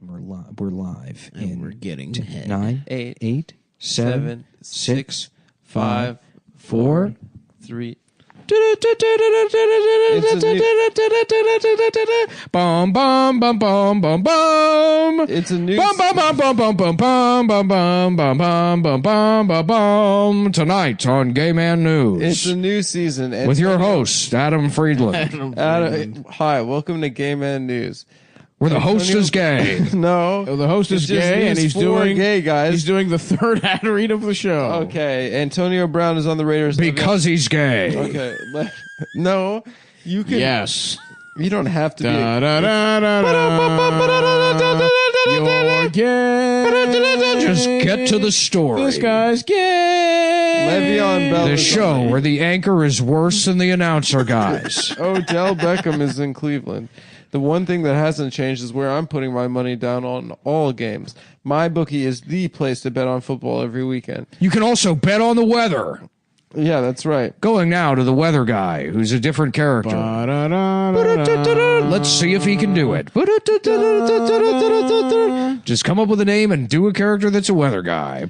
We're live. And we're getting ahead. 9, 8, 8, 7, 6, 5, 4, 3. Bum bum bum bum bum bum. It's a new bum bum bum bum bum bum bum bum bum bum bum bum bum bum bum. Tonight on Gay Man News. It's a new season with your host Adam Friedland. Hi, welcome to Gay Man News. Where the host is gay. No, the host is gay, and he's doing gay guys. He's doing the third ad read of the show. Okay, Antonio Brown is on the Raiders because he's gay. Okay, no, you can. Yes, you don't have to be. You're gay. Just get to the story. This guy's gay. Le'Veon Bell. The show where the anchor is worse than the announcer guys. Odell Beckham is in Cleveland. The one thing that hasn't changed is where I'm putting my money down on all games. MyBookie is the place to bet on football every weekend. You can also bet on the weather. Yeah, that's right. Going now to the weather guy, who's a different character. Let's see if he can do it. Just come up with a name and do a character that's a weather guy.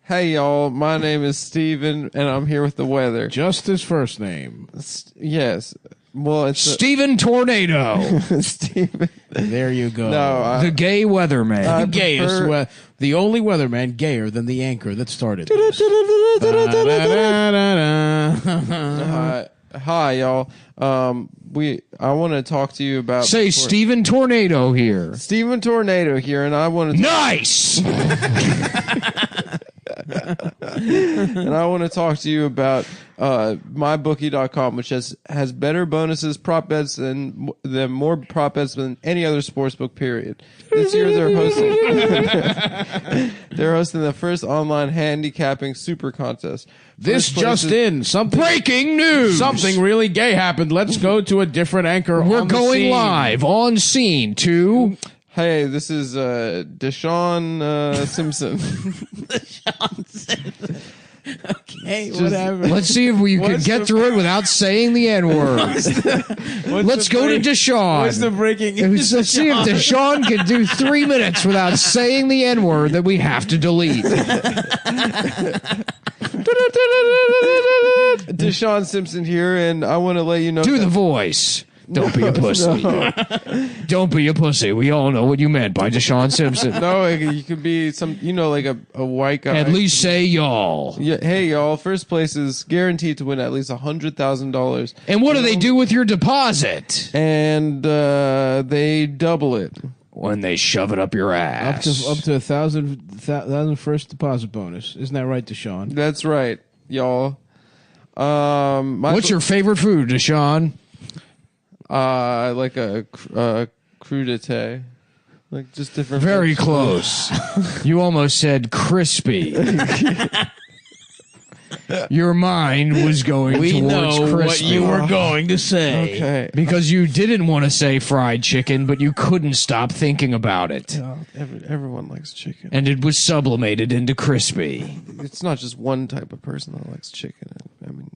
Hey, y'all. My name is Steven, and I'm here with the weather. Just his first name. Yes. Well, it's Steven Tornado. Steven. There you go. No, the gay weatherman. The gayest, the only weatherman gayer than the anchor that started this. Hi, y'all. I want to talk to you about. Say Steven Tornado here. Steven Tornado here, and I want to. Nice. And I want to talk to you about mybookie.com, which has better bonuses, prop bets, and more prop bets than any other sportsbook. Period. This year they're hosting the first online handicapping super contest. This just in, breaking news. Something really gay happened. Let's go to a different anchor. We're going live on scene to. Hey, this is Deshaun Simpson. Deshaun Simpson. Okay, whatever. Let's see if we can get through it without saying the N-word. Let's go to Deshaun. What's the breaking news? Let's see if Deshaun can do 3 minutes without saying the N-word that we have to delete. Deshaun Simpson here, and I want to let you know. Do the voice. Don't be a pussy. No. Don't be a pussy. We all know what you meant by Deshaun Simpson. No, you could be like a white guy. At least say y'all. Yeah, hey, y'all. First place is guaranteed to win at least $100,000. And what do they do with your deposit? And they double it. When they shove it up your ass. Up to 1,000 first deposit bonus. Isn't that right, Deshaun? That's right, y'all. What's your favorite food, Deshaun? Like a crudité. Like just different. Very close. You almost said crispy. Your mind was going towards crispy. What you were going to say. Okay. Because you didn't want to say fried chicken, but you couldn't stop thinking about it. Everyone likes chicken. And it was sublimated into crispy. It's not just one type of person that likes chicken. I mean,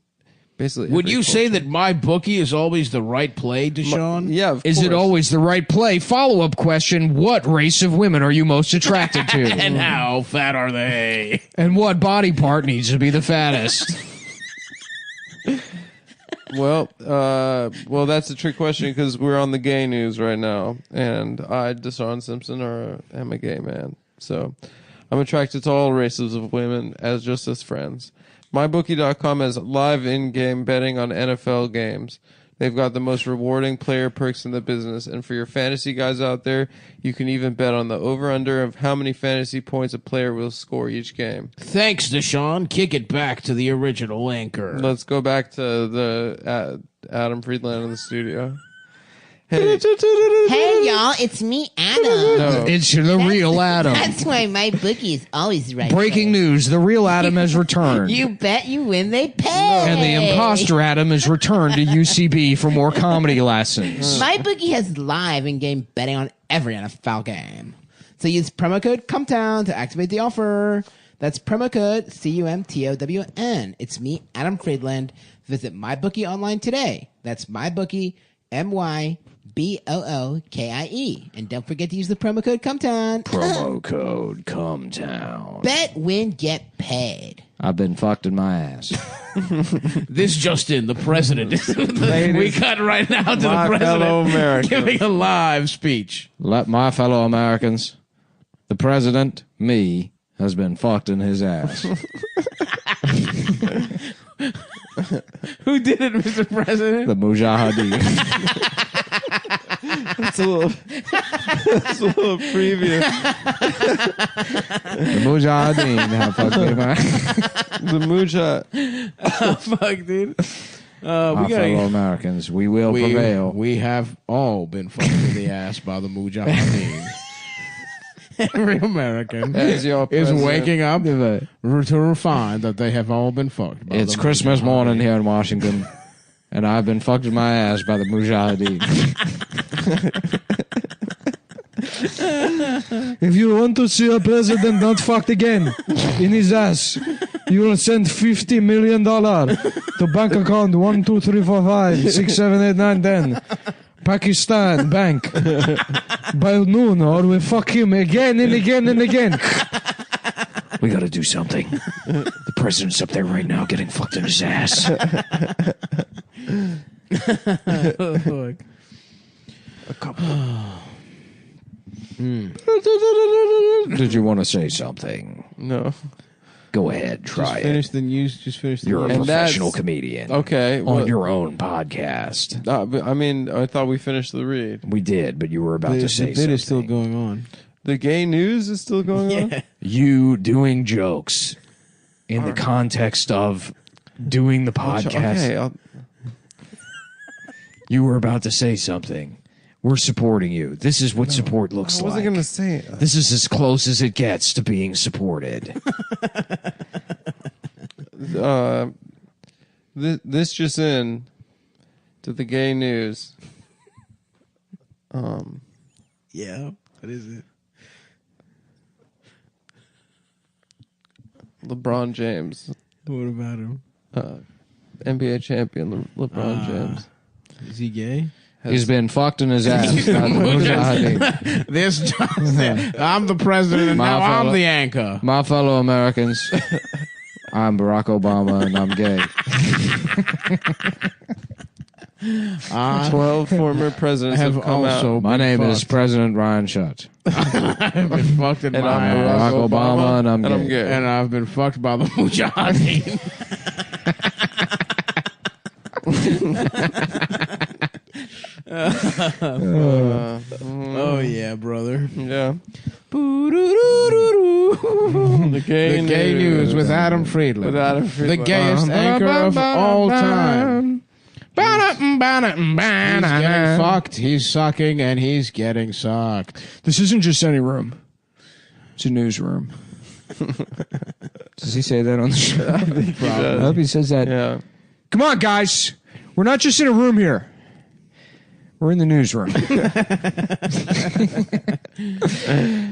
basically. Would you say that MyBookie is always the right play, Deshaun? Yeah, of Is course. it always the right play? Follow-up question, what race of women are you most attracted to? And how fat are they? And what body part needs to be the fattest? Well, that's a trick question because we're on the gay news right now, and I, Deshaun Simpson, am a gay man. So I'm attracted to all races of women just as friends. MyBookie.com has live in-game betting on NFL games. They've got the most rewarding player perks in the business. And for your fantasy guys out there, you can even bet on the over-under of how many fantasy points a player will score each game. Thanks, Deshaun. Kick it back to the original anchor. Let's go back to the Adam Friedland in the studio. Hey, y'all, it's me, Adam. No. It's the real Adam. That's why my bookie is always right. Breaking news, the real Adam has returned. You bet you win, they pay. And the imposter Adam has returned to UCB for more comedy lessons. My bookie has live in-game betting on every NFL game. So use promo code COMETOWN to activate the offer. That's promo code CUMTOWN. It's me, Adam Friedland. Visit MyBookie online today. That's MyBookie, MyBookie BOOKIE. And don't forget to use the promo code COMETOWN. Promo code COMETOWN. Bet, win, get paid. I've been fucked in my ass. This just in, the president. We cut right now to the My fellow president Americans. giving a live speech. Let my fellow Americans, the president, me, has been fucked in his ass. Who did it, Mr. President? The Mujahideen. That's a little previous. The Mujahideen have fucked me in my ass. The Mujah. Oh, fuck, dude. My fellow Americans, we will prevail. We have all been fucked in the ass by the Mujahideen. Every American As your is president. waking up to find that they have all been fucked by It's the Christmas Mujahideen. morning here in Washington, and I've been fucked in my ass by the Mujahideen. If you want to see a president not fucked again in his ass, you will send $50 million to bank account 1 2 3 4 5 6 7 8 9 10 Pakistan bank by noon, or we fuck him again and again and again. We gotta do something. The president's up there right now getting fucked in his ass. Fuck. A couple. Did you want to say something? No. Go ahead, try it. Finish the news. Just finish the You're a news. And professional that's- comedian Okay. on well, your own podcast. but I mean, I thought we finished the read. We did, but you were about to say the bit something. is still going on. The gay news is still going on? You doing jokes in the context of doing the podcast. Okay. You were about to say something. We're supporting you. This is what support looks I wasn't like. going to say it. This is as close as it gets to being supported. This just in to the gay news. Yeah. What is it? LeBron James, What about him? NBA champion LeBron James. Is he gay? He's been fucked in his ass. by the Mujahideen. This Johnson. I'm the president, and My now I'm fellow- the anchor. My fellow Americans, I'm Barack Obama and I'm gay. 12 former presidents have come out. My name is President Ryan Schutt. I've been fucked in And my I'm ass. Barack Obama and I'm gay. gay. And I've been fucked by the Mujahideen. Oh, yeah, brother. Yeah. The The gay, gay news with Adam Friedland. With Adam The Friedland. gayest anchor of all time. He's getting fucked, he's sucking, and he's getting sucked. This isn't just any room. It's a newsroom. Does he say that on the show? I hope he says that. Yeah. Come on, guys. We're not just in a room here. We're in the newsroom.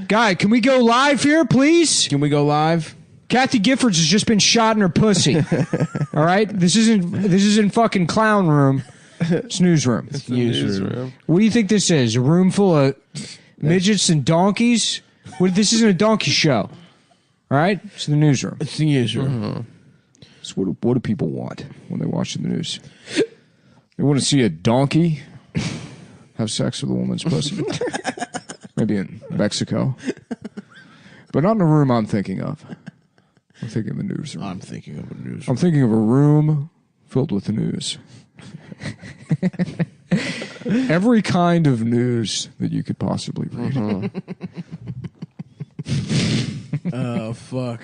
Guy, can we go live here, please? Can we go live? Kathy Giffords has just been shot in her pussy. All right? This isn't fucking clown room. It's newsroom. Newsroom. What do you think this is? A room full of midgets and donkeys? This isn't a donkey show. All right? It's the newsroom. It's the newsroom. So what do people want when they watch the news? They want to see a donkey have sex with a woman's pussy. Maybe in Mexico. But not in the room I'm thinking of. I'm thinking of a newsroom. I'm thinking of a newsroom. I'm thinking of a room filled with news. Every kind of news that you could possibly read. Oh, fuck.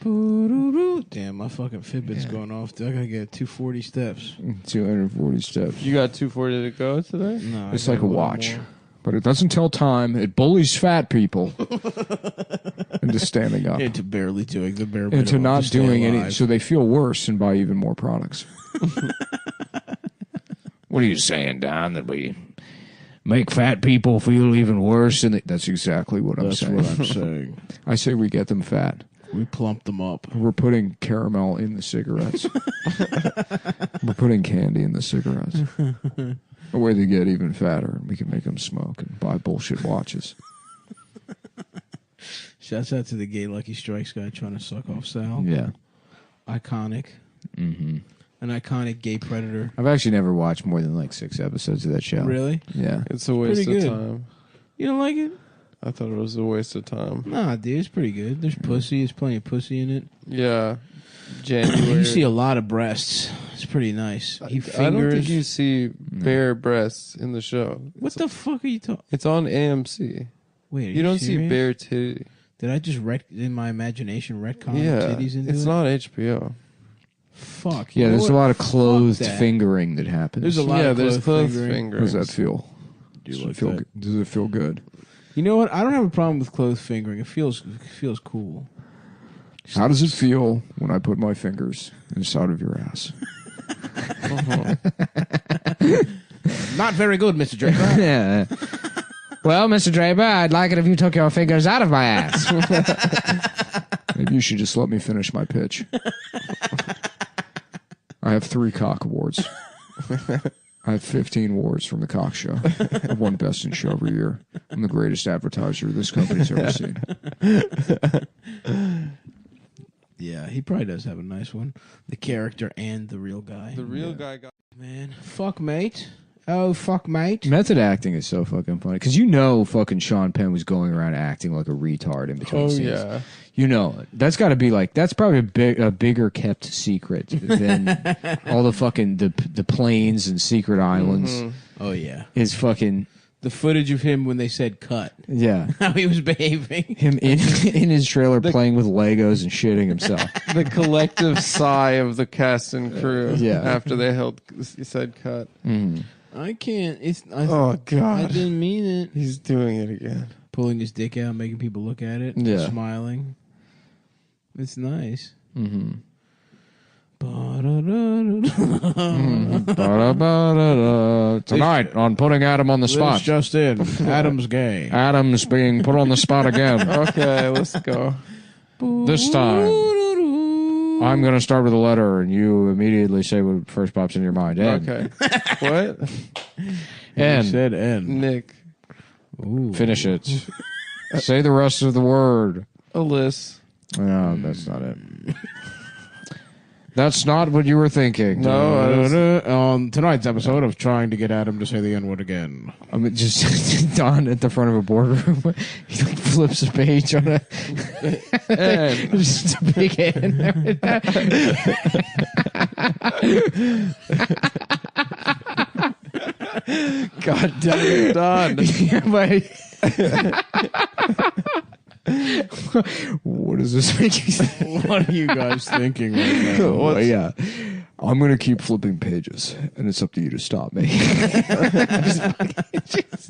Damn, my fucking Fitbit's going off. I gotta get 240 steps. 240 steps. You got 240 to go today? No, It's like a watch. But it doesn't tell time. It bullies fat people into standing up. Into barely doing the bare And minimum to not stay doing any. alive. So they feel worse and buy even more products. What are you saying, Don? That we make fat people feel even worse? And that's exactly what I'm That's saying. what I'm saying. I say we get them fat. We plump them up. We're putting caramel in the cigarettes. We're putting candy in the cigarettes. Or where they get even fatter, and we can make them smoke and buy bullshit watches. Shouts out to the gay Lucky Strikes guy trying to suck off Sal. Yeah. Iconic. Mm-hmm. An iconic gay predator. I've actually never watched more than like 6 episodes of that show. Really? Yeah. It's a waste of Pretty good. time. You don't like it? I thought it was a waste of time. Nah, dude, it's pretty good. There's pussy. There's plenty of pussy in it. Yeah. January. You see a lot of breasts. It's pretty nice. He fingers. I don't think you see bare breasts in the show. What the fuck are you talking? It's on AMC. Wait, are You don't see serious? bare titty. Did I just in my imagination retcon Yeah. titties into It's it? not HBO. Fuck. Yeah, you know there's a what? lot of clothed Fuck that. fingering that happens. There's a lot Yeah, of there's clothed clothes fingering. fingering. How does that feel? Do you like feel that? good? Does it feel good? You know what? I don't have a problem with clothes fingering. It feels cool. How does it feel when I put my fingers inside of your ass? Not very good, Mr. Draper. Yeah. Well, Mr. Draper, I'd like it if you took your fingers out of my ass. Maybe you should just let me finish my pitch. I have 3 cock awards. I have 15 awards from the Cock Show. I won Best in Show every year. I'm the greatest advertiser this company's ever seen. Yeah, he probably does have a nice one. The character and the real guy. The real guy got. Man, fuck, mate. Oh, fuck, mate. Method acting is so fucking funny. Because fucking Sean Penn was going around acting like a retard in between scenes. Yeah. You know it. That's got to be like, that's probably a bigger kept secret than all the fucking, the planes and secret islands. Oh, yeah. Is fucking, The footage of him when they said cut. yeah. How he was behaving. Him in his trailer playing with Legos and shitting himself. The collective sigh of the cast and crew Yeah. after they said cut. I can't. Oh, I God. didn't mean it. He's doing it again. Pulling his dick out, making people look at it. Yeah. Smiling. It's nice. Mm-hmm. Tonight on Putting Adam on the Spot. Just in. Adam's gay. Adam's being put on the spot again. Okay, let's go. This time, I'm going to start with a letter, and you immediately say what first pops in your mind. N. Okay. What? N. You said N. Nick. Ooh. Finish it. Say the rest of the word. Alyssa. No, that's not it. That's not what you were thinking. No, On tonight's episode of Trying to Get Adam to Say the N-word Again. I mean, just Don at the front of a boardroom. He like flips a page on a just a big N. God damn it, Don. Yeah, but what does this make you think? What are you guys thinking right now? Oh, yeah. I'm going to keep flipping pages, and it's up to you to stop me.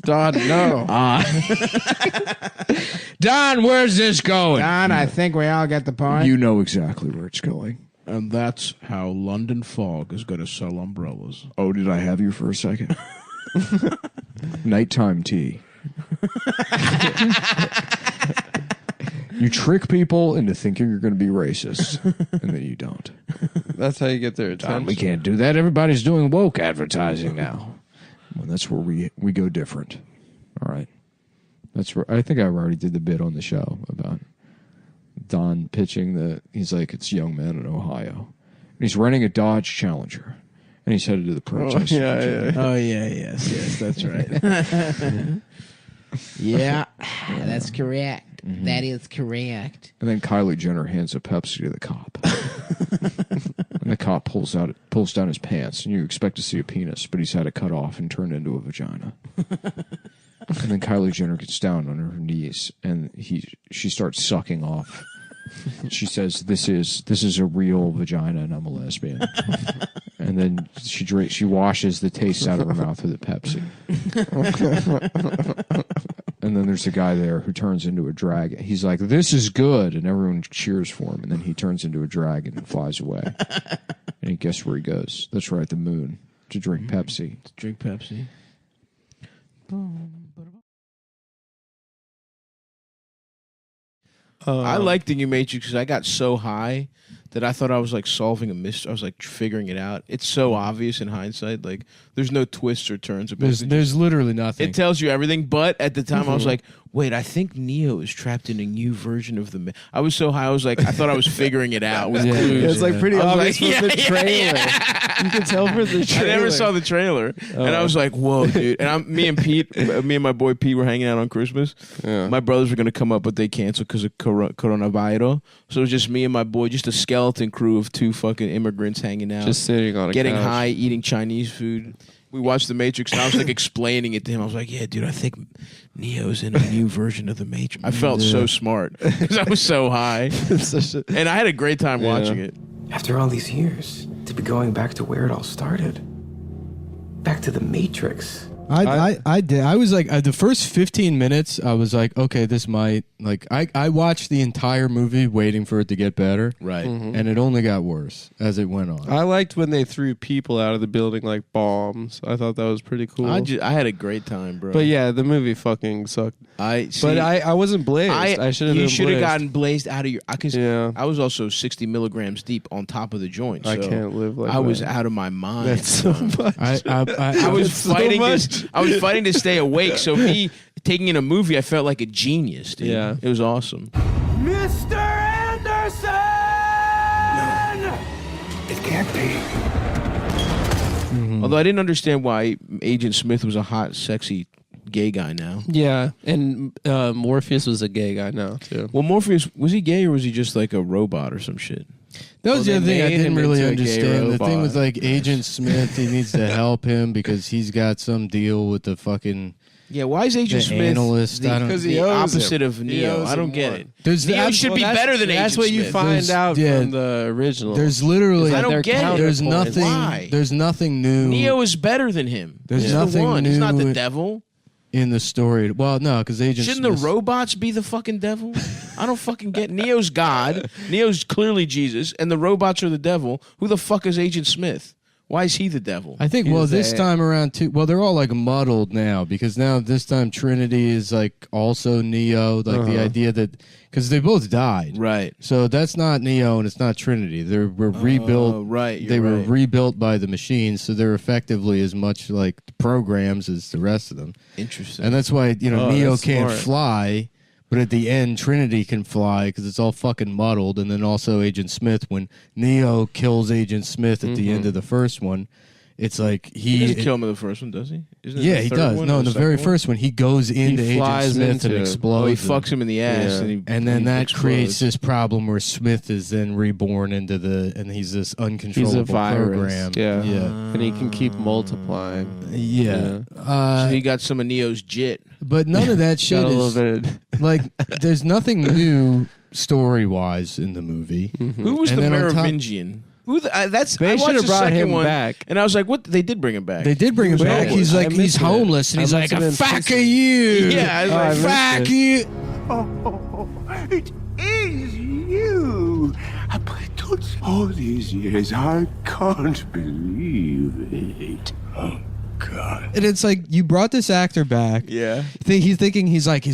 Don, no. Don, where's this going? Don, I think we all get the point. You know exactly where it's going. And that's how London Fog is going to sell umbrellas. Oh, did I have you for a second? Nighttime tea. You trick people into thinking you're going to be racist, and then you don't. That's how you get their attention. We can't do that. Everybody's doing woke advertising now. Well, that's where we go different. All right. That's where I think I already did the bit on the show about Don pitching he's like, it's young men in Ohio. And he's renting a Dodge Challenger. And he's headed to the protest. Oh, yeah, yes, that's right. Yeah, that's correct. That is correct. And then Kylie Jenner hands a Pepsi to the cop. And the cop pulls down his pants, and you expect to see a penis, but he's had it cut off and turned into a vagina. And then Kylie Jenner gets down on her knees, and she starts sucking off. She says, "This is a real vagina, and I'm a lesbian." And then she washes the taste out of her mouth with a Pepsi. And then there's a guy there who turns into a dragon. He's like, "This is good," and everyone cheers for him. And then he turns into a dragon and flies away. And guess where he goes? That's right, the moon, to drink Pepsi. Drink Pepsi. I like the new Matrix because I got so high that I thought I was like solving a mystery. I was like figuring it out. It's so obvious in hindsight. Like there's no twists or turns. There's literally nothing. It tells you everything. But at the time, I was like, wait, I think Neo is trapped in a new version of the. I was so high. I was like, I thought I was figuring it out with clues. It's like pretty obvious like, with the trailer. You can tell for the trailer. I never saw the trailer, and I was like, "Whoa, dude!" And me and my boy Pete were hanging out on Christmas. Yeah. My brothers were gonna come up, but they canceled because of coronavirus. So it was just me and my boy, just a skeleton crew of 2 fucking immigrants hanging out, Just sitting on a getting couch. high, eating Chinese food. We watched The Matrix, and I was like explaining it to him. I was like, "Yeah, dude, I think Neo's in a new version of The Matrix." I felt so smart because I was so high, and I had a great time watching it. After all these years, to be going back to where it all started. Back to the Matrix. I did. I was like, the first 15 minutes, I was like, okay, this might, like, I watched the entire movie waiting for it to get better. Right. And it only got worse as it went on. I liked when they threw people out of the building like bombs. I thought that was pretty cool. I had a great time, bro. But yeah, the movie fucking sucked. But I wasn't blazed. I should have. You should have gotten blazed out of your. Because Yeah. I was also 60 milligrams deep on top of the joint. So I can't live like I was that. out of my mind. That's so much. I was so fighting. much. I was fighting to stay awake. So me taking in a movie, I felt like a genius. Dude. Yeah. It was awesome. Mr. Anderson! No, it can't be. Although I didn't understand why Agent Smith was a hot, sexy gay guy now. Yeah, and Morpheus was a gay guy now too. Well, Morpheus, was he gay or was he just like a robot or some shit? That was the other thing I made didn't him really into a gay understand. The thing robot. with like Agent Smith, he needs to help him because he's got some deal with the fucking Yeah, why is Agent the Smith analyst. I don't. Because he the owes opposite him. of He Neo? owes I don't him get more. it. There's Neo the- should be better than That's Agent what you Smith. find There's- out yeah. from the original. There's literally I don't get it. There's counterpoints. nothing. Why? There's nothing new. Neo is better than him. There's He's nothing the one. He's not the new devil. in the story. Well, no, because Agent Shouldn't Smith. the robots be the fucking devil? I don't fucking get. Neo's God. Neo's clearly Jesus, and the robots are the devil. Who the fuck is Agent Smith? Why is he the devil? I think. He's Well, this a- time around too. Well, they're all like muddled now because now this time Trinity is like also Neo. Like the idea that because they both died. Right. So that's not Neo and it's not Trinity. They were rebuilt. Oh, right. You're They were right. rebuilt by the machines, so they're effectively as much like programs as the rest of them. Interesting. And that's why Oh, Neo that's can't smart. fly, but at the end Trinity can fly because it's all fucking muddled. And then also Agent Smith, when Neo kills Agent Smith at the end of the first one, it's like he doesn't kill him in the first one, does he? Isn't it yeah, the he third does. one No, or in the second very one? first one, he goes into Agent flies Smith into and it. explodes. Oh, he him. fucks him in the ass, Yeah. And then that explodes. creates this problem where Smith is then reborn into and he's this uncontrollable He's a virus. program. Yeah. Yeah. And he can keep multiplying. Yeah. So he got some of Neo's jit. But none of that shit Got a is little bit. like there's nothing new story wise in the movie. Who was And the then on top- Merovingian? Who? That's. They I watched should have the brought second him one, back. and I was like, "What?" They did bring him back. They did bring him was back. homeless. He's I like he's missed it. homeless and I he's must like, have been "Fuck pissing. you." Yeah, I was like, missed Fuck it. you. Oh, it is you. But all these years, I can't believe it. Oh, God. And it's like you brought this actor back. Yeah. He's thinking he's like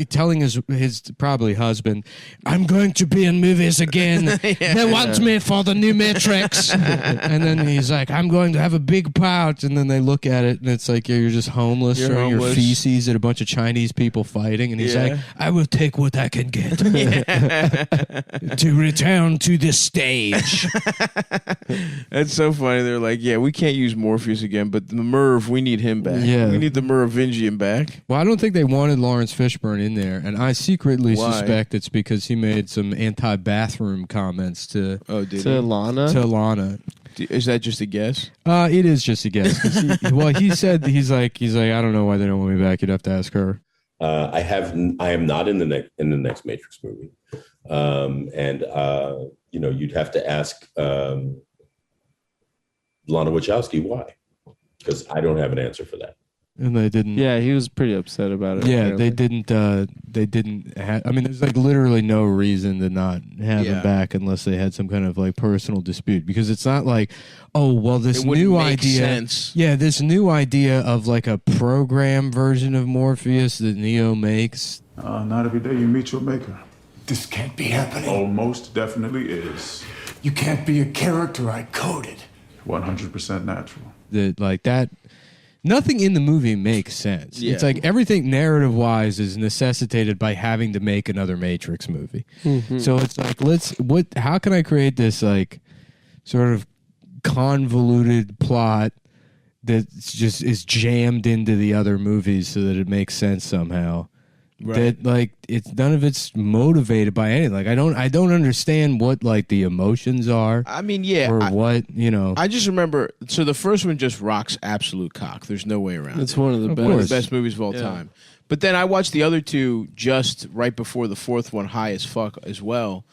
telling his probably husband, "I'm going to be in movies again. They want me for the new Matrix." And then he's like, "I'm going to have a big part." And then they look at it and it's like, yeah, you're just homeless, You're throwing your homeless. feces at a bunch of Chinese people fighting. And he's Yeah. like, "I will take what I can get to return to the stage." That's so funny. They're like, "Yeah, we can't use Morpheus again, but the Merv, we need him back. Yeah. We need the Merovingian back." Well, I don't think they wanted Lawrence Fishburne in there, and I secretly Why? suspect it's because he made some anti-bathroom comments to Oh, did To Lana? Lana. Is that just a guess? It is just a guess. 'Cause he said he's like I don't know why they don't want me back. You'd have to ask her. I am not in the next Matrix movie, you'd have to ask Lana Wachowski why, because I don't have an answer for that. And they didn't. Yeah, he was pretty upset about it. Yeah, apparently. they didn't. They didn't. I mean, there's like literally no reason to not have Yeah. him back unless they had some kind of like personal dispute. Because it's not like, oh well, this It wouldn't new make idea. sense. Yeah, this new idea of like a program version of Morpheus that Neo makes. Not every day you meet your maker. This can't be happening. Oh, most definitely is. You can't be a character I coded. 100% natural. That. Nothing in the movie makes sense. Yeah. It's like everything narrative-wise is necessitated by having to make another Matrix movie. So it's like, how can I create this like sort of convoluted plot that just is jammed into the other movies so that it makes sense somehow? Right. That like none of it's motivated by anything. Like I don't understand what like the emotions are. I mean, yeah. Or what, you know. I just remember, so the first one just rocks absolute cock. There's no way around It's it. one of the One of best. the best movies of all time. But then I watched the other two just right before the fourth one, high as fuck as well.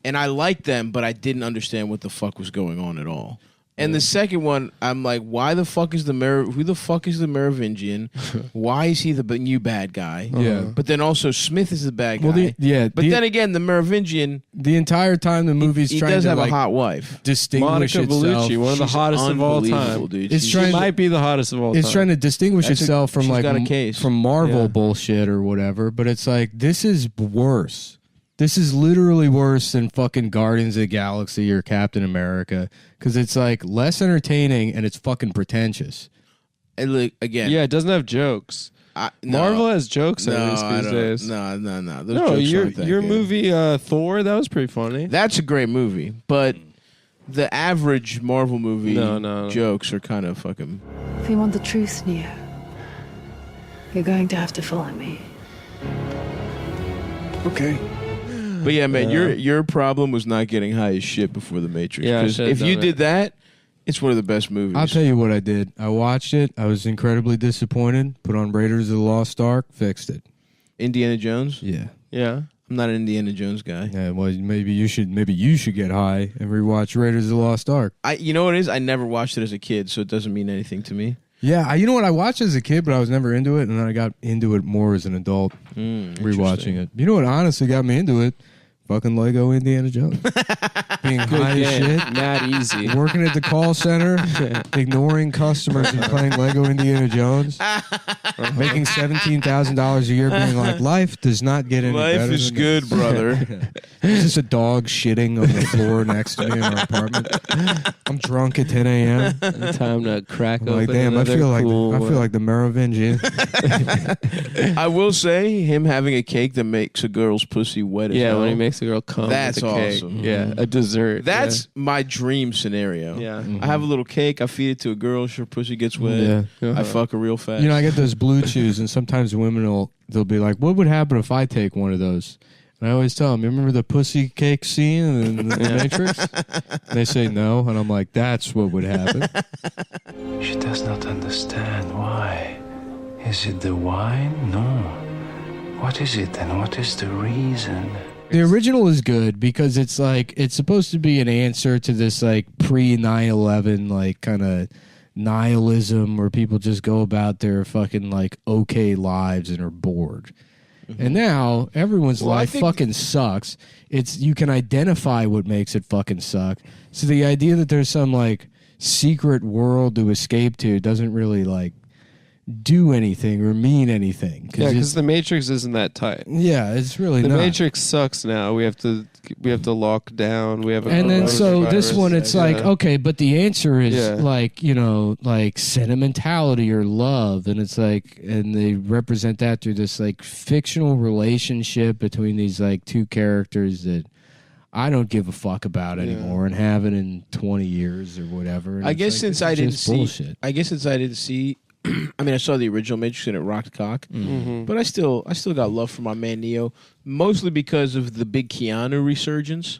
And I liked them, but I didn't understand what the fuck was going on at all. And the second one, I'm like, why the fuck is who the fuck is the Merovingian? Why is he the new bad guy? Yeah. But then also Smith is the bad guy. Well, But then again, the Merovingian, the entire time the movie's he trying does to have like a hot wife. distinguish Monica itself. Bellucci, one of the She's hottest of all unbelievable, time. dude. It's She's- trying She to- might be the hottest of all time. It's trying to distinguish itself from she's like got a case. from Marvel Yeah. bullshit or whatever, but it's like this is worse. This is literally worse than fucking Guardians of the Galaxy or Captain America because it's like less entertaining and it's fucking pretentious. And look, again, Yeah, it doesn't have jokes. no. Marvel has jokes at No, least I these don't- days. No. Those No, jokes your aren't that your good. movie Thor, that was pretty funny. That's a great movie, but the average Marvel movie No. jokes are kind of fucking. If you want the truth, Neo, you're going to have to follow me. Okay. But yeah, man, your problem was not getting high as shit before the Matrix. Yeah, I 'Cause should've if you done did that, it's one of the best movies. I'll tell you what I did. I watched it. I was incredibly disappointed. Put on Raiders of the Lost Ark. Fixed it. Indiana Jones. Yeah. Yeah. I'm not an Indiana Jones guy. Yeah. Well, maybe you should get high and rewatch Raiders of the Lost Ark. You know what it is? I never watched it as a kid, so it doesn't mean anything to me. Yeah, you know what? I watched it as a kid, but I was never into it, and then I got into it more as an adult, rewatching it. You know what honestly got me into it? Fucking Lego Indiana Jones. Being high as shit. Not easy. Working at the call center, ignoring customers and playing Lego Indiana Jones. Making $17,000 a year, being like, life does not get any better. Life is than good, this." brother. There's just a dog shitting on the floor next to me in our apartment. I'm drunk at 10 a.m. Time to crack I'm open like, damn, I another feel cool like the Merovingian. I will say, him having a cake that makes a girl's pussy wet as Yeah, hell. when he makes a girl come. That's with a cake. awesome. Yeah, a dessert. That's my dream scenario. Yeah. I have a little cake. I feed it to a girl. Her pussy gets wet. Yeah. Uh-huh. I fuck her real fast. You know, I get those blue chews, and sometimes women they'll be like, "What would happen if I take one of those?" And I always tell them, "You remember the pussy cake scene in the Matrix?" And they say no, and I'm like, "That's what would happen." She does not understand why. Is it the wine? No. What is it and what is the reason? The original is good because it's like it's supposed to be an answer to this like pre 9/11 like kind of nihilism where people just go about their fucking like okay lives and are bored. And now everyone's life fucking sucks. You can identify what makes it fucking suck. So the idea that there's some like secret world to escape to doesn't really like do anything or mean anything. Yeah, because the Matrix isn't that tight. Yeah, it's really The not. Matrix sucks now. We have to lock down. We have a And then so this coronavirus. one, it's like, okay, but the answer is Yeah. like, like sentimentality or love. And it's like, and they represent that through this like fictional relationship between these like two characters that I don't give a fuck about anymore and haven't in 20 years or whatever. And I it's guess like, since this I is didn't just see, bullshit. I mean, I saw the original Matrix and it rocked cock, but I still got love for my man Neo, mostly because of the big Keanu resurgence.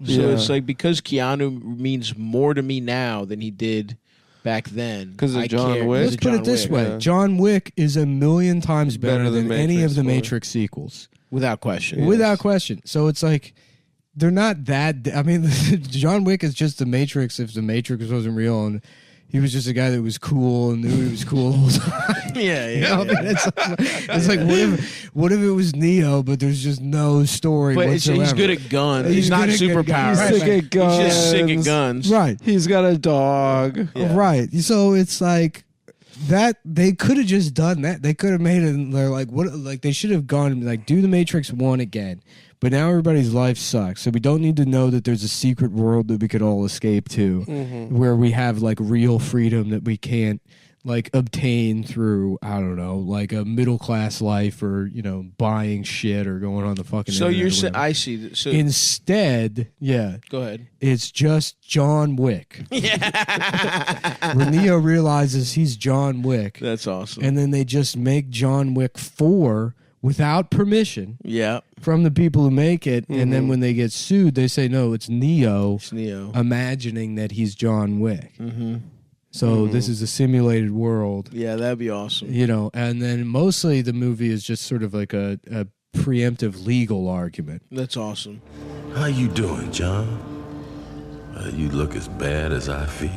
So Yeah. it's like because Keanu means more to me now than he did back then. 'Cause of I John care- Wick? Let's put it this way. yeah. John Wick is a million times better, Better than than any Matrix of the four. Matrix sequels. without question. Without question. So it's like they're not that. I mean, John Wick is just the Matrix if the Matrix wasn't real and he was just a guy that was cool and knew he was cool. Yeah, You know, I mean, it's like what if it was Neo, but there's just no story But whatsoever. he's good at guns. He's He's not good at super guns. powered. He's sick at guns. He's just sick at guns. Right. He's got a dog. Yeah. Right. So it's like that they could have just done that. They could have made it. They're like, what? Like they should have gone like do the Matrix 1 again. But now everybody's life sucks, so we don't need to know that there's a secret world that we could all escape to, where we have like real freedom that we can't like obtain through, I don't know, like a middle class life or, you know, buying shit or going on the fucking So internet you're or saying, whatever. I see. So Instead, yeah, go ahead. it's just John Wick. Yeah. When Neo realizes he's John Wick, That's awesome. and then they just make John Wick 4 without permission yeah. from the people who make it, and then when they get sued, they say, no, it's Neo, It's Neo. imagining that he's John Wick. So this is a simulated world, Yeah, that'd be awesome. you know, and then mostly the movie is just sort of like a preemptive legal argument. That's awesome. How you doing, John? You look as bad as I feel.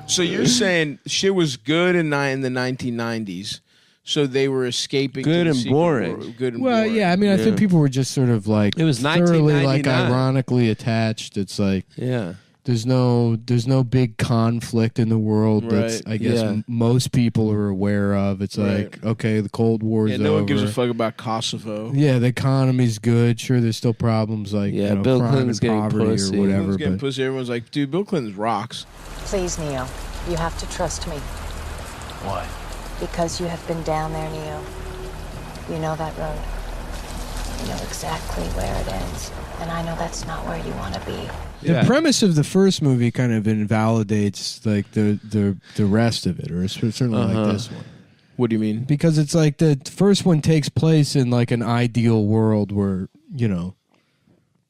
So you're saying shit was good in the 1990s, so they were escaping. Good to the and secret boring. world. Good and Well, boring. yeah, I mean, I think people were just sort of like It was thoroughly like 1999. ironically attached. It's like Yeah. there's no big conflict in the world that's Right. I guess Yeah. most people are aware of. It's Right. like, okay, the Cold War's Yeah, no one gives a over. fuck about Kosovo. Yeah, the economy's good. Sure, there's still problems like Yeah, you know, Bill crime Clinton's and getting poverty pussy. or whatever. Everyone's getting But pussy. Everyone's like, dude, Bill Clinton rocks. Please, Neo, you have to trust me. Why? Because you have been down there, Neo. You know that road. You know exactly where it ends. And I know that's not where you want to be. the premise of the first movie kind of invalidates like the rest of it, or certainly like this one. What do you mean? Because it's like the first one takes place in like an ideal world where, you know,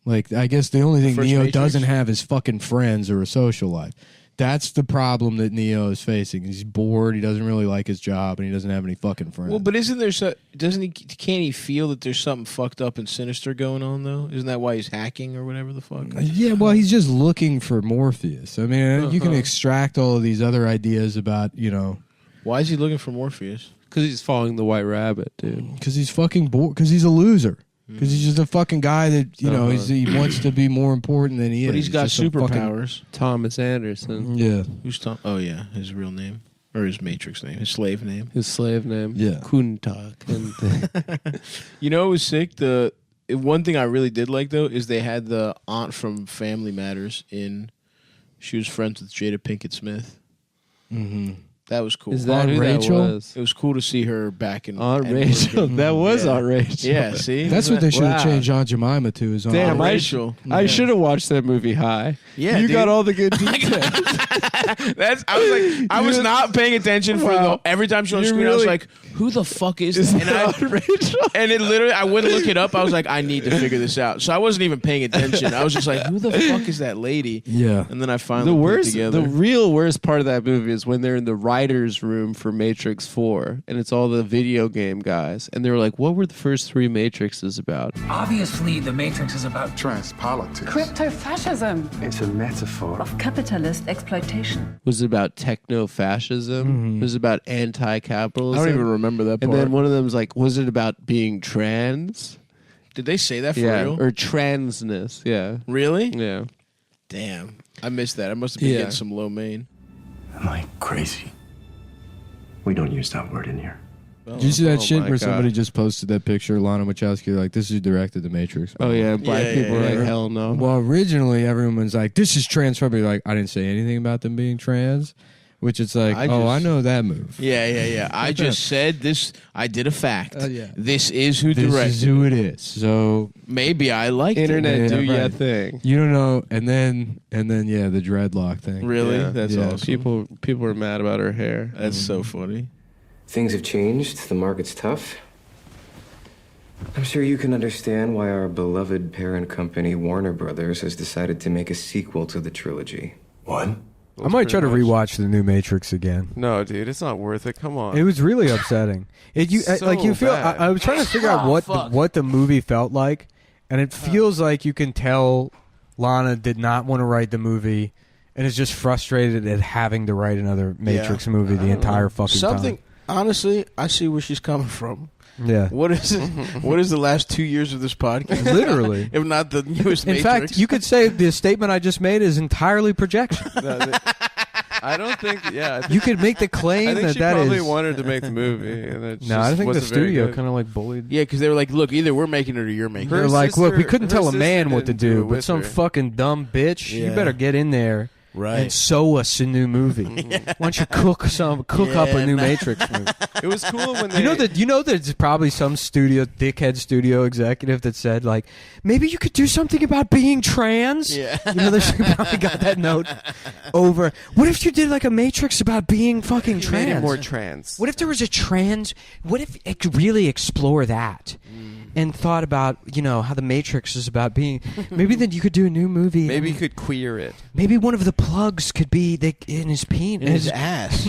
like I guess the only thing First Neo Matrix? doesn't have is fucking friends or a social life. That's the problem that Neo is facing. He's bored, he doesn't really like his job, and he doesn't have any fucking friends. Well, but isn't there doesn't he can't he feel that there's something fucked up and sinister going on though? Isn't that why he's hacking or whatever the fuck? yeah, well, he's just looking for Morpheus. I mean, you can extract all of these other ideas about, you know, Why is he looking for Morpheus? Because he's following the White Rabbit, dude. because he's fucking bored, because he's a loser. Because he's just a fucking guy that, you know, he wants to be more important than he is. But he's got just a fucking- superpowers. Thomas Anderson. Yeah. Who's Tom? Oh yeah, his real name or his Matrix name, his slave name. His slave name. Yeah. Kuntak. And You know, it was sick. The one thing I really did like though is they had the aunt from Family Matters in. She was friends with Jada Pinkett Smith. Mm-hmm. That was cool. is that Aunt who Rachel? that was? It was cool to see her back in Aunt and Rachel. working. That was Yeah. Aunt Rachel. Yeah, see, That's what they should have Wow. changed Aunt Jemima to. Is Aunt Damn, Rachel. I should have watched that movie high. Yeah, you dude. got all the good details. That's. I was like, I was not paying attention for Wow. every time she was on You screen. I was really- like, who the fuck is Is this? And that Aunt Rachel? and it literally, I wouldn't look it up. I was like, I need to figure this out. So I wasn't even paying attention. I was just like, who the fuck is that lady? Yeah. And then I finally The put it worst, together. the real worst part of that movie is when they're in the writers' room for Matrix 4, and it's all the video game guys, and they were like, "What were the first 3 Matrixes about?" Obviously, the Matrix is about Transpolitics. Crypto-fascism It's a metaphor. of capitalist exploitation. Was it about techno-fascism? Was it about I anti-capitalism? don't even remember that And part. then one of them's like, "Was it about being trans?" Did they say that for Yeah, real? or transness? Yeah, Really? yeah. Damn. I missed that. I must have been Yeah. getting some low main. Am I crazy? We don't use that word in here. Did you see that Oh shit my where God. somebody just posted that picture, Lana Wachowski, like, this is directed The Matrix? Oh yeah, black Yeah, people yeah, were like, yeah. "Hell no." Well, originally everyone was like, this is transphobic. Like, I didn't say anything about them being trans, which it's like, I I just- know that move. Yeah. I just said this. I did a fact. Yeah. This is who This directed. is who it is. So Maybe I liked Internet, it. Yeah, do your right. thing. you don't know, and then yeah, the dreadlock thing. Really? Yeah. That's Yeah. awesome. People were mad about her hair. That's so funny. Things have changed. The market's tough. I'm sure you can understand why our beloved parent company, Warner Brothers, has decided to make a sequel to the trilogy. What? I might try to rewatch the new Matrix again. No, dude, it's not worth it. Come on. It was really upsetting. Like you feel. bad. I was trying to figure out what the movie felt like, and it feels like you can tell Lana did not want to write the movie, and is just frustrated at having to write another Matrix movie the entire fucking Something. time. Honestly, I see where she's coming from. Yeah. What is it? What is the last 2 years of this podcast? Literally. if not the newest In Matrix. fact, you could say the statement I just made is entirely projection. I don't think. Yeah, You could make the claim I think that she that probably is. wanted to make the movie. And it No, I just think the wasn't very studio good. kind of like bullied. Yeah, because they were like, look, either we're making it or you're making They're it. like, look, we couldn't her tell a sister man what to didn't do do, it but with some her. fucking dumb bitch, you Yeah. better get in there Right. and sew us a new movie. Why don't you cook up a new Matrix movie? It was cool when they. You know there's probably some dickhead studio executive that said like, maybe you could do something about being trans. Yeah. You know, they probably got that note over. What if you did like a Matrix about being fucking Made it trans? more trans. What if there was a trans? What if it could really explore that? And thought about, you know, how the Matrix is about being. Maybe then you could do a new movie. Maybe you could queer it. Maybe one of the plugs could be in his penis. In his ass.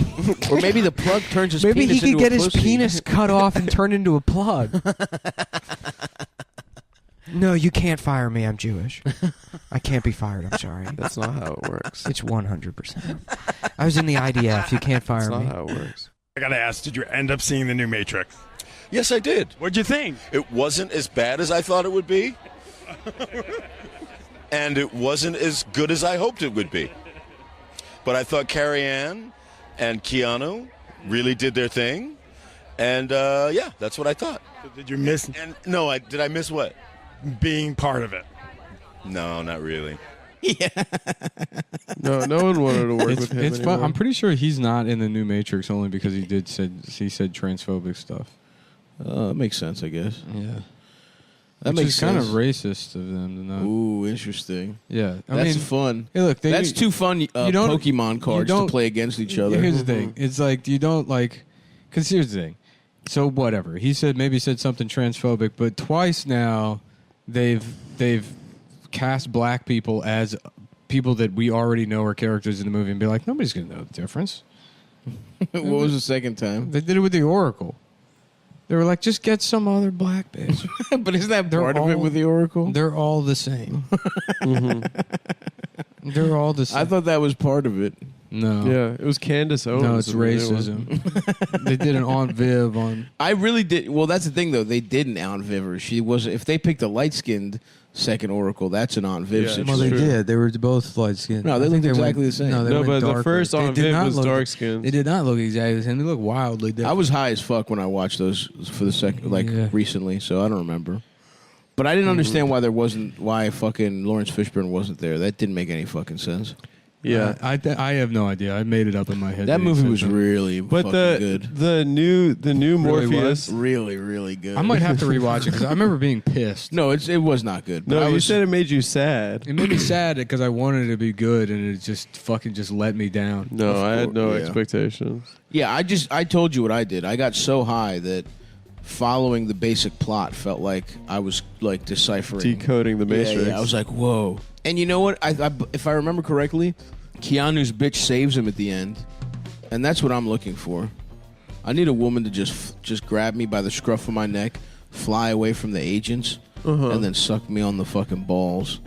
Or maybe the plug turns his Maybe penis he could into get a his pussy. penis cut off and turn into a plug. No, you can't fire me. I'm Jewish. I can't be fired. I'm sorry. That's not how it works. It's 100%. I was in the IDF. You can't fire That's me. not how it works. I gotta ask, did you end up seeing the new Matrix? Yes, I did. What'd you think? It wasn't as bad as I thought it would be. And it wasn't as good as I hoped it would be. But I thought Carrie Ann and Keanu really did their thing. And, yeah, that's what I thought. So did you miss did I miss what? being part of it? No, not really. No one wanted to work with him It's fun. anymore. I'm pretty sure he's not in the new Matrix only because he said transphobic stuff. That makes sense, I guess. Yeah. That Which makes is kind of sense. racist of them to not. Ooh, interesting. Yeah, That's fun. Hey, look, that's two fun you don't- Pokemon you cards to don't- play against each other. Here's the thing: it's like you don't like, because here's the thing. So whatever he said, maybe said something transphobic, but twice now they've cast black people as people that we already know are characters in the movie, and be like, nobody's gonna know the difference. What was the second time? They did it with the Oracle. They were like, just get some other black bitch. But isn't that part of it with the Oracle? They're all the same. They're all the same. I thought that was part of it. No. Yeah, it was Candace Owens. No, it's in the new one. racism. They did an Aunt Viv on. I really did. Well, that's the thing, though. They didn't Aunt Viv her. She was. If they picked a light-skinned second Oracle, that's an Aunt Viv situation. Well, they did. They were both light skinned. No, they looked exactly the same. No, they No, went but the darker. first They Aunt did Viv not was look- dark-skinned. They did not look exactly the same. They look wildly different. I was high as fuck when I watched those for the second, recently, so I don't remember. But I didn't understand why fucking Lawrence Fishburne wasn't there. That didn't make any fucking sense. Yeah, I have no idea. I made it up in my head. That he movie said was that. really but fucking good. the new Really Morpheus. was? Really, really good. I might have to rewatch it because I remember being pissed. No, it was not good. but No, I you was, said it made you sad. It made me sad because I wanted it to be good, and it just fucking just let me down. No, I had no yeah. expectations. Yeah, I told you what I did. I got so high that following the basic plot felt like I was like deciphering, Decoding the Matrix. Yeah, I was like, whoa. And you know what? If I remember correctly, Keanu's bitch saves him at the end, and that's what I'm looking for. I need a woman to just grab me by the scruff of my neck, fly away from the agents, and then suck me on the fucking balls.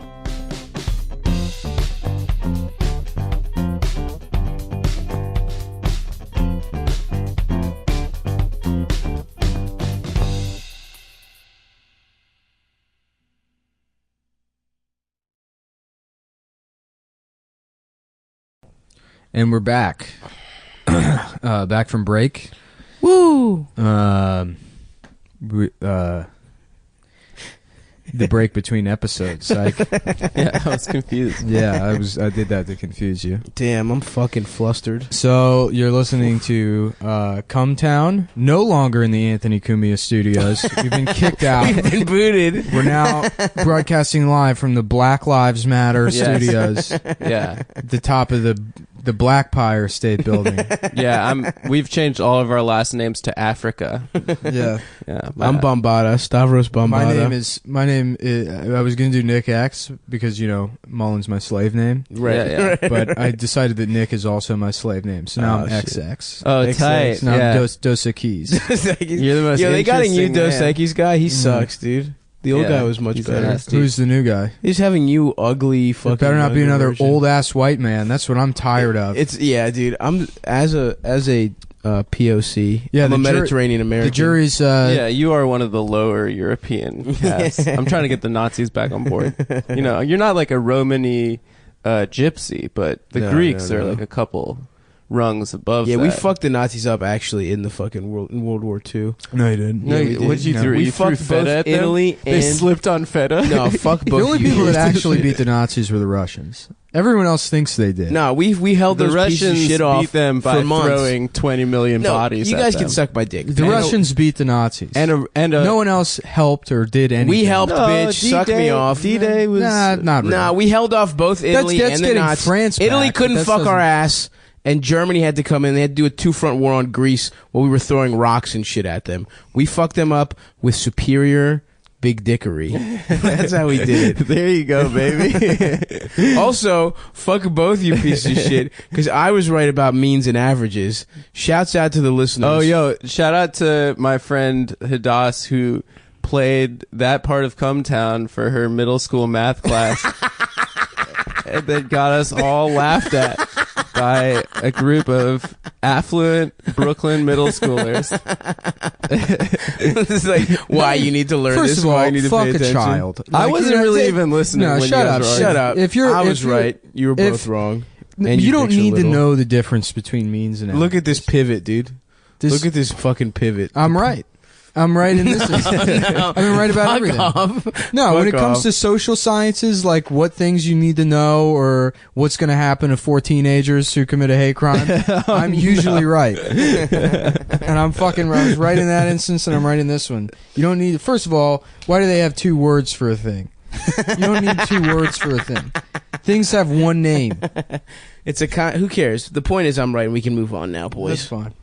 And we're back. Back from break. Woo! The break between episodes. Yeah, I was confused. Yeah, I did that to confuse you. Damn, I'm fucking flustered. So you're listening to ComeTown, no longer in the Anthony Cumia studios. We've been kicked out. We've been booted. We're now broadcasting live from the Black Lives Matter studios. Yeah, At the top of the Black Pyre State Building. yeah. We've changed all of our last names to Africa. Yeah. Yeah, I'm Bombada, Stavros Bombada. My name is, I was going to do Nick X because, you know, Mullen's my slave name. Right. Yeah. But I decided that Nick is also my slave name. So now Oh, I'm shit. XX. Oh, XX. tight. Now Yeah. I'm Dos Equis. You're the most Yo, they got a new interesting Dos man. Equis guy. He sucks, dude. The old Yeah, guy was much he's better. nasty. Who's the new guy? He's having you ugly fucking. It better not be younger another version. old ass white man. That's what I'm tired of. It's dude. I'm as a POC. Yeah, I'm the a jur- Mediterranean American. The jury's. Yeah, you are one of the lower European casts. I'm trying to get the Nazis back on board. You know, you're not like a Romany gypsy, but the No, Greeks no, are no. like a couple rungs above. Yeah, that. we fucked the Nazis up actually in the fucking World War II. No, you didn't. No, we what did you did. throw? We You threw fucked feta both at them? Italy They and slipped on feta. No, fuck both. The only you. people that actually beat the Nazis were the Russians. Everyone else thinks they did. No, we held The those pieces of Russians shit off beat them by for months. throwing 20 million No, bodies. you at guys them. can suck my dick. The Russians beat the Nazis. and no one else helped or did anything. We helped, bitch. Suck me off. D-Day was not really. Nah, we held off both Italy that's and the getting Nazis. France Italy back, couldn't but that fuck our doesn't- ass, and Germany had to come in. They had to do a 2-front war on Greece while we were throwing rocks and shit at them. We fucked them up with superior big dickery. That's how we did it. There you go, baby. Also, fuck both you pieces of shit, because I was right about means and averages. Shouts out to the listeners. Oh, yo, shout out to my friend Hadas who played that part of Come Town for her middle school math class. And that got us all laughed at by a group of affluent Brooklyn middle schoolers. This is like why you need to learn First this. of all, why you need to fuck pay a attention. child. I Like, wasn't you know, really they- even listening. No, when shut you guys up, were shut arguing. Shut up. If you're- I if was you're- right. You were if- both wrong. And You your don't dicks are need to little. know the difference between means and Look at this pivot, dude. This- Look at this fucking pivot. I'm right. I'm right in this. I've been right about everything. No, when it Fuck comes off. to social sciences, like what things you need to know or what's going to happen to 4 teenagers who commit a hate crime, I'm usually right. And I'm fucking right. I was right in that instance, and I'm right in this one. You don't need. First of all, why do they have 2 words for a thing? You don't need 2 words for a thing. Things have one name. It's a who cares? The point is I'm right, and we can move on now, boys. That's fine.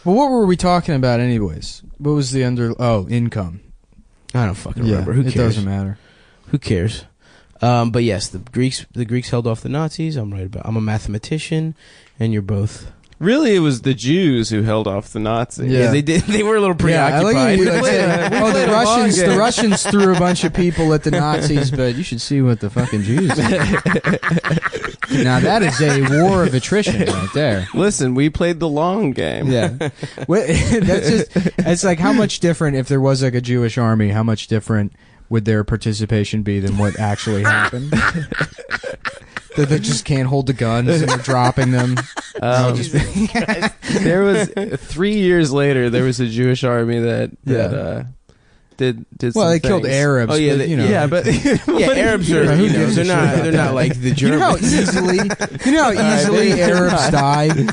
Well, what were we talking about, anyways? What was the income? I don't fucking remember. Who It cares? doesn't matter. Who cares? But yes, the Greeks held off the Nazis. I'm right about. I'm a mathematician, and you're both. Really, it was the Jews who held off the Nazis. Yeah, they did. They were a little preoccupied. I like you, like, say, we played a long game. the Russians threw a bunch of people at the Nazis, but you should see what the fucking Jews did. Now that is a war of attrition right there. Listen, we played the long game. Yeah, that's just. It's like how much different if there was like a Jewish army. How much different would their participation be than what actually happened? That they just can't hold the guns and they're dropping them. There was 3 years later. There was a Jewish army that did. Well, some they killed things. Arabs. Oh yeah, but, you know. Yeah, but Arabs are. Who You know, gives a they're shit not. about They're that? not like the You know how Germans. easily Arabs die.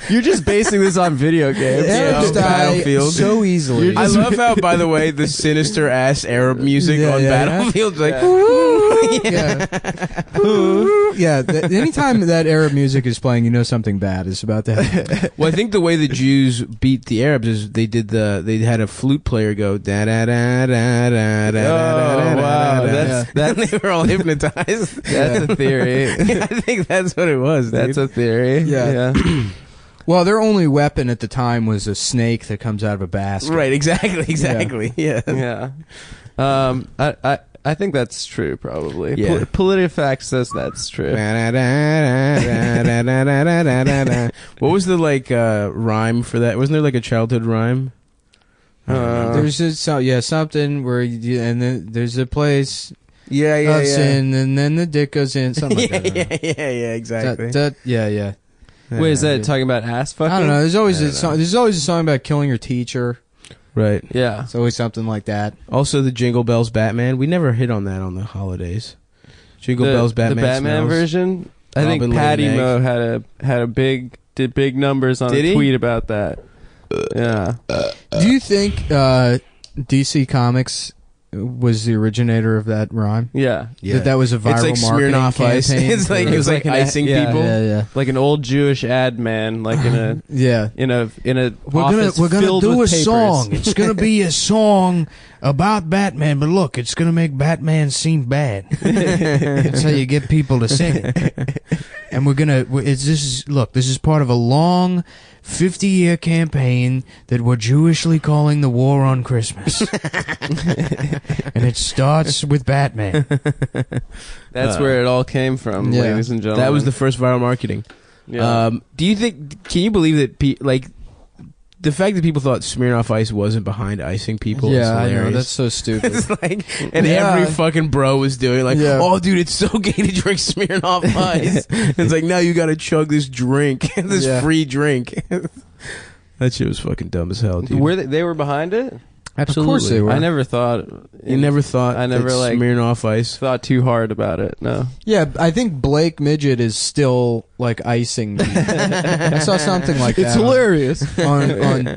You're just basing this on video games. Arabs die Battlefield. so easily. I love how, by the way, the sinister ass Arab music on Battlefield, like, anytime that Arab music is playing, you know something bad is about to happen. Well, I think the way the Jews beat the Arabs is they had a flute player go da da da da da da. Oh, wow. That's they were all hypnotized. That's a theory. I think that's what it was. That's a theory. Yeah. Well, their only weapon at the time was a snake that comes out of a basket. Right, exactly. Yeah. Yeah. I think that's true, probably. Yeah. PolitiFact says that's true. What was the rhyme for that? Wasn't there like a childhood rhyme? There's something where and then there's a place. Yeah. Sin, and then the dick goes in. Something like that. Yeah, exactly. Yeah. Wait, is that talking about ass fucking? I don't know. There's always a song. There's always a song about killing your teacher. Right. Yeah. It's always something like that. Also, the Jingle Bells Batman. We never hit on that on the holidays. Jingle Bells Batman. The Batman smells. version. I think Robin Patty laid an egg. Mo had did big numbers on a tweet about that. Yeah. Do you think DC Comics was the originator of that rhyme? Yeah. That was a viral it's like marketing Smirnoff Ice. campaign. It was like icing people. Yeah. Like an old Jewish ad man, like in a in a We're gonna do a song. It's gonna be a song about Batman, but look, it's gonna make Batman seem bad. That's how you get people to sing it. And this is part of a long 50-year campaign that we're Jewishly calling the War on Christmas. And it starts with Batman. That's where it all came from, ladies and gentlemen. That was the first viral marketing. Yeah. Do you think? Can you believe that? the fact that people thought Smirnoff Ice wasn't behind icing people. is I hilarious. know, that's so stupid. It's like, and every fucking bro was doing like, oh, dude, it's so gay to drink Smirnoff Ice. It's like, now you got to chug this drink, this free drink. That shit was fucking dumb as hell, dude. Were they were behind it? Absolutely. Of course they were. I never thought. You never thought. I never that like Smirnoff Ice. Thought too hard about it. No. Yeah, I think Blake Midget is still like icing. I saw something like that. It's hilarious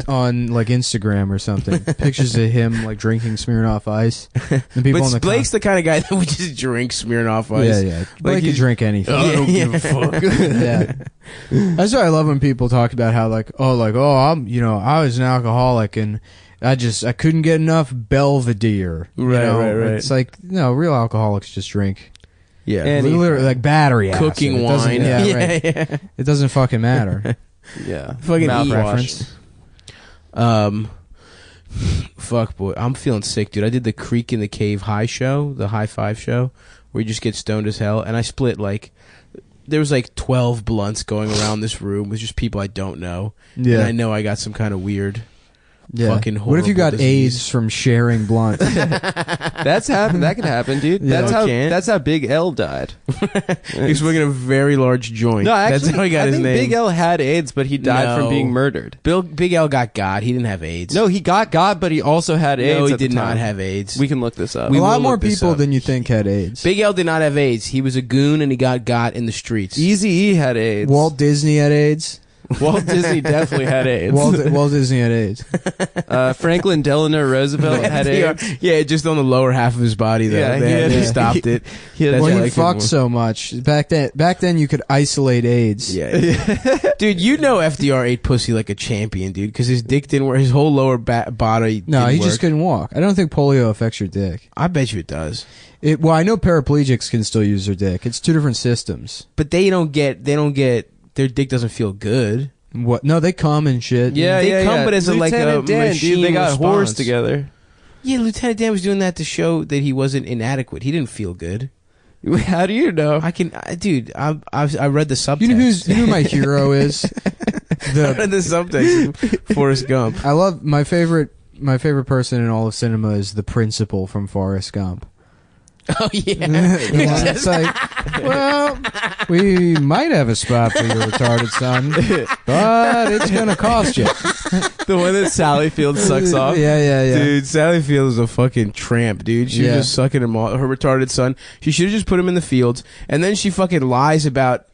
on like Instagram or something. Pictures of him like drinking Smirnoff Ice. And people But in the Blake's the kind of guy that would just drink Smirnoff Ice. Yeah. Blake can drink anything. I don't give a fuck. Yeah. That's why I love when people talk about how I was an alcoholic and I couldn't get enough Belvedere. Right. It's like, no, real alcoholics just drink. Yeah. Literally like battery acid. Cooking It doesn't- wine. Yeah, Yeah, right. yeah. It doesn't fucking matter. Yeah. Fucking Mouthwash. Fuck, boy. I'm feeling sick, dude. I did the Creek in the Cave high show, the high five show, where you just get stoned as hell. And I split there was 12 blunts going around this room with just people I don't know. Yeah. And I know I got some kind of weird fucking horrible What if you got disease. AIDS from sharing blunts? That's happened. That could happen, dude. Yeah. That's how Big L died. He's smoking a very large joint. No, actually, that's how he got I his think name. Big L had AIDS, but he died from being murdered. Big L got God. He didn't have AIDS. No, he got God, but he also had AIDS. No, he at the did not time. have AIDS. We can look this up. We a lot will more look this people up. than you think had AIDS. Big L did not have AIDS. He was a goon and he got in the streets. Eazy-E had AIDS. Walt Disney had AIDS. Walt Disney definitely had AIDS. Walt Disney had AIDS. Franklin Delano Roosevelt had AIDS. Yeah, just on the lower half of his body, though. Yeah, they stopped it. had- Well, That's he fucked so much. Back then you could isolate AIDS. Yeah. Dude, you know FDR ate pussy like a champion, dude, because his dick didn't work. His whole lower body No, didn't he work. just couldn't walk. I don't think polio affects your dick. I bet you it does. Well, I know paraplegics can still use their dick. It's two different systems. But they don't get, their dick doesn't feel good. What? No, they come and shit. Yeah, They come, but as a Lieutenant Dan, machine dude, they got response. whores together. Yeah, Lieutenant Dan was doing that to show that he wasn't inadequate. He didn't feel good. How do you know? I read the subtext. You know who my hero is? I read the subtext. Forrest Gump. I love my favorite person in all of cinema is the principal from Forrest Gump. Oh yeah. It's like, well, we might have a spot for your retarded son, but it's gonna cost you. The one that Sally Field sucks off. Yeah. Dude, Sally Field is a fucking tramp, dude. She was just sucking him off. Her retarded son. She should have just put him in the fields. And then she fucking lies about,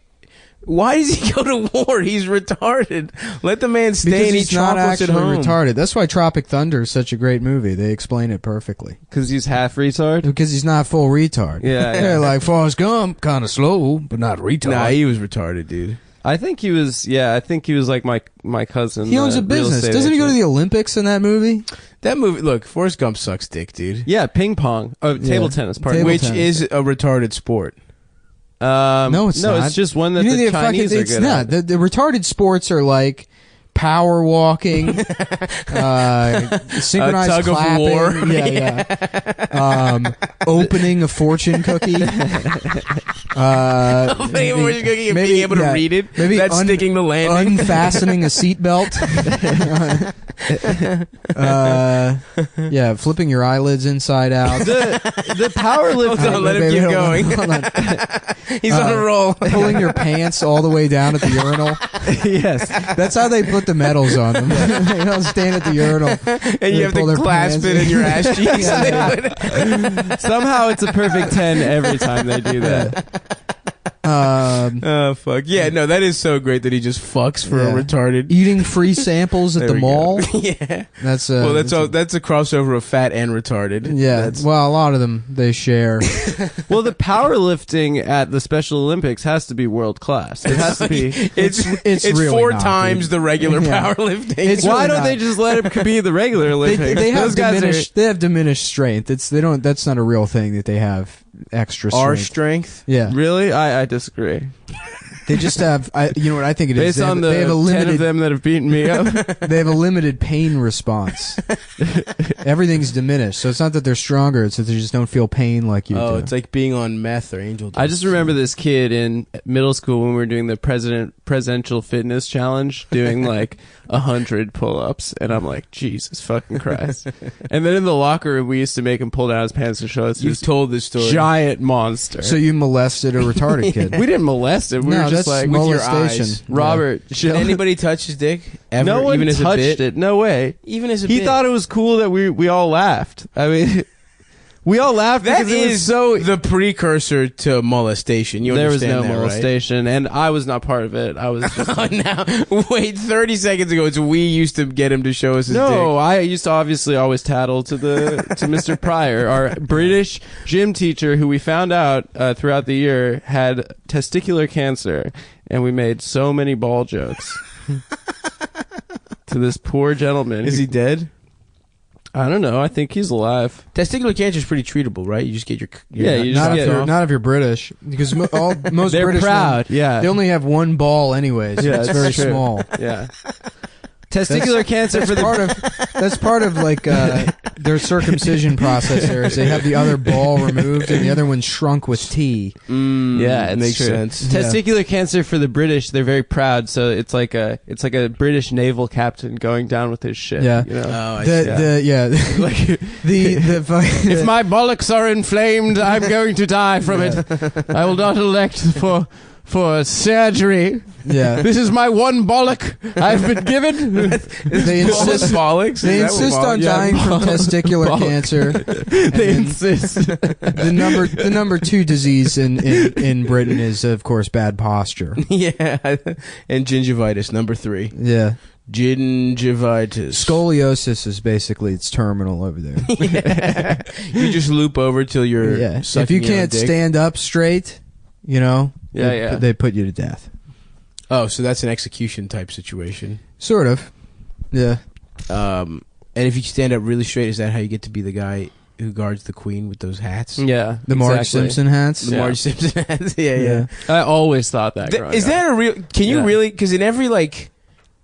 why does he go to war? He's retarded. Let the man stay Because and eat he's not chocolates at actually home. retarded. That's why Tropic Thunder is such a great movie. They explain it perfectly. Because he's half retard? Because he's not full retard. Yeah. They're like Forrest Gump, kind of slow, but not retard. Nah, he was retarded, dude. I think he was like my cousin. He owns a real business. estate Doesn't he go to agent. the Olympics in that movie? That movie, look, Forrest Gump sucks dick, dude. Yeah, ping pong. Oh, table tennis. Pardon. Table Which tennis. is a retarded sport. No, it's not. It's just one that You know, the Chinese are it's good not. at. The retarded sports are like power walking, synchronized tug of clapping, war. yeah. Opening a fortune cookie, Opening a fortune cookie and being able to read it. Maybe That's sticking the landing. unfastening a seatbelt. Yeah, flipping your eyelids inside out. The powerlifting. Hold on, let him Baby, keep hold on, going. hold on. He's on a roll. Pulling your pants all the way down at the urinal. Yes. That's how they put the medals on them. They don't stand at the urinal. And They you have pull to their clasp pants it in your ass cheeks. Yeah. Somehow it's a perfect 10 every time they do that. Oh fuck yeah! No, that is so great that he just fucks for a Yeah. retarded. Eating free samples at There the we mall. go. Yeah. That's Well, that's a crossover of fat and retarded. yeah. That's, Well, a lot of them they share. Well, the powerlifting at the Special Olympics has to be world class. It has to be. it's really 4 not, times dude. the regular Yeah. powerlifting. It's Why really don't not. they just let him be the regular Olympics? They have Those guys diminished. They have diminished strength. They don't. That's not a real thing that they have extra strength. Our strength. Yeah. Really? I disagree. They just have. You know what I think it is. Based on the they have a 10 of limited. them that have beaten me up. They have a limited pain response. Everything's diminished, so it's not that they're stronger; it's that they just don't feel pain like you do. Oh, it's like being on meth or angel dust. I just remember this kid in middle school when we were doing the President presidential fitness challenge doing like 100 pull-ups, and I'm like, Jesus fucking Christ. And then in the locker room, we used to make him pull down his pants to show us You've told this story. giant monster. So you molested a retarded kid? We didn't molest him. We No, were just that's like, molestation. Robert, Did anybody touch his dick? Ever? no one even as a touched bit? it. No way. Even as a He bit. thought it was cool that we all laughed. I mean, we all laughed That because it was is so. the precursor to molestation. You There was understand no that, right? molestation, and I was not part of it. I was just. Oh, now, wait, 30 seconds ago, it's we used to get him to show us his dick. No, I used to obviously always tattle to Mr. Pryor, our British gym teacher, who we found out throughout the year had testicular cancer, and we made so many ball jokes to this poor gentleman. Is he dead? I don't know. I think he's alive. Testicular cancer is pretty treatable, right? You just get your Yeah, you just Not get if, it you're, off. not if you're British, because most They're British proud, men, yeah. they only have one ball anyways. Yeah, it's that's very true. small. Yeah. Testicular cancer for That's part of like their circumcision process. There is they have the other ball removed and the other one shrunk with tea. Yeah, it makes sense. Testicular cancer for the British, they're very proud. So it's like a British naval captain going down with his ship. Yeah. You know? Oh, I the Like if my bollocks are inflamed, I'm going to die from it. I will not elect for surgery. Yeah. This is my one bollock I've been given. They insist bollocks. They insist on dying from testicular cancer. They insist. The number 2 disease in Britain is of course bad posture. Yeah, and gingivitis, number 3. Yeah. Gingivitis. Scoliosis is basically it's terminal over there. Yeah. You just loop over till you're Yeah. If sucking you your own can't dick. stand up straight, you know, they put you to death. Oh, so that's an execution type situation. Sort of. Yeah. And if you stand up really straight, is that how you get to be the guy who guards the queen with those hats? Yeah. The Marge Simpson hats? The Marge Simpson hats. Yeah. I always thought that. growing Is up. that a real... Can you really... Because in every, like...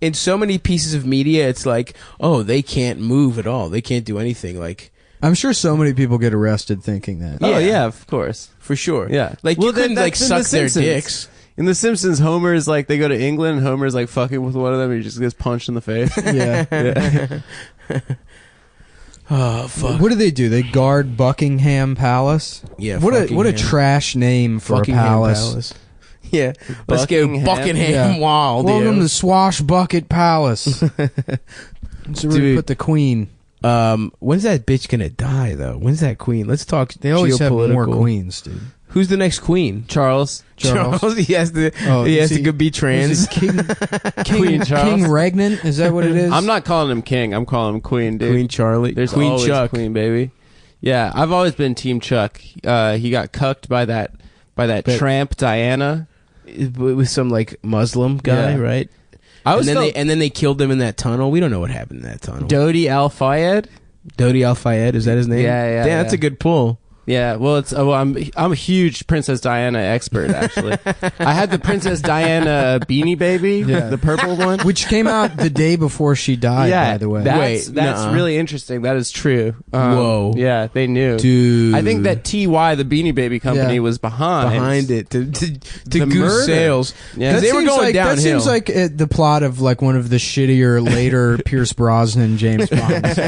In so many pieces of media, it's like, oh, they can't move at all. They can't do anything. Like... I'm sure so many people get arrested thinking that. Oh yeah, of course, for sure. Yeah, like you couldn't like suck their dicks. In The Simpsons, Homer's like they go to England, and Homer's like fucking with one of them, and he just gets punched in the face. Yeah. Oh fuck! What do? They guard Buckingham Palace. Yeah. What a trash name for a palace. Yeah. Let's go Buckingham Wild. Welcome to Swashbucket Palace. So we put the queen. When's that bitch gonna die though? When's that queen? Let's talk. They always have geopolitical. more queens, dude. Who's the next queen? Charles. He has to. He has to be trans. King Queen Charles. King Regnant? Is that what it is? I'm not calling him king. I'm calling him Queen, dude. Queen Charlie. There's Queen always Chuck. Queen, baby. Yeah, I've always been Team Chuck. He got cucked by that tramp Diana, with some like Muslim guy, right? And then they killed him in that tunnel. We don't know what happened in that tunnel. Dodi Al Fayed. Dodi Al Fayed, is that his name? Yeah. Damn, that's a good pull. Yeah, well, I'm a huge Princess Diana expert, actually. I had the Princess Diana Beanie Baby, the purple one, which came out the day before she died. By the way, that's really interesting. That is true. Whoa, yeah, they knew, dude. I think that TY, the Beanie Baby company, was behind it to the goose murder. sales. Yeah, they were going downhill. That seems like the plot of like one of the shittier later Pierce Brosnan James Bonds.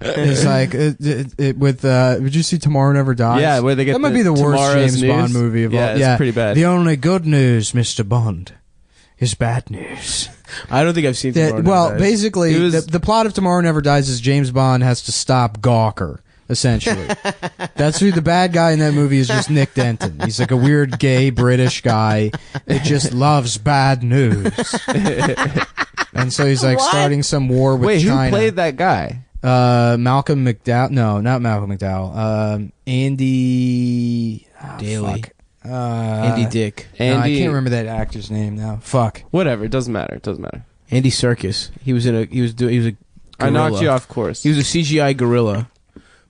It's like with would you see Tomorrow Never Dies? Yeah, where they get that might be the worst Tomorrow's James news. Bond movie of all. It's pretty bad. The only good news, Mr. Bond, is bad news. I don't think I've seen Tomorrow Never Dies. Basically, the plot of Tomorrow Never Dies is James Bond has to stop Gawker. Essentially, that's who the bad guy in that movie is. Just Nick Denton. He's like a weird gay British guy that just loves bad news, and so he's like starting some war with China. Who played that guy? Malcolm McDowell. No, not Malcolm McDowell. Andy Daly. Fuck. Andy Dick. I can't remember that actor's name now. Fuck. Whatever. It doesn't matter. Andy Serkis. He was a gorilla. I knocked you off course. He was a CGI gorilla.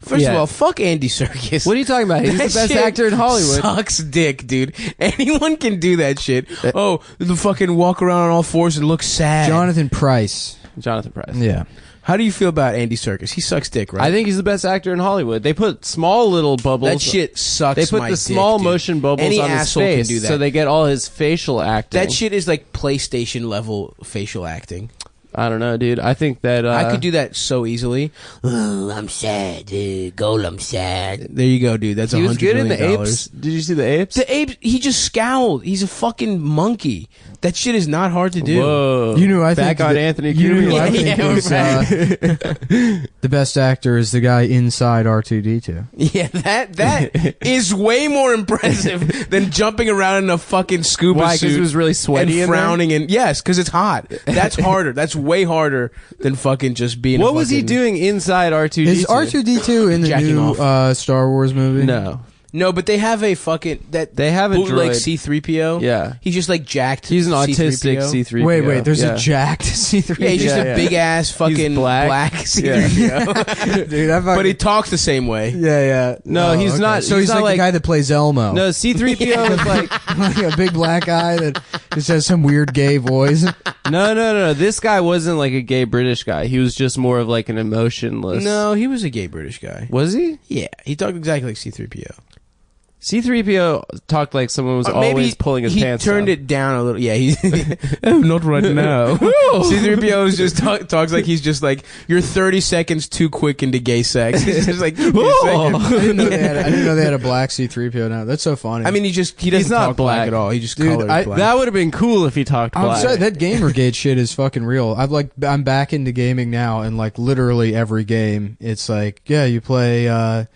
First of all, fuck Andy Serkis. What are you talking about? He's the best actor in Hollywood. Sucks dick, dude. Anyone can do that shit. The fucking walk around on all fours and look sad. Jonathan Pryce. Jonathan Pryce. Yeah. How do you feel about Andy Serkis? He sucks dick, right? I think he's the best actor in Hollywood. They put small little bubbles. That shit sucks. They put my the small dick, dude. motion bubbles Any on his asshole face, can do that. so they get all his facial acting. That shit is like PlayStation level facial acting. I don't know, dude. I think that I could do that so easily. Oh, I'm sad, Golem sad. There you go, dude. That's he was $100 good in the million. apes. Did you see the apes? The apes. He just scowled. He's a fucking monkey. That shit is not hard to do. Whoa! You know, I back think on that- Anthony you know Cumia. who I think is, the best actor is the guy inside R2D2. Yeah, that is way more impressive than jumping around in a fucking scuba Why? suit. Because it was really sweaty and in there? frowning and yes, because it's hot. That's harder. That's way harder than fucking just being. What a was he fucking- doing inside R2D2? Is R2D2 in the Jacking new off. Star Wars movie? No. No, but they have a fucking They have a bootleg droid. C-3PO. Yeah. He's just like jacked. He's an autistic C-3PO. C-3PO. Wait, there's Yeah. a jacked C3PO. Yeah, he's just a big ass fucking black C-3PO. Dude, I But he talks the same way. Yeah. No, he's okay. not. So he's not like the guy that plays Elmo. No, C-3PO is like like a big black guy that just has some weird gay voice. no. This guy wasn't like a gay British guy. He was just more of like an emotionless. No, he was a gay British guy. Was he? Yeah, he talked exactly like C-3PO. C-3PO talked like someone was always pulling his pants He turned down. it down a little. Yeah, he's not right now. C-3PO is just talks like he's just like you're 30 seconds too quick into gay sex. He's just like, give me a second. I didn't know they had a black C3PO now. That's so funny. I mean, he doesn't He's not talk black black at all. He just Dude, colors black. That would have been cool if he talked I'm black. sorry, that Gamergate shit is fucking real. I'm back into gaming now, and like literally every game, it's like, yeah, you play a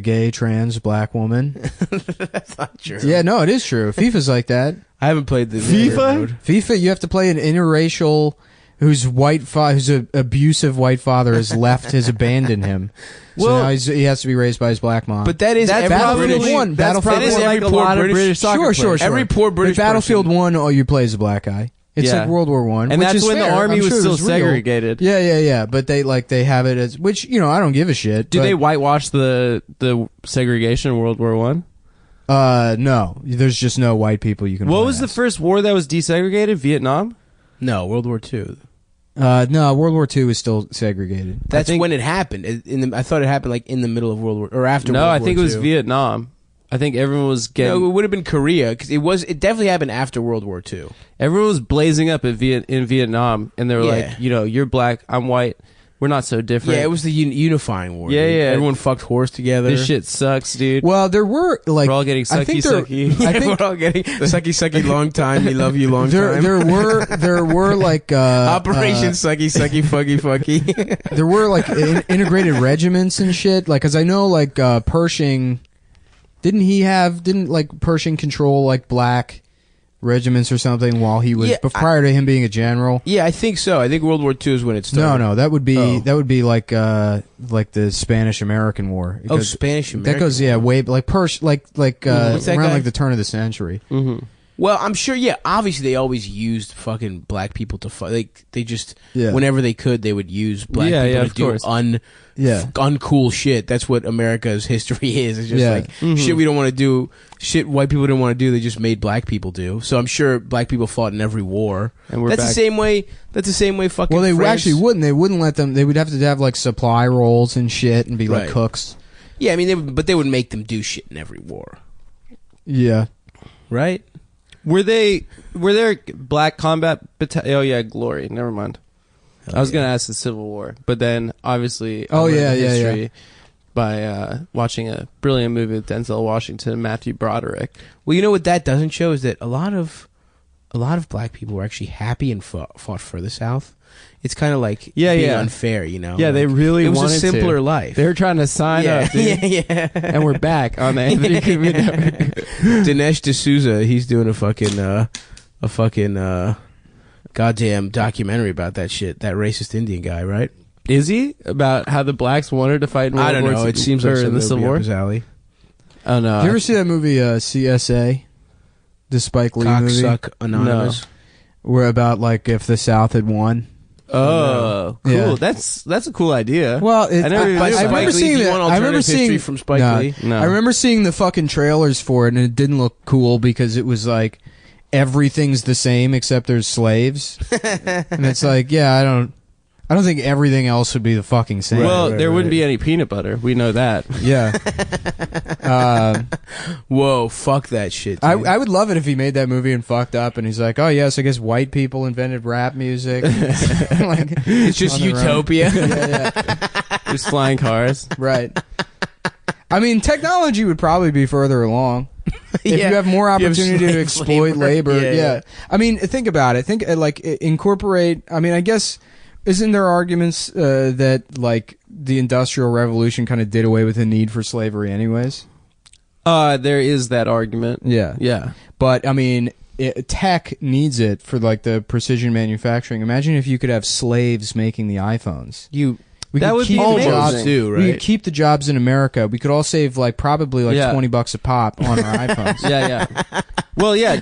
gay trans black woman. That's not true. Yeah, no, it is true. FIFA's like that. I haven't played the FIFA, you have to play an interracial whose abusive white father has abandoned him. So Well- now he has to be raised by his black mom. But that is every Battlefield British 1. That's Battlefield probably 1. like a poor lot of British- British soccer Sure. players. Every poor British But Battlefield person. 1, all you play is a black guy. It's Yeah. like World War One, And which that's is when the fair. army I'm was sure still it's real. segregated. Yeah. But they have it as, which, I don't give a shit. Do but, they whitewash the segregation in World War One? No, there's just no white people you can. What play was the as. first war that was desegregated? Vietnam? No, World War II. No, World War II is still segregated. That's when it happened. I thought it happened like in the middle of World War or after. No, World I War think it was II. Vietnam. I think everyone was getting. No, it would have been Korea because it definitely happened after World War II. Everyone was blazing up in Vietnam, and they were Yeah. like, you're black, I'm white, we're not so different. Yeah, it was the unifying war. Yeah, dude. yeah. Everyone fucked whores together. This shit sucks, dude. Well, there were like We're all getting I think there- sucky. I think we're all getting sucky long time. We love you long there time. there were like Operation Sucky Fucky. there were like integrated regiments and shit. Like, cause I know like Pershing didn't like Pershing control like black regiments or something while he was prior to him being a general. Yeah, I think so. I think World War II is when it started. No, that would be like the Spanish American War. It goes- Spanish American. That goes way like around What's that guy? like the turn of the century. Mm-hmm. Well, I'm sure. Yeah, obviously they always used fucking black people to fight. Like they just Yeah. whenever they could, they would use black Yeah, people yeah, to of do course. uncool shit. That's what America's history is. It's just Yeah. like Mm-hmm. shit we don't want to do. Shit white people didn't want to do. They just made black people do. So I'm sure black people fought in every war. And we're that's back. the same way. That's the same way. Fucking. Well, they France- actually wouldn't. They wouldn't let them. They would have to have like supply roles and shit and be like Right. cooks. Yeah, I mean, but they would make them do shit in every war, Yeah. right? Were there black combat oh yeah, Glory. Never mind. I was gonna ask the Civil War, but then obviously I learned the history by watching a brilliant movie with Denzel Washington and Matthew Broderick. Well, you know what that doesn't show is that a lot of black people were actually happy and fought for the South. It's kind of like being unfair, you know. Yeah, they really it was wanted a simpler to. life. They were trying to sign up, dude. yeah. And we're back on the Anthony Cumia Network. Dinesh D'Souza, he's doing a fucking goddamn documentary about that shit. That racist Indian guy, right? Is he about how the blacks wanted to fight in World I don't War know. II, It seems like or in the Civil War? His alley. Oh no! Did you ever see that movie CSA? The Spike Lee movie, Cocksuck Anonymous. where about like if the South had won. Oh, cool! Yeah. That's a cool idea. Well, I never even knew I about remember it. seeing Do you that. want I remember alternative history seeing from Spike no, Lee? No. I remember seeing the fucking trailers for it, and it didn't look cool because it was like everything's the same except there's slaves, and it's like, yeah, I don't think everything else would be the fucking same. Well, there wouldn't be any peanut butter. We know that. Yeah. Whoa, fuck that shit. I Dude. would love it if he made that movie and fucked up, and he's like, oh yes, I guess white people invented rap music. Like, it's just on their own. utopia. Yeah. There's flying cars. Right. I mean, technology would probably be further along. If you have more You have opportunity to slave exploit labor. Yeah. I mean, think about it. Think like incorporate. I mean, I guess isn't there arguments that like the Industrial Revolution kind of did away with the need for slavery, anyways? There is that argument. Yeah. Yeah. But I mean, tech needs it for like the precision manufacturing. Imagine if you could have slaves making the iPhones. We That could would keep be the amazing. jobs too, We right? could keep the jobs in America. We could all save like probably like Yeah. $20 a pop on our iPhones. Yeah. Well, yeah.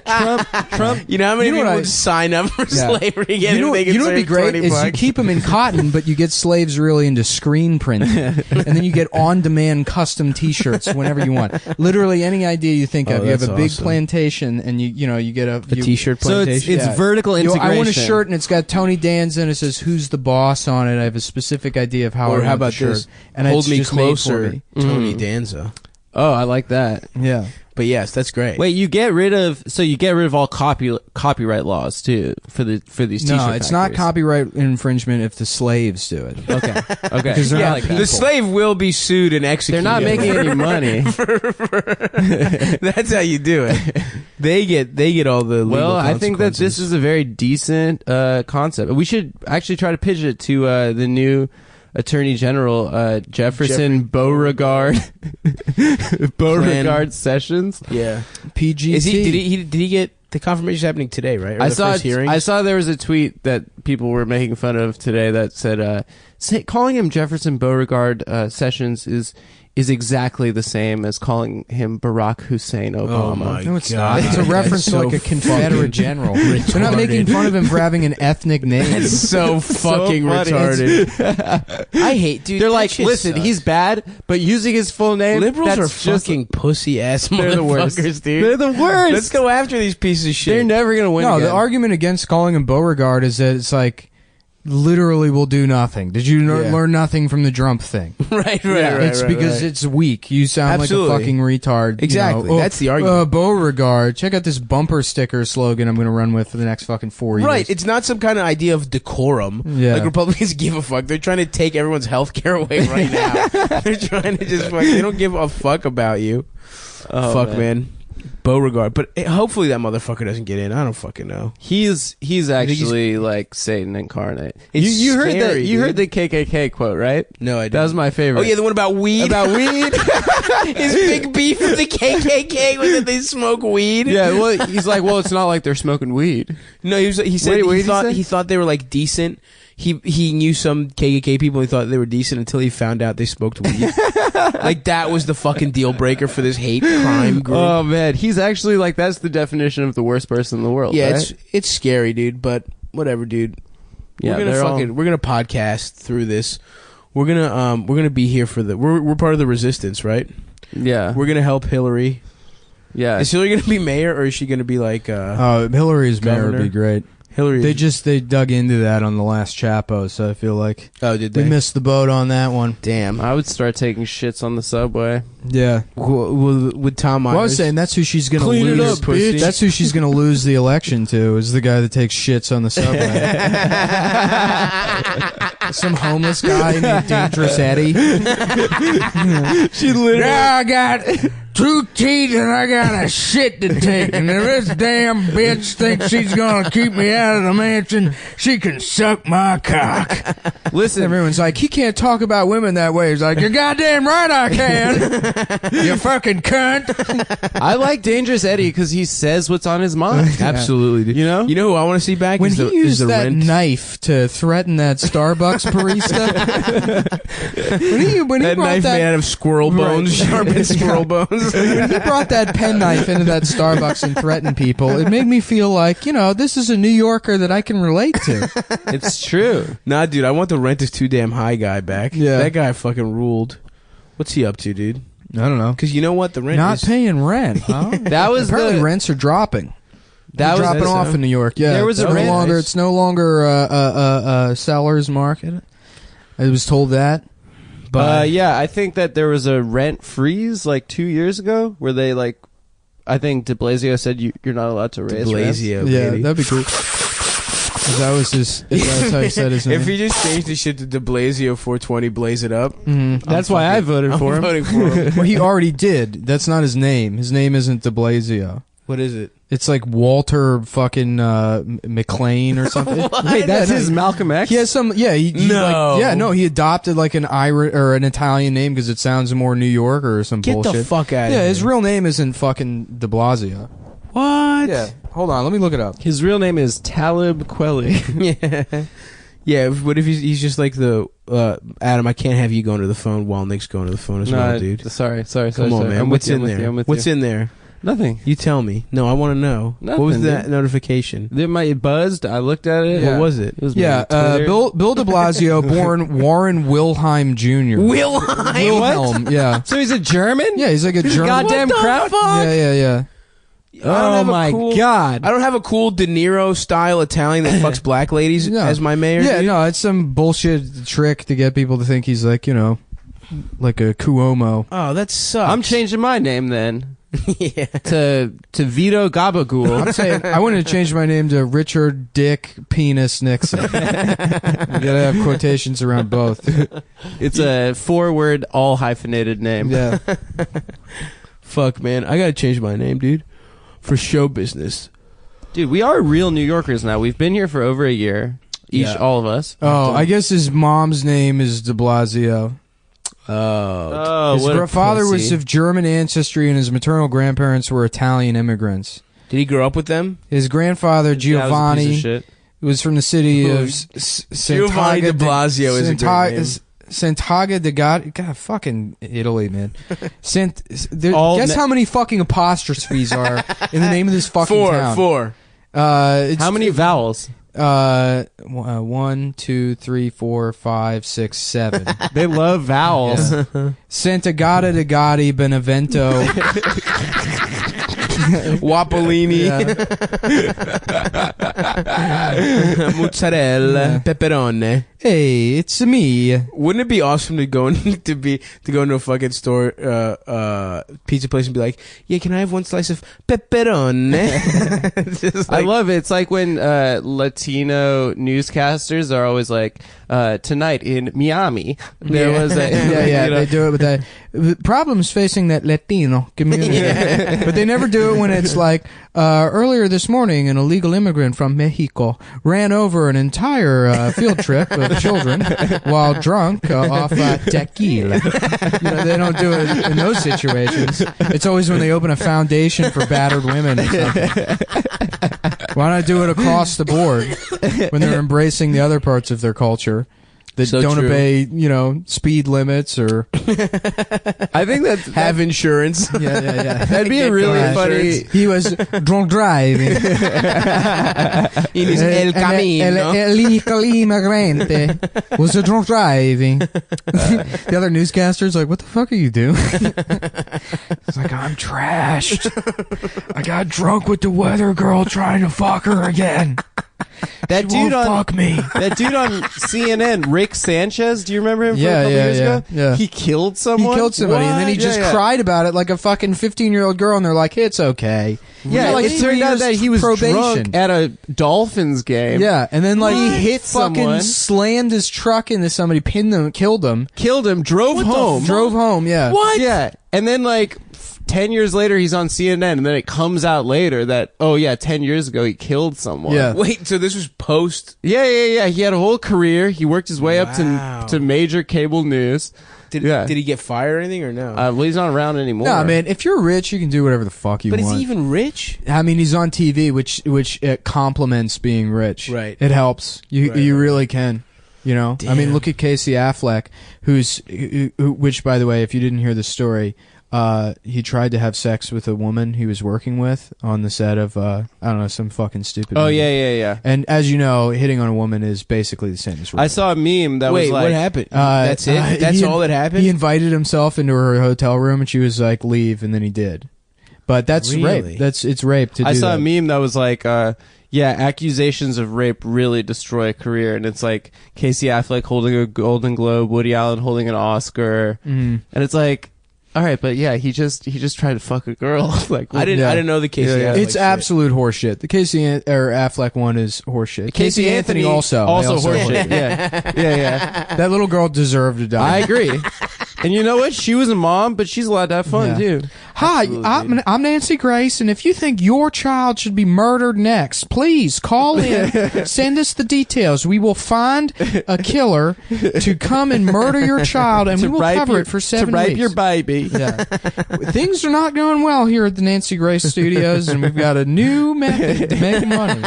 Trump. You know how many You know people what would sign up for Yeah. slavery again if they could you know what'd be save great 20 is you bucks? keep them in cotton, but you get slaves really into screen printing, and then you get on-demand custom T-shirts whenever you want. Literally any idea you think of. You have that's a big awesome. plantation, and you get a T-shirt So plantation. it's vertical You know, integration. I want a shirt, and it's got Tony Danza, and it says "Who's the boss" on it. I have a specific idea of how. Or I how want the about shirt, this? and Hold it's me just made for closer, me. Tony Danza. Oh, I like that. Yeah. But yes, that's great. Wait, you get rid of all copyright laws too for these T-shirt No, it's not factories. copyright infringement if the slaves do it. Okay. Because they're yeah, not people. the slave will be sued and executed. They're not making any money. That's how you do it. They get all the legal Well, I think that this consequences. is a very decent concept. We should actually try to pitch it to the new Attorney General Jefferson Beauregard Sessions. Yeah. PGT. Is he? Did he get the confirmation happening today? Right? Or I the saw first hearing. I saw there was a tweet that people were making fun of today that said calling him Jefferson Beauregard Sessions is exactly the same as calling him Barack Hussein Obama. Oh my No, it's God. not. It's a reference to so like a Confederate general. They're not retarded. making fun of him for having an ethnic name. It's so fucking funny. retarded. I hate, dude. They're that like, shit listen, sucks. he's bad, but using his full name, Liberals that's are just fucking pussy ass They're the worst. motherfuckers, dude. They're the worst. Let's go after these pieces of shit. They're never gonna win. No, again. the argument against calling him Beauregard is that it's like literally will do nothing. Did you learn nothing from the Trump thing? right. It's because it's weak. You sound Absolutely. like a fucking retard. Exactly. You know, That's the argument. Beauregard. Check out this bumper sticker slogan I'm going to run with for the next fucking 4 years. Right, it's not some kind of idea of decorum. Yeah. Like Republicans give a fuck. They're trying to take everyone's health care away right now. They're trying to just fuck. They don't give a fuck about you. Oh, Fuck, man. Beauregard. But hopefully that motherfucker doesn't get in. I don't fucking know. He's actually like Satan incarnate. It's You heard scary, that? You heard dude. the KKK quote, right? No, I didn't. That was my favorite. Oh, yeah, the one about weed? About weed. His big beef with the KKK was that they smoke weed? Yeah, well, he's like, well, it's not like they're smoking weed. No, he said Wait, what he did he thought say? he thought they were like decent. He knew some KKK people. He thought they were decent until he found out they smoked weed. Like that was the fucking deal breaker for this hate crime group. Oh man, he's actually like that's the definition of the worst person in the world. Yeah, right? it's scary, dude. But whatever, dude. Yeah, we're gonna podcast through this. We're gonna be here for we're part of the resistance, right? Yeah, We're gonna help Hillary. yeah. Is Hillary gonna be mayor or is she gonna be like? Hillary's mayor would Governor? be great. Hillary. They dug into that on the last Chapo, so I feel like Oh, did we they? missed the boat on that one. Damn. I would start taking shits on the subway. Yeah. With Tom Myers. Well, I was saying that's who she's gonna Clean it lose. up, bitch. That's who she's gonna lose the election to. Is the guy that takes shits on the subway. Some homeless guy named Dangerous Eddie. She literally. I got 2 teeth and I got a shit to take. And if this damn bitch thinks she's gonna keep me out of the mansion, she can suck my cock. Listen, Everyone's like, he can't talk about women that way. He's like, you're goddamn right I can. You fucking cunt. I like Dangerous Eddie because he says what's on his mind. Absolutely, dude. You know? You know who I want to see back? When is he the, used is the that Rent. knife to threaten that Starbucks barista, when he That brought knife that, made out of squirrel bones, sharpened squirrel bones. when he brought that penknife into that Starbucks and threatened people, it made me feel like, this is a New Yorker that I can relate to. It's true. Nah, dude, I want the Rent is Too Damn High guy back. Yeah. That guy fucking ruled. What's he up to, dude? I don't know. Because you know what? The rent Not is... paying rent, huh? That was Apparently the rents are dropping. That dropping was off in New York. Yeah, There was it's a no rent. longer. It's no longer a seller's market. I was told that. But yeah, I think that there was a rent freeze like 2 years ago where they like, I think de Blasio said you're not allowed to raise rents. Blasio, yeah, baby. that'd be cool. That was his. That's how he said his name. If he just changed the shit to de Blasio 420, blaze it up. That's why I voted for him. Voting for him. Well, he already did. That's not his name. His name isn't de Blasio. What is it? It's like Walter fucking McLean or something. Wait, that's his Malcolm X? He has some. Yeah, he No. he adopted like an Irish or an Italian name because it sounds more New York or some Get bullshit. the fuck out of Yeah, here. his real name isn't fucking de Blasio. What? Yeah, hold on, let me look it up. His real name is Talib Kweli. Yeah. Yeah, what if he's just like the Adam, I can't have you going to the phone while Nick's going to the phone as well, dude. Sorry. Come on, man. What's in there? What's in there? Nothing. You tell me. No, I want to know. Nothing, What was that dude. notification? It buzzed. I looked at it. What was it? It was Yeah, Bill de Blasio, born Warren Wilhelm Jr. Wilhelm, yeah. So he's a German? Yeah, he's like a German. Goddamn crowd. Yeah. Oh my God. I don't have a cool De Niro style Italian that fucks black ladies as my mayor. Yeah, dude. no, it's some bullshit trick to get people to think he's like, like a Cuomo. Oh, that sucks. I'm changing my name then. Yeah. To Vito Gabagool. I'm saying I wanted to change my name to Richard Dick Penis Nixon. You gotta have quotations around both. It's a 4-word, all hyphenated name. Yeah. Fuck, man. I gotta change my name, dude. For show business. Dude, we are real New Yorkers now. We've been here for over a year. All of us. Oh, I guess his mom's name is de Blasio. Oh, His what a father was pussy. of German ancestry, and his maternal grandparents were Italian immigrants. Did he grow up with them? His grandfather Giovanni was from the city of Giovanni de Blasio is a great name. Sant'Agata de God, fucking Italy, man. Guess how many fucking apostrophes are in the name of this fucking town? Four. How many vowels? 1, 2, 3, 4, 5, 6, 7. They love vowels. Sant'Agata de Gotti, Benevento. Wapolini. Mozzarella. Pepperone. Hey, it's me. Wouldn't it be awesome to go into a fucking store, pizza place and be like, yeah, can I have one slice of pepperone? I love it. It's like when Latino newscasters are always like, tonight in Miami, there was a they do it with that. Problems facing that Latino community. But they never do it when it's like, earlier this morning, an illegal immigrant from Mexico ran over an entire field trip of children while drunk off tequila. They don't do it in those situations. It's always when they open a foundation for battered women or something. Why not do it across the board when they're embracing the other parts of their culture that So don't true. obey, speed limits or I think have insurance. yeah. That'd be a really funny. He was drunk driving. In his El Camino. Illegal immigrante was a drunk driving. The other newscaster's like, what the fuck are you doing? It's like, I'm trashed. I got drunk with the weather girl trying to fuck her again. That She dude won't on fuck me. That dude on CNN, Rick Sanchez. Do you remember him? From Yeah, a couple yeah, years yeah, ago? yeah. He killed someone. He killed somebody, and then he What? just Yeah, yeah. cried about it like a fucking 15-year-old girl, and they're like, it's okay. Yeah, like it 3 turned out years that he was probation. drunk at a Dolphins game. Yeah, and then like He hit fucking someone. slammed his truck into somebody, pinned them, killed him, drove home. drove home. Yeah, What? Yeah, and then like 10 years later, he's on CNN, and then it comes out later that 10 years ago he killed someone. Yeah. Wait, so this was post? Yeah. He had a whole career. He worked his way Wow. up to major cable news. Did Yeah. he get fired or anything or no? Well, he's not around anymore. Nah, man, if you're rich, you can do whatever the fuck you but want. is he even rich? I mean, he's on TV, which complements being rich. Right. It helps. You Right, you right. really can. I mean, look at Casey Affleck, which, by the way, if you didn't hear the story, he tried to have sex with a woman he was working with on the set of I don't know, some fucking stupid Oh movie. yeah. And as you know, hitting on a woman is basically the same as rape. I saw a meme that Wait, was like, what happened? That's it? That's all that happened? He invited himself into her hotel room, and she was like, leave, and then he did. But that's Really? rape. It's rape to do I saw that. a meme that was like, accusations of rape really destroy a career, and it's like Casey Affleck holding a Golden Globe, Woody Allen holding an Oscar, and it's like, all right, but yeah, he just tried to fuck a girl. Like I didn't know the Casey. Affleck It's shit. absolute horseshit. The Casey or Affleck one is horseshit. Casey Anthony also horseshit. yeah. That little girl deserved to die. I agree. And you know what? She was a mom, but she's allowed to have fun too. Hi, I'm Nancy Grace, and if you think your child should be murdered next, please call in. Send us the details. We will find a killer to come and murder your child, and we will cover it for 7 weeks. To rape your baby. Yeah. Things are not going well here at the Nancy Grace Studios, and we've got a new method to making money.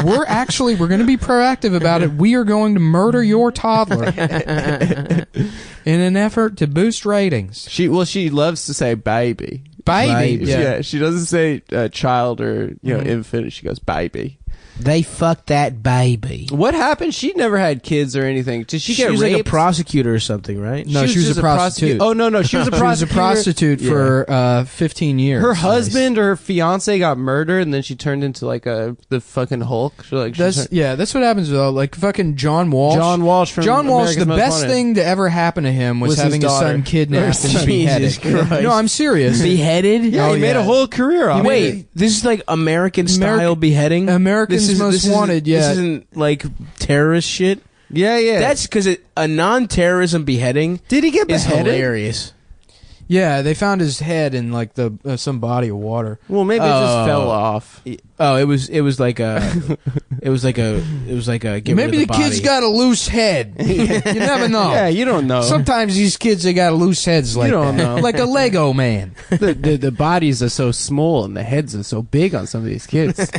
We're going to be proactive about it. We are going to murder your toddler in an effort to boost ratings. She loves to say baby. Baby. Yeah, she doesn't say child or infant. She goes baby. They fucked that baby. What happened? She never had kids or anything. Did she get was raped? like a prosecutor or something, right? No, she was just a prostitute. Oh no, she was a prostitute. She was a prostitute for 15 years. Her husband or her fiance got murdered, and then she turned into like the fucking Hulk. That's what happens though. Like fucking John Walsh. From John Walsh. America's The Most best Wanted. thing to ever happen to him was Was his having his daughter. son kidnapped and Jesus beheaded. Christ. No, I'm serious. Beheaded? Yeah, he made a whole career off. Wait, this is like American style beheading. American's Most Wanted. Yeah, this isn't like terrorist shit. Yeah. That's because a non-terrorism beheading. Did he get is beheaded? hilarious. Yeah, they found his head in like the some body of water. Well, maybe it just fell off. Oh, it was like a get Maybe rid the of kid's body. got a loose head. You never know. Yeah, you don't know. Sometimes these kids they got loose heads like don't that. know. Like a Lego man. the bodies are so small and the heads are so big on some of these kids.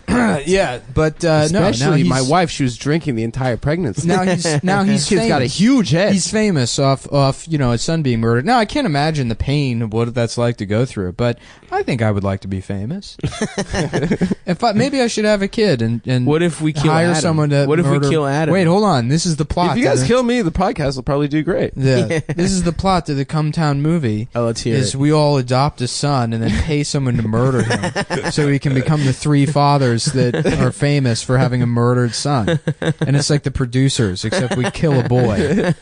Yeah, but Especially no, my wife, she was drinking the entire pregnancy. Now he's Kid's famous. got a huge head. He's famous off his son being murdered. Now I can't imagine the pain of what that's like to go through, but I think I would like to be famous. Maybe I should have a kid and What if we kill hire Adam? someone to What if we murder- kill Adam? Wait, hold on. This is the plot. If you to guys the- kill me, the podcast will probably do great. Yeah, this is the plot to the Come Town movie. Oh, let's hear is it. we all adopt a son and then pay someone to murder him, so he can become the three fathers that are famous for having a murdered son. And it's like the producers, except we kill a boy.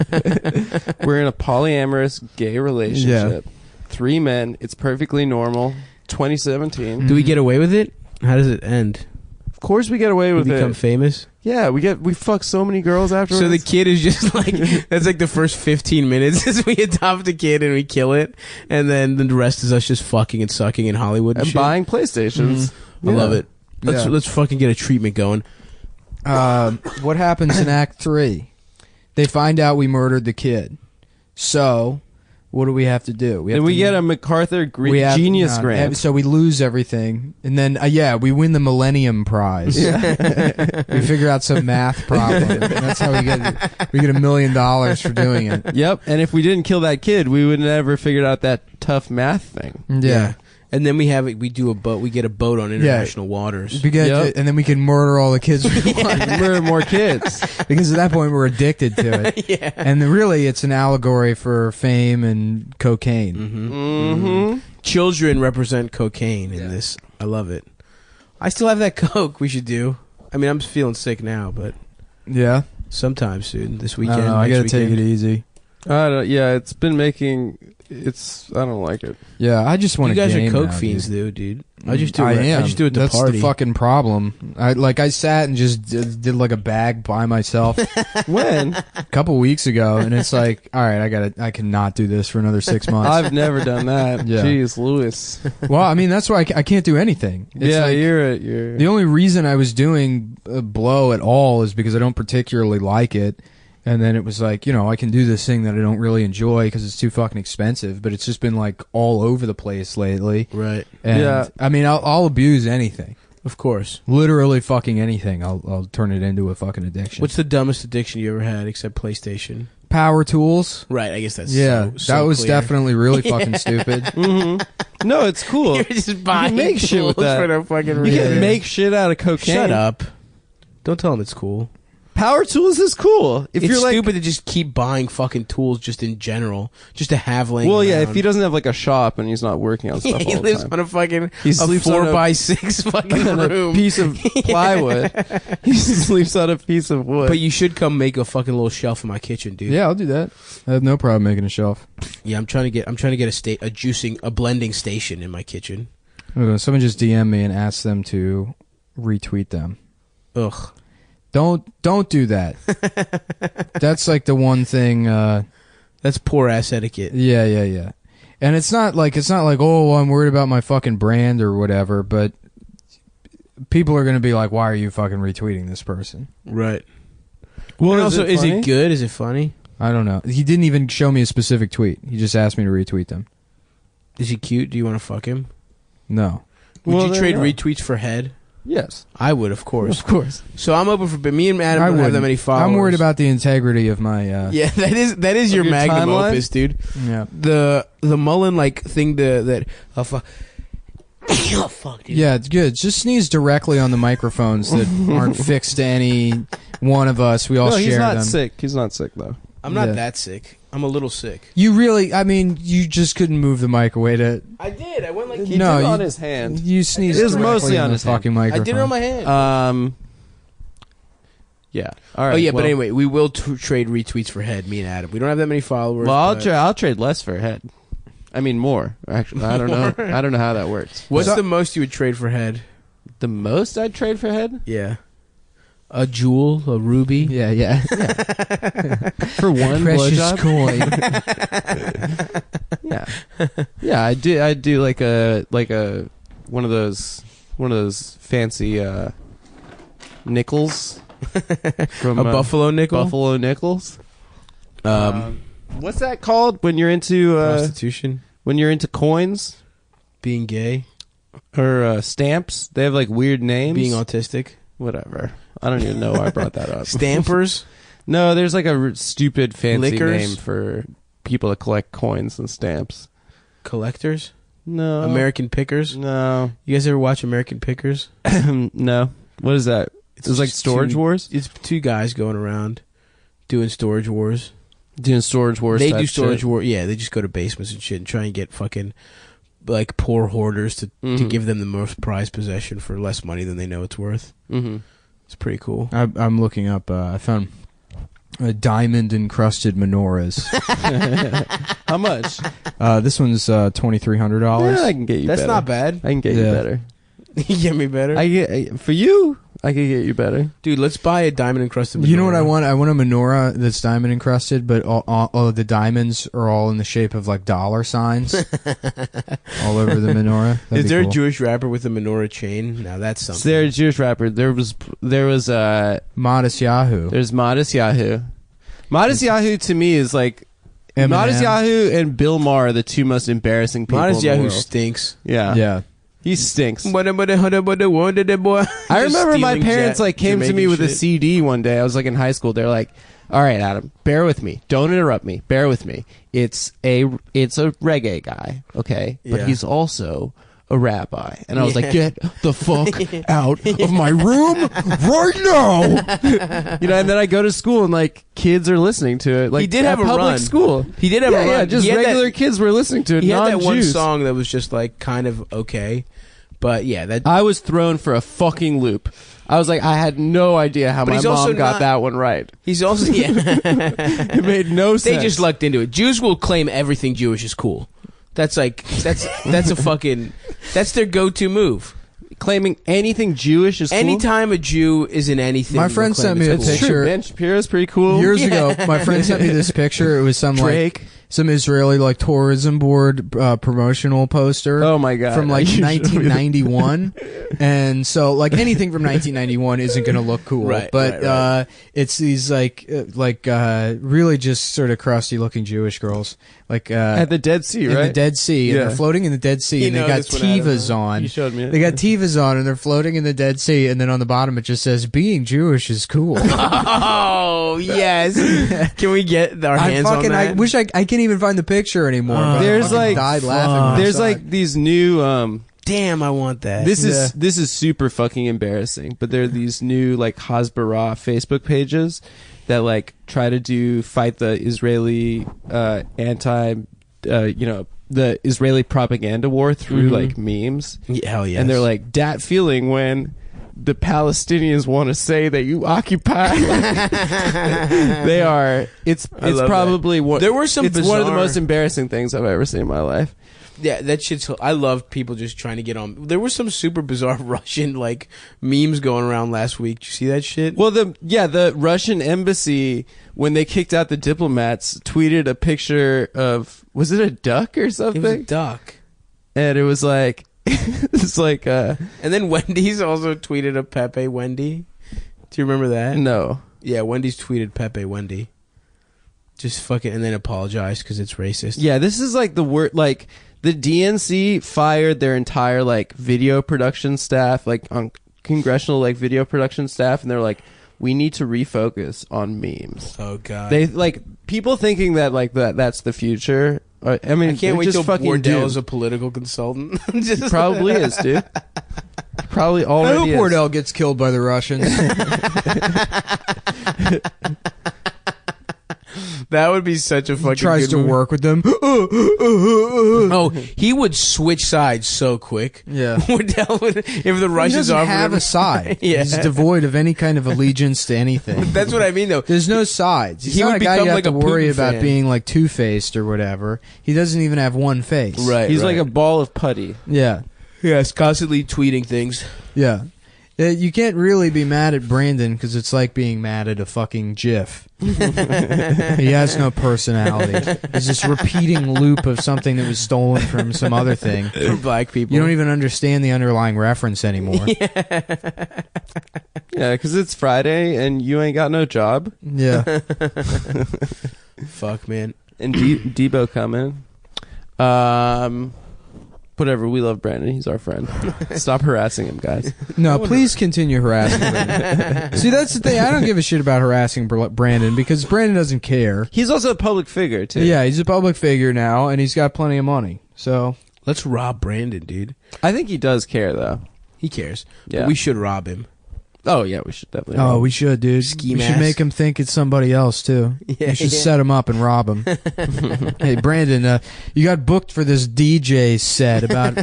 We're in a polyamorous gay relationship. 3 men. It's perfectly normal. 2017. Do we get away with it? How does it end? Of course we get away We with become it. famous. Yeah, we fuck so many girls afterwards. So the kid is just like that's like the first 15 minutes is we adopt a kid and we kill it, and then the rest is us just fucking and sucking in Hollywood and and shit. buying PlayStations. I love it. Yeah. Let's fucking get a treatment going. What happens in Act 3? They find out we murdered the kid. So, what do we have to do? Then we get a MacArthur Genius Grant. So we lose everything, and then we win the Millennium Prize. We figure out some math problem. That's how we get $1 million for doing it. Yep. And if we didn't kill that kid, we would never figured out that tough math thing. Yeah. And then we do a boat. We get a boat on international waters. We get and then we can murder all the kids we want. Murder more kids. Because at that point we're addicted to it. Yeah. And really it's an allegory for fame and cocaine. Mm-hmm. Children represent cocaine in this. I love it. I still have that Coke we should do. I mean, I'm feeling sick now, but Yeah. sometime soon. This I weekend. don't know, I next gotta take it weekend. easy. It's been making... I don't like it. Yeah, I just want You to guys are game Coke now, fiends, dude. I just do. I it. am. I just do it to That's party. the fucking problem. I sat and just did like a bag by myself When? a couple weeks ago, and it's like, all right, I cannot do this for another 6 months. I've never done that. Yeah. Jeez, Lewis. Well, I mean, that's why I can't do anything. It's Yeah, like, you're... the only reason I was doing Blow at all is because I don't particularly like it. And then it was like, I can do this thing that I don't really enjoy because it's too fucking expensive. But it's just been like all over the place lately. Right. And Yeah. I mean, I'll abuse anything. Of course. Literally fucking anything. I'll turn it into a fucking addiction. What's the dumbest addiction you ever had except PlayStation? Power tools? Right. I guess that's that was clear. definitely really fucking stupid. Mm-hmm. No, it's cool. You're just you buying can make shit with tools that. for no fucking You reason. can make shit out of cocaine. Shut up. Don't tell him it's cool. Power tools is cool. If It's you're like, stupid to just keep buying fucking tools just in general, just to have laying well, yeah, around. if he doesn't have like a shop and he's not working on stuff he all the lives time. on a fucking He sleeps on 4x6 fucking on a room. piece of plywood. He sleeps on a piece of wood. But you should come make a fucking little shelf in my kitchen, dude. Yeah, I'll do that. I have no problem making a shelf. Yeah, I'm trying to get a blending station in my kitchen. Someone just DM me and ask them to retweet them. Ugh. Don't do that. That's like the one thing. That's poor ass etiquette. Yeah. And it's not like oh, I'm worried about my fucking brand or whatever. But people are gonna be like, why are you fucking retweeting this person? Right. Well, and is also, it is funny? it good? Is it funny? I don't know. He didn't even show me a specific tweet. He just asked me to retweet them. Is he cute? Do you want to fuck him? No. Would Well, you then trade no. retweets for head? Yes. I would, of course. Of course. So I'm open for. But me and Adam don't have that many followers. I'm worried about the integrity of my. Yeah, that is your magnum timeline? opus, dude. Yeah. The Mullen like thing that oh fuck. Oh fuck, dude. Yeah, it's good. Just sneeze directly on the microphones that aren't fixed to any one of us. We all No, share he's not them. sick. He's not sick though. I'm not Yeah. that sick. I'm a little sick. You really, I mean, you just couldn't move the mic away to. I did. I went like He No, did it you- on his hand. You sneezed. It was directly mostly in on the his hand. fucking microphone. I did it on my hand. Yeah. All right. Oh yeah, well, but anyway, we will trade retweets for head. Me and Adam. We don't have that many followers. Well, but- I'll trade less for head. I mean more. Actually, I don't know. I don't know how that works. What's the most you would trade for head? The most I'd trade for head? Yeah. A jewel, a ruby. Yeah. For one Precious blowjob? coin. Yeah. I do like a one of those fancy nickels from A buffalo nickel? Buffalo nickels. What's that called when you're into Prostitution. when you're into coins Being gay. or stamps? They have like weird names. Being autistic. Whatever. I don't even know why I brought that up. Stampers. No, there's like a stupid fancy Liquors? name for people that collect coins and stamps. Collectors. No. American Pickers. No. You guys ever watch American Pickers? No. What is that? It's like just Storage Wars? It's two guys going around doing storage wars. Doing Storage Wars They type do storage shit. war. Yeah, they just go to basements and shit and try and get fucking like poor hoarders to give them the most prized possession for less money than they know it's worth. Mm-hmm. It's pretty cool. I'm looking up. I found diamond encrusted menorahs. How much? This one's $2,300. Yeah, I can get you That's better. not bad. I can get you better. You get me better? I get for you. I can get you better. Dude, let's buy a diamond encrusted menorah. You know what I want? I want a menorah that's diamond encrusted, but all of the diamonds are all in the shape of like dollar signs all over the menorah. That'd Is be there cool. a Jewish rapper with a menorah chain? Now that's something. So there's a Jewish rapper. There was Modest Yahoo. There's Modest Yahoo. Modest Yahoo to me is like Eminem. Modest Yahoo and Bill Maher are the two most embarrassing people Modest in the Yahoo world. stinks. Yeah. Yeah. He stinks. I I remember my parents like came to me with a CD one day. I was like in high school. They're like, "All right, Adam, bear with me. Don't interrupt me. Bear with me. It's a reggae guy, okay? But Yeah. he's also a rabbi." And I was like, Yeah. "Get the fuck out of my room right now!" You know. And then I go to school and like kids are listening to it. Like He did at have a public run. school. He did have a run. Yeah, just He had regular that- kids were listening to it. He had that one non-Jews. song that was just like kind of okay, but yeah, that I was thrown for a fucking loop. I was like, I had no idea how But my he's also mom got not- that one right. he's also It made no sense. They just lucked into it. Jews will claim everything Jewish is cool. That's like that's a fucking that's their go-to move. Claiming anything Jewish is cool. Anytime a Jew is in anything, My friend they'll claim sent me it's a cool. picture. Ben Shapiro's pretty cool. Years ago, my friend sent me this picture. It was some Drake. like some Israeli like tourism board promotional poster. Oh my God. From like You showed me that. 1991, and so like anything from 1991 isn't going to look cool. Right, but right. it's these really just sort of crusty looking Jewish girls like At the Dead Sea, in right? the Dead Sea, and Yeah. they're floating in the Dead Sea, You and they know got this one, Adam, tivas huh? on. You showed me it. They got tivas on, and they're floating in the Dead Sea, and then on the bottom it just says "Being Jewish is cool." Oh yes! Can we get our hands on that? I wish I can't even find the picture anymore. but I There's fucking like died laughing. when I there's saw like it. these new damn, I want that. This is super fucking embarrassing. But there are these new like Hasbara Facebook pages that like try to fight the Israeli the Israeli propaganda war through like memes. Hell yes. And they're like, that feeling when the Palestinians want to say that you occupy. They are. It's probably one. There were some. It's one of the most embarrassing things I've ever seen in my life. Yeah, that shit's. I love people just trying to get on. There were some super bizarre Russian like memes going around last week. Did you see that shit? Well, the Russian embassy, when they kicked out the diplomats, tweeted a picture of, was it a duck or something? It was a duck, and it was like, it's like. And then Wendy's also tweeted a Pepe Wendy. Do you remember that? No. Yeah, Wendy's tweeted Pepe Wendy. Just fucking, and then apologized because it's racist. Yeah, this is like the word, like. The DNC fired their entire like video production staff, like on congressional like video production staff, and they're like, we need to refocus on memes. Oh god. They like people thinking that like that's the future. I mean, I can't wait till fucking Wardell is a political consultant. Probably is, dude. Probably already. I hope is. Wardell gets killed by the Russians. That would be such a fucking. Tries good to movie. work with them. Oh, he would switch sides so quick. Yeah. Wardell would, if the He Russians doesn't offered have him- a side. Yeah. He's devoid of any kind of allegiance to anything. That's what I mean, though. There's no sides. He's He not would a guy become you have like to a worry Putin about fan. being like two-faced or whatever. He doesn't even have one face. Right. He's right. like a ball of putty. Yeah. Yes, constantly tweeting things. Yeah. You can't really be mad at Brandon because it's like being mad at a fucking GIF. He has no personality. It's this repeating loop of something that was stolen from some other thing. For black people. You don't even understand the underlying reference anymore. Yeah, because it's Friday and you ain't got no job. Yeah. Fuck, man. And Debo coming. Whatever, we love Brandon. He's our friend. Stop harassing him, guys. No, please continue harassing him. See, that's the thing. I don't give a shit about harassing Brandon because Brandon doesn't care. He's also a public figure, too. Yeah, he's a public figure now, and he's got plenty of money. So Let's rob Brandon, dude. I think he does care, though. He cares. Yeah. But we should rob him. Oh, yeah, we should definitely. Oh, we should, dude. Ski we should mask. make him think it's somebody else too. Yeah, we should yeah. set him up and rob him. Hey, Brandon, you got booked for this DJ set about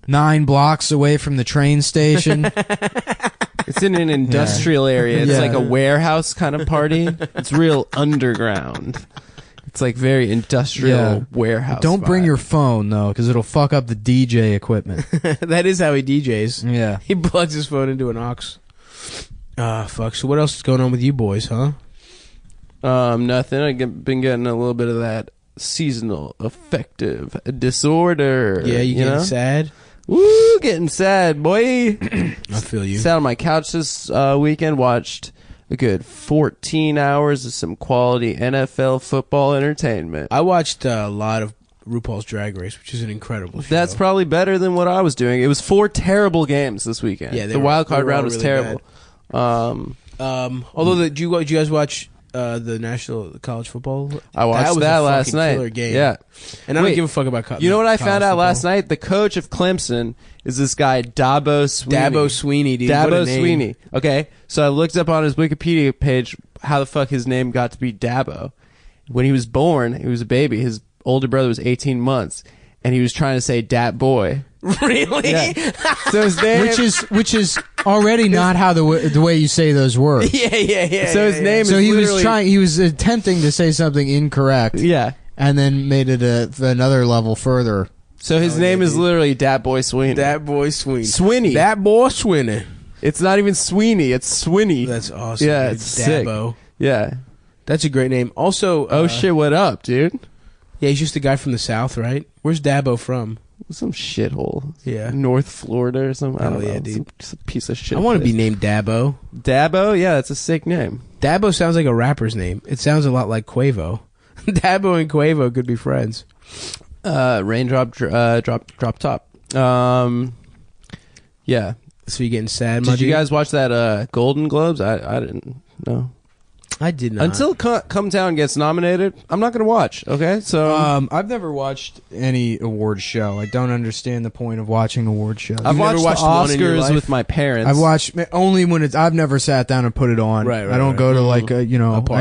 9 blocks away from the train station. It's in an industrial area. It's Yeah. like a warehouse kind of party. It's real underground. It's like very industrial warehouse. Don't bring vibe. your phone though, because it'll fuck up the DJ equipment. That is how he DJs. Yeah. He plugs his phone into an aux. Ah, fuck. So what else is going on with you boys, huh? Nothing. I've been getting a little bit of that seasonal affective disorder. Yeah, you getting know? sad? Woo, getting sad, boy. I feel you. Sat on my couch this weekend, watched a good 14 hours of some quality NFL football entertainment. I watched a lot of RuPaul's Drag Race, which is an incredible show. That's probably better than what I was doing. It was 4 terrible games this weekend. Yeah, the wild they card were all round was really terrible. Although, did you guys watch the National College Football? I watched was that a last fucking night. killer game. Yeah. And I don't Wait, give a fuck about You know what I college found out football. last night? The coach of Clemson is this guy, Dabo Sweeney. Dabo Sweeney, dude. What a Dabo name. Sweeney. Okay, so I looked up on his Wikipedia page how the fuck his name got to be Dabo. When he was born, he was a baby. His older brother was 18 months, and he was trying to say Dat Boy. Really? Yeah. So his name... which is already not how the way you say those words. Yeah. So his name So is he was literally- he was attempting to say something incorrect. Yeah. And then made it another level further. So his name is literally Dat Boy Sweeney. Dat Boy Sweeney. Sweeney. That boy Sweeney. It's not even Sweeney. It's Sweeney. That's awesome. Yeah, dude. it's sick. Dabo. Yeah. That's a great name. Also, Oh shit! What up, dude? yeah, he's just a guy from the South, right? Where's Dabo from? Some shithole. Yeah. North Florida or something. I Oh, don't know. yeah, dude. Just a piece of shit. I want to be place. named Dabo. Dabo. Yeah, that's a sick name. Dabo sounds like a rapper's name. It sounds a lot like Quavo. Dabo and Quavo could be friends. Raindrop, drop top. Yeah. So you getting sad? Did you guys watch that Golden Globes? I didn't know. I did not. Until Come Town gets nominated, I'm not going to watch. Okay, so I've never watched any award show. I don't understand the point of watching award shows. I've watched the Oscars with my parents. I've watched only when it's. I've never sat down and put it on. Right, I don't go to like I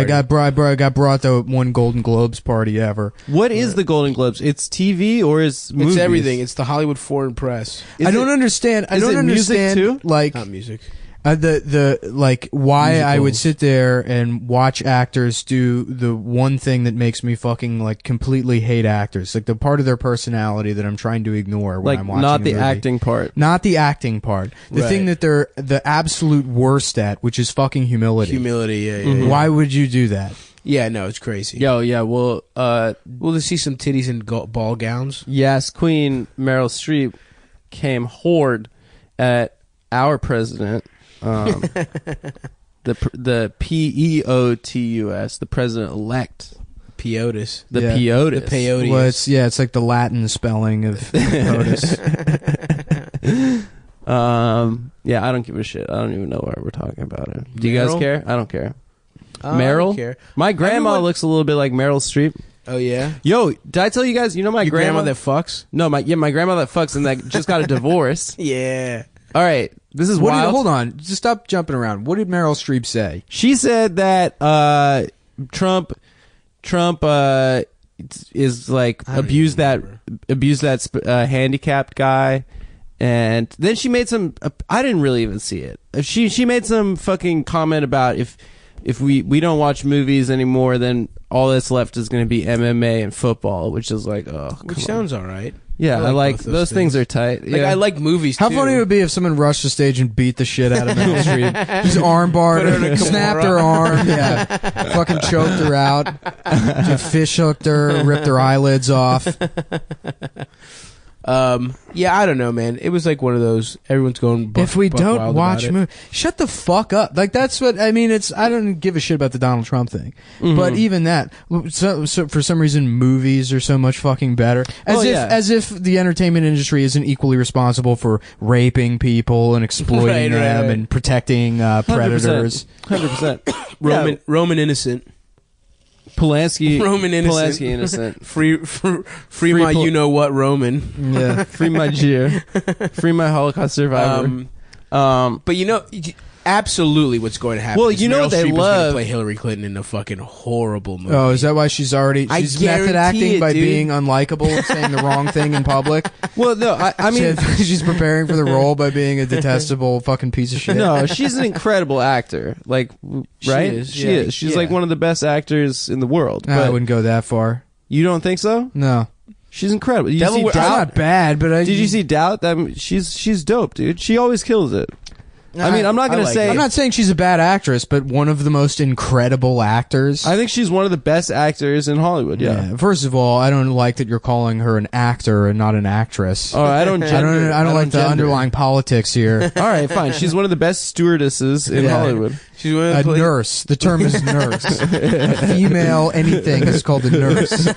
got brought to one Golden Globes party ever. What is the Golden Globes? It's TV or is movies? It's everything. It's the Hollywood Foreign Press. I don't understand. I don't understand music too? like Not music. the like why Musicals. I would sit there and watch actors do the one thing that makes me fucking like completely hate actors, like the part of their personality that I'm trying to ignore when Like I'm watching not a the movie. acting part. Not the acting part. The Right. thing that they're the absolute worst at, which is fucking humility. Humility. Yeah. Why would you do that? Yeah. No, it's crazy. Yo, yeah, well, We'll just see some titties and ball gowns. yes, Queen Meryl Streep came horde at our president, the PEOTUS, the president-elect. Peotis. The Yeah. Peotis. The peyote. Well, it's like the Latin spelling of POTUS. Yeah, I don't give a shit. I don't even know why we're talking about it. Do you guys Meryl? care? I don't care. I Meryl? don't care. My grandma Everyone- looks a little bit like Meryl Streep. Oh yeah. Yo, did I tell you guys? You know my Your grandma that fucks. No, my grandma that fucks and that just got a divorce. Yeah. All right, this is wild. Hold on, just stop jumping around. What did Meryl Streep say? She said that Trump is like abused that handicapped guy, and then she made some. I didn't really even see it. She made some fucking comment about if we don't watch movies anymore, then all that's left is going to be MMA and football, which is like Which sounds all right. Yeah, I like both those things are tight. Like Yeah. I like movies. How too. funny it would be if someone rushed the stage and beat the shit out of Meryl Streep. Just arm barred her, snapped her arm, yeah, fucking choked her out, just fish hooked her, ripped her eyelids off. Yeah, I don't know, man. It was like one of those. Everyone's going. If we buck don't wild watch about it. movies, shut the fuck up. Like that's what I mean. It's I don't give a shit about the Donald Trump thing, but even that. So for some reason, movies are so much fucking better. As if the entertainment industry isn't equally responsible for raping people and exploiting them and protecting predators. 100%. Roman innocent. Polanski. Roman innocent. Polanski innocent. Free my you know what Roman. Yeah. Free my Jew. Free my Holocaust survivor. But you know, absolutely, what's going to happen? Well, is you know Meryl what they Streep is love? gonna play Hillary Clinton in a fucking horrible movie. Oh, is that why she's method guarantee acting it, by dude. being unlikable and saying the wrong thing in public? Well, no, I mean, she's preparing for the role by being a detestable fucking piece of shit. no, she's an incredible actor. Like, right? is, She yeah. is. She's Yeah. like one of the best actors in the world. I But wouldn't go that far. you don't think so? No. She's incredible. Did you Devil see Wears- Doubt? That's not bad, but Did you see Doubt? She's dope, dude. She always kills it. I mean, I'm not going to say. I'm not saying she's a bad actress, but one of the most incredible actors. I think she's one of the best actors in Hollywood. Yeah. First of all, I don't like that you're calling her an actor and not an actress. Oh, I don't. I don't like the gender. underlying politics here. All right, fine. She's one of the best stewardesses in Yeah. Hollywood. She's one of A the nurse. The term is nurse. A female anything is called a nurse.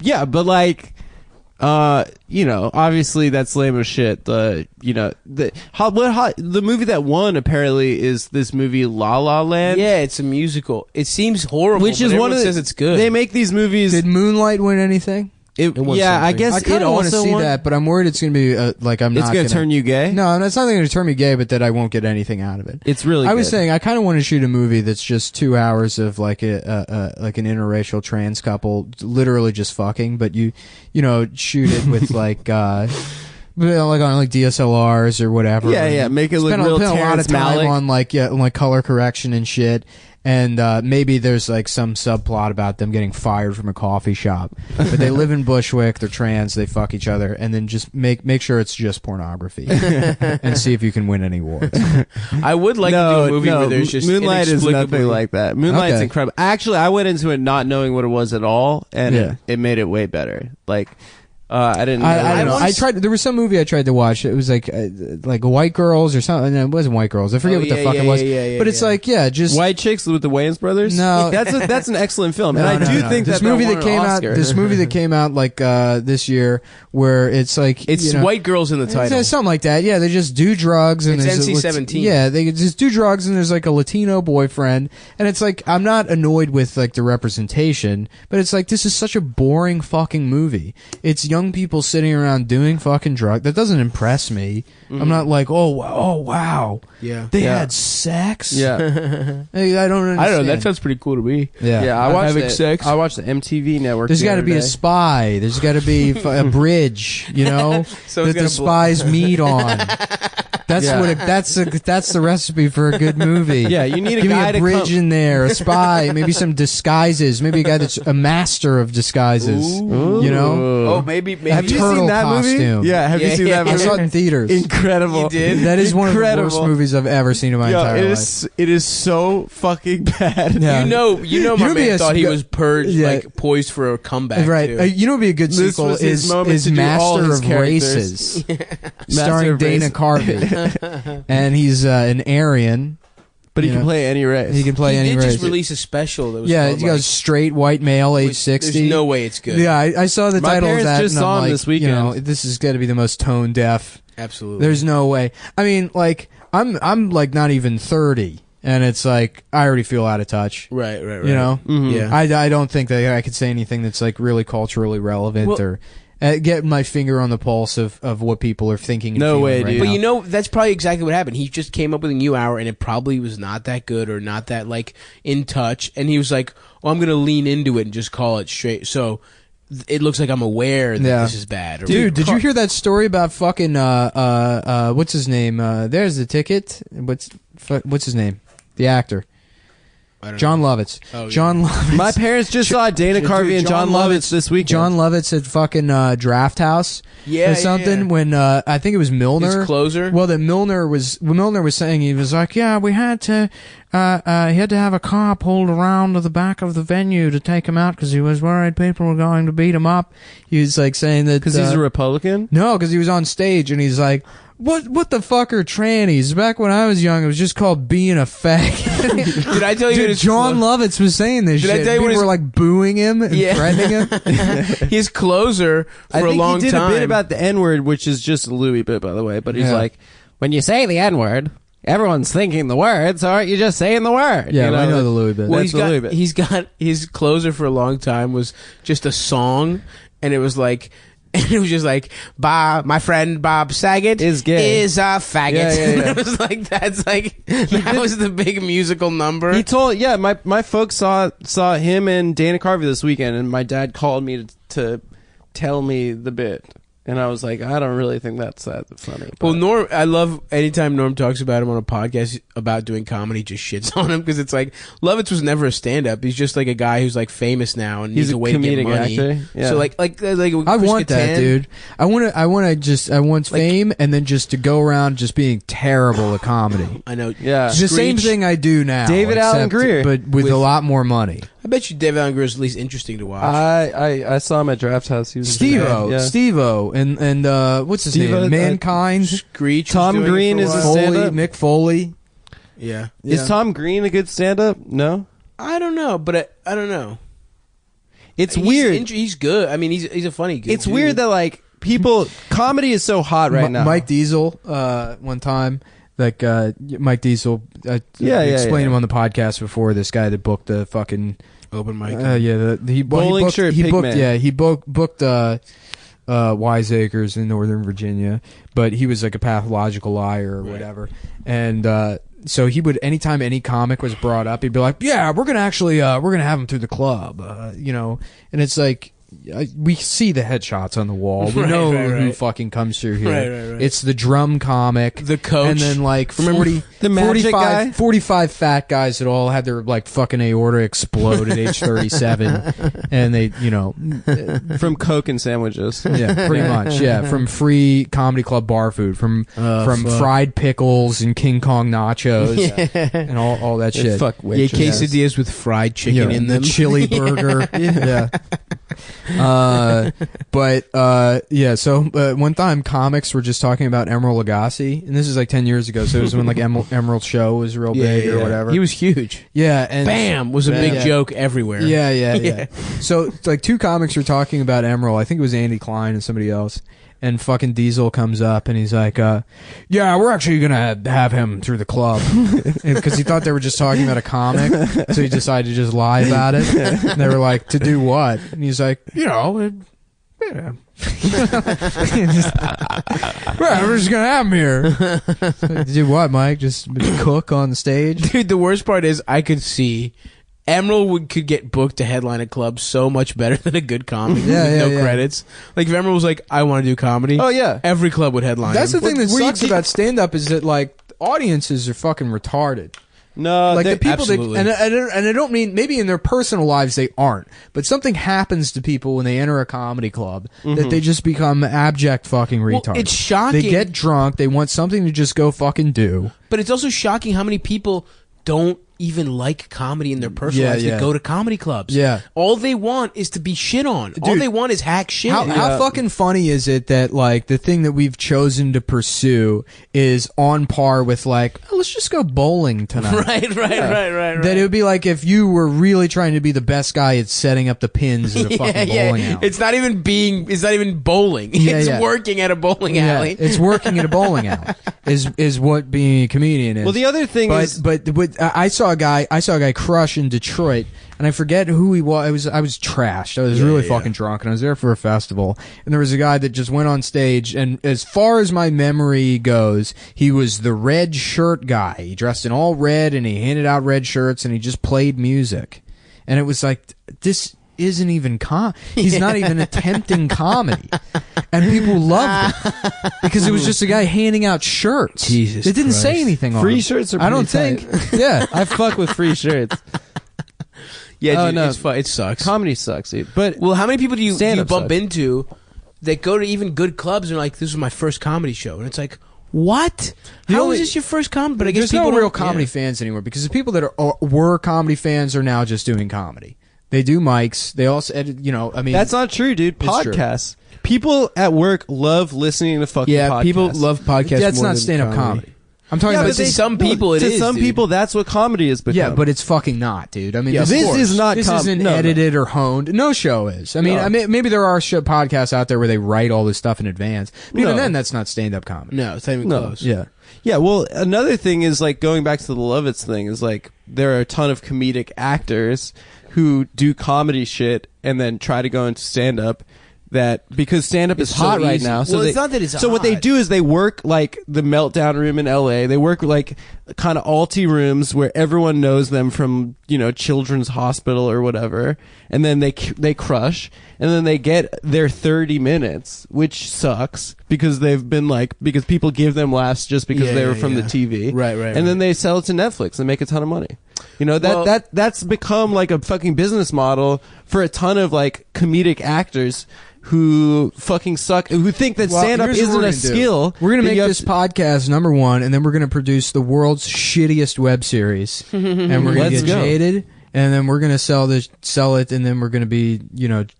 Yeah, but like, you know, obviously that's lame as shit. The movie that won apparently is this movie La La Land. Yeah, it's a musical. It seems horrible, Which but is one of everyone the, says it's good. They make these movies. Did Moonlight win anything? won yeah, I something. guess I it kind of want to also see won. that, but I'm worried it's going to be like I'm It's not going to turn you gay. No, it's not going to turn me gay, but that I won't get anything out of it. It's really. I was good. saying I kind of want to shoot a movie that's just 2 hours of like a like an interracial trans couple literally just fucking, but you know shoot it with like like on like DSLRs or whatever. Yeah, yeah, make it look Spend real a lot of Terrence time Malick. on like color correction and shit. And maybe there's like some subplot about them getting fired from a coffee shop, but they live in Bushwick. They're trans. They fuck each other, and then just make sure it's just pornography, and see if you can win any awards. I would like to do a movie where there's just Moonlight is inexplicably- nothing like that. Moonlight's Okay. incredible. Actually, I went into it not knowing what it was at all, and Yeah. it made it way better. Like, I didn't. I don't know. once- I tried. There was some movie I tried to watch. It was like White Girls or something. No, it wasn't White Girls. I forget what the fuck it was. But it's like just White Chicks with the Wayans brothers. No. that's an excellent film, and No, I no, do no. think this that movie won that an came out. Oscar. This movie that came out like this year, where it's like It's White Girls in the title. It's something like that. Yeah, they just do drugs and It's there's a NC-17. Yeah, they just do drugs and there's like a Latino boyfriend, and it's like I'm not annoyed with like the representation, but it's like this is such a boring fucking movie. It's young people sitting around doing fucking drugs. That doesn't impress me. I'm not like oh wow. Yeah. They had sex. Yeah. Hey, I don't understand. I don't know. That sounds pretty cool to me. Yeah. I watched having sex. I watched the MTV network. There's got to be a spy. There's got to be a bridge, you know, Someone's that the gonna spies meet on. That's Yeah. what. That's the recipe for a good movie. Yeah, you need a Give guy me a to bridge come- in there, a spy, maybe some disguises, maybe a guy that's a master of disguises. You know, Oh, maybe. Have you turtle seen that costume. movie? Yeah, have you seen that I movie? saw it in theaters. Incredible. You did? That is one of the worst Incredible. movies I've ever seen in my Yo, entire it is so fucking bad. Yeah. You know, my You would be man a thought he sc- was purged, Yeah. like poised for a comeback. Right. too. You know what would be a good This sequel was his moment is to do all Master his of characters. Races, Master starring of Dana Races. Carvey. And he's an Aryan. But he You can know? play any race. He can play he any did race. just release a special that was Yeah, called, he goes like, straight white male, age 60. There's no way it's good. Yeah, I saw the My title of parents that. just and saw I'm him like, this weekend. You know, this is got to be the most tone deaf. Absolutely. There's no way. I mean, like I'm like not even 30, and it's like I already feel out of touch. Right. You You know, Yeah. I don't think that I could say anything that's like really culturally relevant Well- or get my finger on the pulse of what people are thinking. And No feeling way, right dude. But now. you know, that's probably exactly what happened. He just came up with a new hour, and it probably was not that good or not that like in touch. And he was like, "Well, I'm going to lean into it and just call it straight." So it looks like I'm aware that Yeah. this is bad. Or Dude, did you hear that story about fucking what's his name? There's the ticket. What's his name? The actor. I don't John know. Lovitz. Oh, yeah. John Lovitz. My parents just saw Dana Carvey and John Lovitz this weekend. John Lovitz at fucking Draft House. Yeah, or something. yeah. When I think it was Milner. His closer? Well, that Milner was saying, he was like, yeah, we had to. He had to have a car pulled around to the back of the venue to take him out because he was worried people were going to beat him up. He was like saying that Because he's a Republican? no, because he was on stage and he's like, what the fuck are trannies? Back when I was young, it was just called being a fag. Did I tell you Dude, his John Lovitz was saying this Did I shit. tell you what People his- were like booing him and Yeah. threatening him. his closer for I think a long he did time? a bit about the N-word, which is just a Louis bit, by the way. But he's Yeah. like, when you say the N-word, everyone's thinking the word, so aren't you just saying the word? Yeah, you I know the Louis bit. Well, That's the Louis bit. he's got his closer for a long time was just a song, and it was like, and it was just like, Bob, my friend Bob Saget Is gay. is a faggot. Yeah, yeah, yeah. And it was like that was the big musical number. He told, yeah, my folks saw him and Dana Carvey this weekend, and my dad called me to tell me the bit. And I was like, I don't really think that's that funny. But Well, Norm, I love anytime Norm talks about him on a podcast about doing comedy, just shits on him because it's like Lovitz was never a stand-up. He's just like a guy who's like famous now and He's needs a a way to get comedic money. actor. Yeah. So like I want that, dude. I want fame and then just to go around just being terrible at comedy. I know. yeah. It's the same thing I do now. David Allen except- Greer. but with a lot more money. I bet you David Allen Greer is at least interesting to watch. I saw him at Draft House. He was Steve-O, yeah. Steve-O, and what's his Steve-O, name? Mankind. Screech. was Tom doing it Green for a is a while. Foley, stand-up? Mick Foley. Yeah. Is Tom Green a good stand-up? No. I don't know, but I don't know. It's He's weird. He's good. I mean, he's a funny good It's dude. weird that like people comedy is so hot right now. Mike Diesel, one time, like Mike Diesel, Yeah, explained yeah. him on the podcast before. This guy that booked the fucking open mic. Bowling Shirt he booked, Pigman. yeah, he booked Wiseacres in Northern Virginia, but he was like a pathological liar or whatever, and so he would, anytime any comic was brought up, he'd be like, "Yeah, we're gonna have him through the club," and it's like. We see the headshots on the wall. We Right, know right, who right. fucking comes through here. Right. It's the drum comic, The coach. and then like Remember 40, the magic 45, guy? 45 fat guys that all had their like fucking aorta explode at age 37, and they, from Coke and sandwiches. yeah, pretty much, yeah, from free comedy club bar food, from fuck. fried pickles and King Kong nachos, and all that shit. Fuck Yeah, waitresses. quesadillas with fried chicken Yeah, in the them. chili burger, yeah. Yeah, so one time comics were just talking about Emeril Lagasse, and this is like 10 years ago, so it was when like Emerald Show was real big or whatever. He was huge. Yeah, and Bam was a big joke everywhere. Yeah. So it's like two comics were talking about Emerald. I think it was Andy Klein and somebody else. And fucking Diesel comes up and he's like, yeah, we're actually going to have him through the club. Because he thought they were just talking about a comic. So he decided to just lie about it. And they were like, to do what? And he's like, well, we're just going to have him here. To do what, Mike? Just cook on the stage? Dude, the worst part is I could see Emerald could get booked to headline a club so much better than a good comedy with no credits. Like if Emerald was like, I want to do comedy. Oh, yeah. Every club would headline That's him. the thing that sucks about stand-up is that, like, audiences are fucking retarded. No, like the people absolutely. that, and I don't mean maybe in their personal lives they aren't, but something happens to people when they enter a comedy club that they just become abject fucking retards. It's shocking. They get drunk. They want something to just go fucking do. But it's also shocking how many people don't even like comedy in their personal lives that go to comedy clubs. Yeah. All they want is to be shit on. All they want is hack shit. How fucking funny is it that like the thing that we've chosen to pursue is on par with like, oh, let's just go bowling tonight. Right. That it would be like if you were really trying to be the best guy at setting up the pins at a fucking bowling alley. It's not even bowling. It's working at a bowling alley. It's working at a bowling alley is what being a comedian is. Well, the other thing is, but I saw a guy crush in Detroit, and I forget who he was. I was trashed. I was really fucking drunk, and I was there for a festival. And there was a guy that just went on stage, and as far as my memory goes, he was the red shirt guy. He dressed in all red, and he handed out red shirts, and he just played music. And it was like, this isn't even he's not even attempting comedy, and people loved it because it was just a guy handing out shirts. Jesus, it didn't say anything on free them. shirts are I don't pretty think. tight. Yeah, I fuck with free shirts. Yeah, Oh, dude, no. it's fun. It sucks. Comedy sucks, dude. But well, how many people do you stand-up bump sucks. into that go to even good clubs and are like, this was my first comedy show, and it's like, what? How is this your first comedy? But I guess there's people no real don't- comedy fans anymore because the people that were comedy fans are now just doing comedy. They do mics. They also edit. I mean, that's not true, dude. It's true. Podcasts. People at work love listening to fucking podcasts. people love podcasts. That's more not than stand-up comedy. I'm talking Yeah, about but to some people it to is, some dude. people, that's what comedy is become. Yeah, but it's fucking not, dude. I mean, Yeah, this of course. is not. This isn't no. edited or honed. No show is. I mean, No. maybe there are podcasts out there where they write all this stuff in advance. But even No. then, that's not stand-up comedy. No, it's not even No. close. Yeah. Yeah, well, another thing is like going back to the Lovitz thing is like there are a ton of comedic actors who do comedy shit and then try to go into stand up that because stand up is It's so hot right easy. now. So Well, they, it's not that it's so what they hot. do is they work like the Meltdown room in LA. They work like kind of alty rooms where everyone knows them from, Children's Hospital or whatever. And then they crush and then they get their 30 minutes, which sucks because they've been because people give them laughs just because they were from the TV. Right. And then they sell it to Netflix and make a ton of money. That's become like a fucking business model for a ton of like comedic actors who fucking suck, who think that stand up here's what isn't we're a gonna do. skill. We're going to that make you have this podcast number one, and then we're going to produce the world's shittiest web series. And we're going to Let's get go. jaded, and then we're going to sell it, and then we're going to be,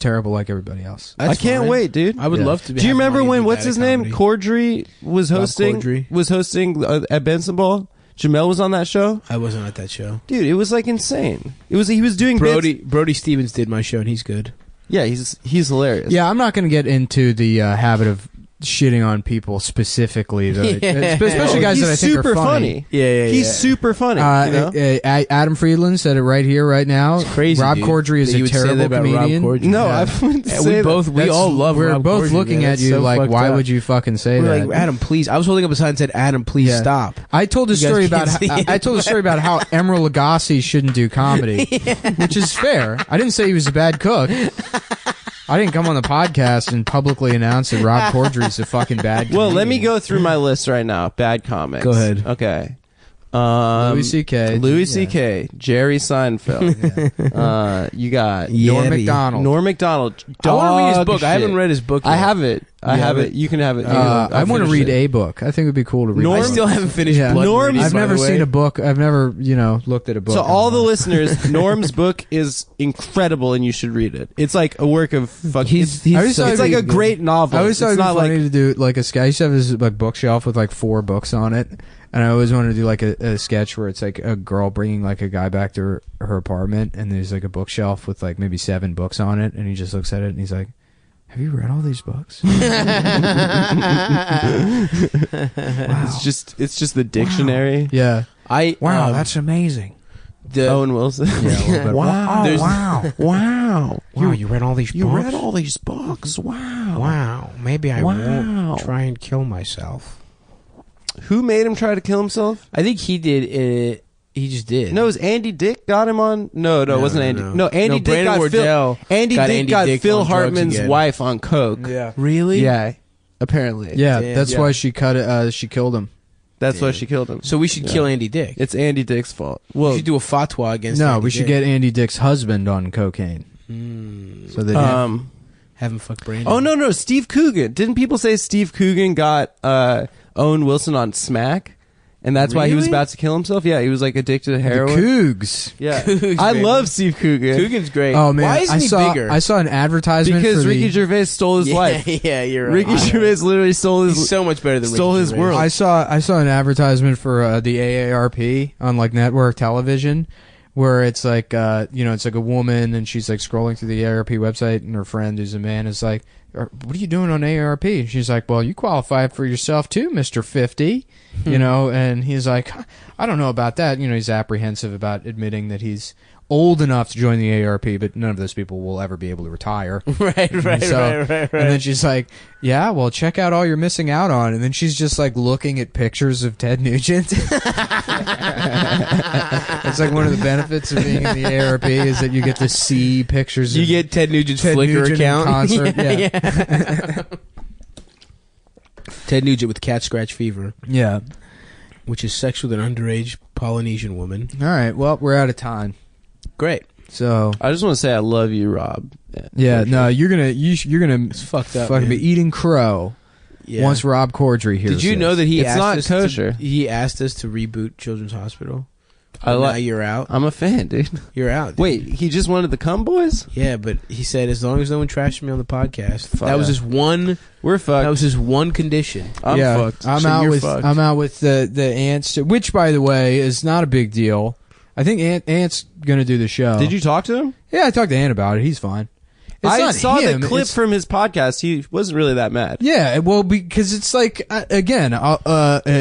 terrible like everybody else. I can't wait, dude. I would love to be. Do you remember when bad what's at his name? comedy. Cordry was hosting. Cordry. Was hosting at Benson Ball. Jamel was on that show. I wasn't at that show. Dude, it was like insane. He was doing bits. Brody Stevens did my show, and he's good. Yeah, he's hilarious. Yeah, I'm not going to get into the habit of shitting on people specifically, especially guys he's that I think super are funny. Yeah. He's super funny. Adam Friedland said it right here, right now. It's crazy. Rob dude, Corddry is that you a would say that terrible about Rob comedian. Corddry. No, Yeah. I wouldn't Yeah, say we all love. We're Rob both Corddry, looking man. at It's you so like, fucked why up. would you fucking say We're that? like, Adam, please. I was holding up a sign that said, Adam, please Yeah. stop. I told a You guys story can't about see it, I told a story about how Emeril Lagasse shouldn't do comedy, which is fair. I didn't say he was a bad cook. I didn't come on the podcast and publicly announce that Rob Corddry's a fucking bad comedian. Well, let me go through my list right now. Bad comics. Go ahead. Okay. Louis C.K. Louis C.K. Jerry Seinfeld. You got Norm Macdonald. Norm Macdonald. I want to read his Dog book. I haven't shit. read his book yet. I have it. I have it. You can have it. I want to read a book. I think it would be cool to read. Norm- I still haven't finished Blood Norm's- Meridian, I've by never the way. seen a book. I've never, looked at a book. So all the listeners, Norm's book is incredible, and you should read it. It's like a work of fucking. It's like a great novel. I always thought It's it'd be not funny like to do like a sketch. I used to have this like bookshelf with like 4 books on it, and I always wanted to do like a sketch where it's like a girl bringing like a guy back to her apartment, and there's like a bookshelf with like maybe 7 books on it, and he just looks at it and he's like, "Have you read all these books?" It's just the dictionary. Yeah. Wow, that's amazing. Owen Wilson. Yeah, a little bit. Wow. There's- Wow. Wow, you read all these You books? read all these books. Wow. Wow, maybe I Wow. won't try and kill myself. Who made him try to kill himself? I think he did it. He just did. No, it was Andy Dick got him on. No, it wasn't Andy. no. No, Andy No, Dick Brandon got Phil. Wardell Andy got Dick Andy got Dick Phil on drugs Hartman's again. wife on coke. Yeah. Really? Yeah, apparently. Yeah, Damn. that's Yeah. why she cut it. She killed him. That's why she killed him. So we should kill Andy Dick. It's Andy Dick's fault. We Well, should do a fatwa against. No, Andy we should Dick. get Andy Dick's husband on cocaine. So that have him fuck Brandon. oh no, Steve Coogan. Didn't people say Steve Coogan got Owen Wilson on smack, and that's why he was Really? about to kill himself? Yeah, he was like addicted to heroin. the Cougs. Yeah, Cougs, I baby. love Steve Coogan. Coogan's great. Oh man, why isn't he bigger? I saw an advertisement because for Ricky the, Gervais stole his yeah, life. yeah, you're right. Ricky Gervais literally stole his. He's so much better than stole Ricky his Gervais. world. I saw an advertisement for the AARP on like network television, where it's like it's like a woman and she's like scrolling through the AARP website, and her friend who's a man is like, "What are you doing on AARP?" And she's like, "Well, you qualify for yourself too, Mr. 50." And he's like, "I don't know about that." He's apprehensive about admitting that he's old enough to join the AARP, but none of those people will ever be able to retire. right. And then she's like, "Yeah, well, check out all you're missing out on." And then she's just like looking at pictures of Ted Nugent. It's like one of the benefits of being in the AARP is that you get to see pictures. You of get Ted Nugent's Ted Flickr Nugent in account. concert. Yeah. Ted Nugent with cat scratch fever, Yeah. which is sex with an underage Polynesian woman. All right. Well, we're out of time. Great. So I just want to say I love you, Rob. yeah, no, you're gonna It's fucked up. fucking man. be eating crow Yeah. once Rob Corddry hears. Did you this. know that he It's asked not us kosher. he asked us to reboot Children's Hospital. I Now like. you're out. I'm a fan, dude. You're out. dude. Wait, he just wanted the Cum Boys? Yeah, but he said as long as no one trashes me on the podcast. Fuck. That was his one. We're fucked. That was his one condition. I'm fucked. I'm So out you're with fucked. I'm out with the Ants, which by the way is not a big deal. I think Ant's gonna do the show. Did you talk to him? Yeah, I talked to Ant about it. He's fine. It's I not saw him, the clip it's- from his podcast. He wasn't really that mad. Yeah, well, because it's like again,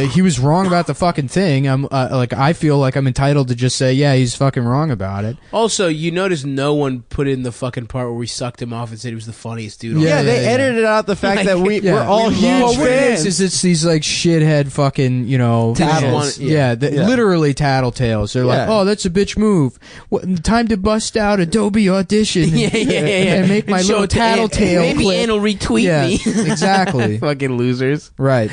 he was wrong about the fucking thing. I'm like, I feel like I'm entitled to just say, yeah, he's fucking wrong about it. Also, you notice no one put in the fucking part where we sucked him off and said he was the funniest dude. on Yeah, Yeah, earth. they yeah. edited out the fact that Yeah, we're all we huge love- what it fans. is it's these like shithead fucking Tattles. Yeah, Yeah. literally tattletales. They're like, Yeah. oh, that's a bitch move. What, time to bust out Adobe Audition and, and make my And show little it to Ann. tattletale Maybe clip. Ann will retweet Yeah, me. exactly. Fucking losers. Right.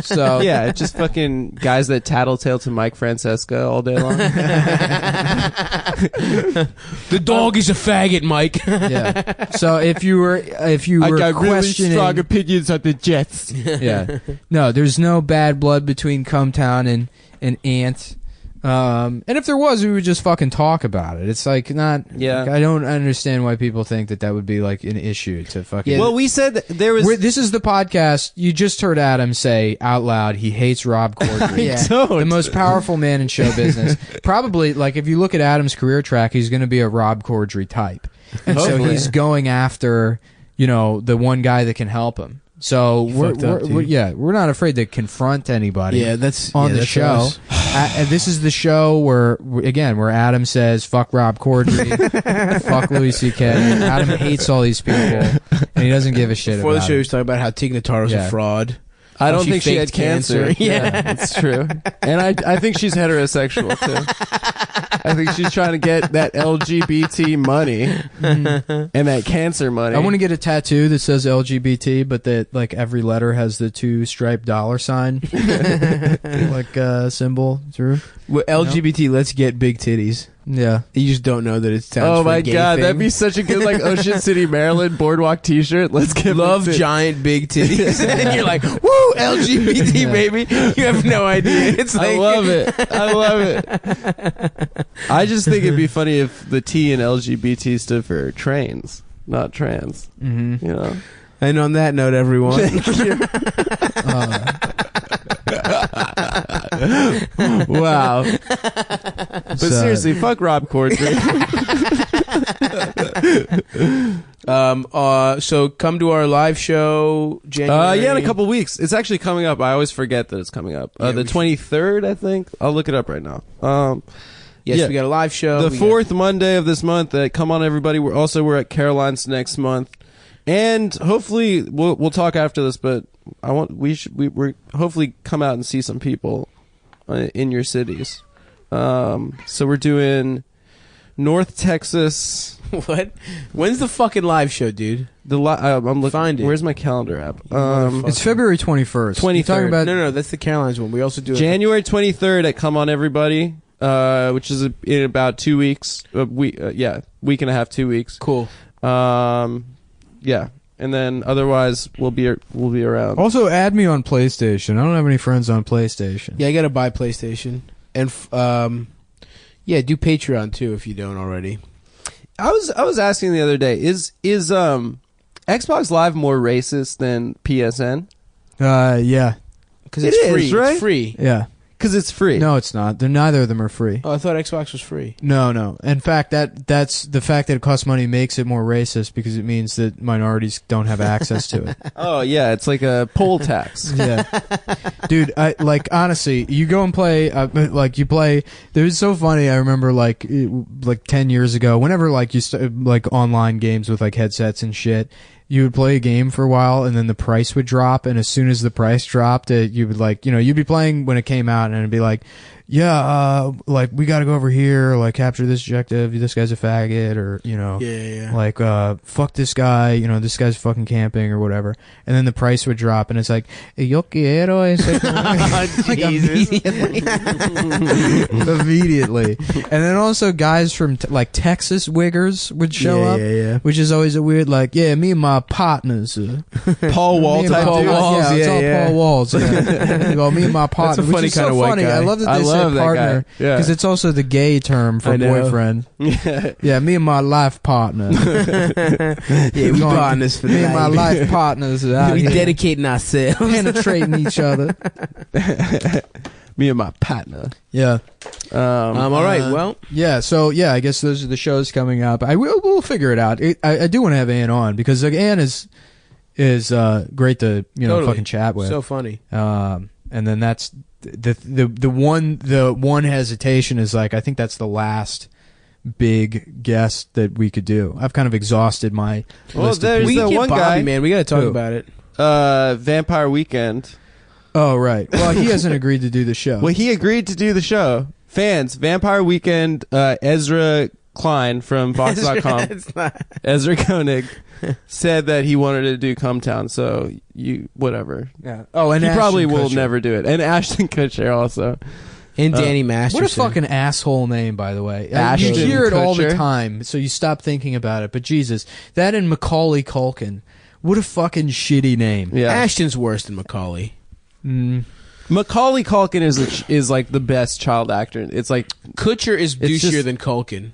So Yeah, just fucking guys that tattletale to Mike Francesca all day long. The dog is a faggot, Mike. yeah. So if you were questioning, opinions on the Jets. yeah, no, there's no bad blood between Cumtown and Ant. And if there was, we would just fucking talk about it. It's like not. Yeah. like, I don't understand why people think that would be like an issue to fucking. Well, we said that there was. This is the podcast. You just heard Adam say out loud he hates Rob Corddry. Yeah. The most powerful man in show business. Probably, like, if you look at Adam's career track, he's going to be a Rob Corddry type. And so Hopefully. he's going after, the one guy that can help him. So fucked up, dude. we're not afraid to confront anybody Yeah, that's on the that's show. us. And this is the show where Adam says, fuck Rob Corddry, fuck Louis C.K. Adam hates all these people, and he doesn't give a shit Before about the show, he it. was talking about how Tig Notaro's Yeah. a fraud. I How don't think she had faked cancer. Yeah. That's true. And I think she's heterosexual too. I think she's trying to get that LGBT money and that cancer money. I want to get a tattoo that says LGBT, but that like every letter has the 2 striped $sign like symbol through. Well, LGBT, let's get big titties. Yeah. You just don't know that it stands Oh for my gay god, thing. that'd be such a good like Ocean City, Maryland boardwalk T-shirt. Let's get Love big titties. giant big titties. And you're like, woo, LGBT, baby. You have no idea. It's like, I love it. I love it. I just think it'd be funny if the T in LGBT stood for trains, not trans. Mm-hmm. You know. And on that note, everyone. Wow. But seriously, fuck Rob Corddry. So come to our live show January. Yeah, in a couple weeks. It's actually coming up. I always forget that it's coming up. The 23rd, I think. I'll look it up right now. Yes, we got a live show. The fourth Monday of this month. Come on, everybody. We're at Caroline's next month, and hopefully we'll talk after this. But we're hopefully come out and see some people in your cities. So we're doing North Texas. What? When's the fucking live show, dude? I'm looking. Find it. Where's my calendar app? It's February 21st. 23rd. You're talking about No, that's the Carolines one. We also do January 23rd at Come On Everybody, which is in about 2 weeks. Week and a half, 2 weeks. Cool. Yeah, and then otherwise we'll be around. Also, add me on PlayStation. I don't have any friends on PlayStation. Yeah, I gotta buy PlayStation, and do Patreon too if you don't already. I was asking the other day, is Xbox Live more racist than PSN? Yeah. Because it's free. Is, right? It's free. Yeah. Because it's free. No, it's not. Neither of them are free. Oh, I thought Xbox was free. No. In fact, that's the fact that it costs money makes it more racist because it means that minorities don't have access to it. Oh yeah, it's like a poll tax. Yeah, dude. Honestly, you go and play. You play. It was so funny. I remember like 10 years ago, whenever you online games with headsets and shit. You would play a game for a while, and then the price would drop. And as soon as the price dropped, you would you'd be playing when it came out, and it'd be like, yeah, we got to go over here, capture this objective. This guy's a faggot, or fuck this guy. This guy's fucking camping or whatever. And then the price would drop, and it's like, yo quiero ese. Immediately. And then also guys from Texas wiggers would show up, which is always a weird me and my partners, Paul Wall type Paul dude. Walls, it's all Paul Walls. Yeah. Me and my partner. That's a funny which is kind so of white funny. guy. I love that I they love say that partner guy. Yeah. because it's also the gay term for I know. boyfriend. Yeah, me and my life partner. Yeah, we partners for me and my life. life partners are out We here dedicating ourselves. penetrating each other. Me and my partner. Yeah. All right. Well, yeah. So yeah, I guess those are the shows coming up. We'll figure it out. I do want to have Ann on because Ann is great to totally. fucking chat with. So funny. And then that's the one hesitation is I think that's the last big guest that we could do. I've kind of exhausted my list. There's We the can get one Bobby, guy, man. We got to talk Who? about it. Vampire Weekend. Oh right. Well, he hasn't agreed to do the show. Well, he agreed to do the show. Fans, Vampire Weekend. Ezra Klein from Vox.com. Ezra Koenig said that he wanted to do Come Town. So whatever. Yeah. Oh, and he probably Ashton will Kutcher. never do it. And Ashton Kutcher also. And Danny Masterson. What a fucking asshole name, by the way. Ashton You hear it all the Kutcher. time, so you stop thinking about it. But Jesus, that and Macaulay Culkin. What a fucking shitty name. Yeah. Ashton's worse than Macaulay. Macaulay Culkin is like the best child actor. It's like Kutcher is It's douchier just- than Culkin.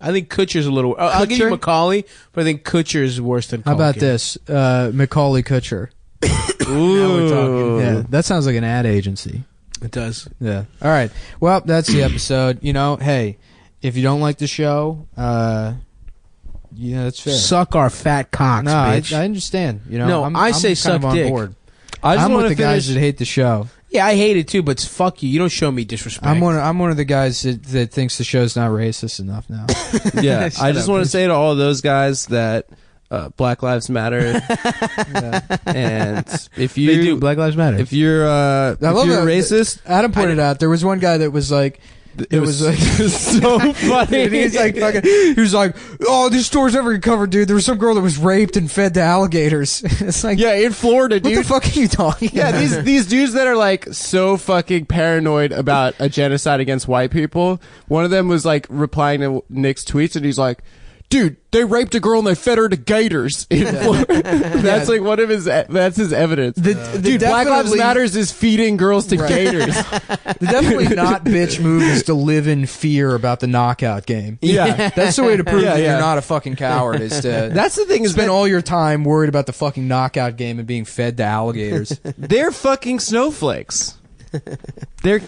I think Kutcher's a little. I'll give you Kutcher? Macaulay, but I think Kutcher is worse than Culkin. How about this? Macaulay Kutcher. Now we're talking. Yeah, that sounds like an ad agency. It does. Yeah. All right. Well, that's the episode. Hey, if you don't like the show, that's fair. Suck our fat cocks, No, bitch. I understand. No, I'm I say kind suck of on dick. board. I just I'm want with to the guys finish. that hate the show. Yeah, I hate it too, but fuck you. You don't show me disrespect. I'm one of the guys that thinks the show's not racist enough now. Yeah, I just want to say to all of those guys that Black Lives Matter. And if you Black Lives Matter. if you're I love that. racist, Adam pointed out there was one guy that was like, It was like so funny. And he was like, oh, this store's never covered, dude. There was some girl that was raped and fed to alligators. It's like, yeah, in Florida, dude. What the fuck are you talking Yeah, about? these dudes that are like so fucking paranoid about a genocide against white people. One of them was like replying to Nick's tweets, and he's like, dude, they raped a girl and they fed her to gators. That's like one of his. That's his evidence. Dude, Black Lives Matters is feeding girls to gators. The definitely not bitch move is to live in fear about the knockout game. Yeah. That's the way to prove that you're not a fucking coward. Is to That's the thing. Is spend all your time worried about the fucking knockout game and being fed to alligators. They're fucking snowflakes. They're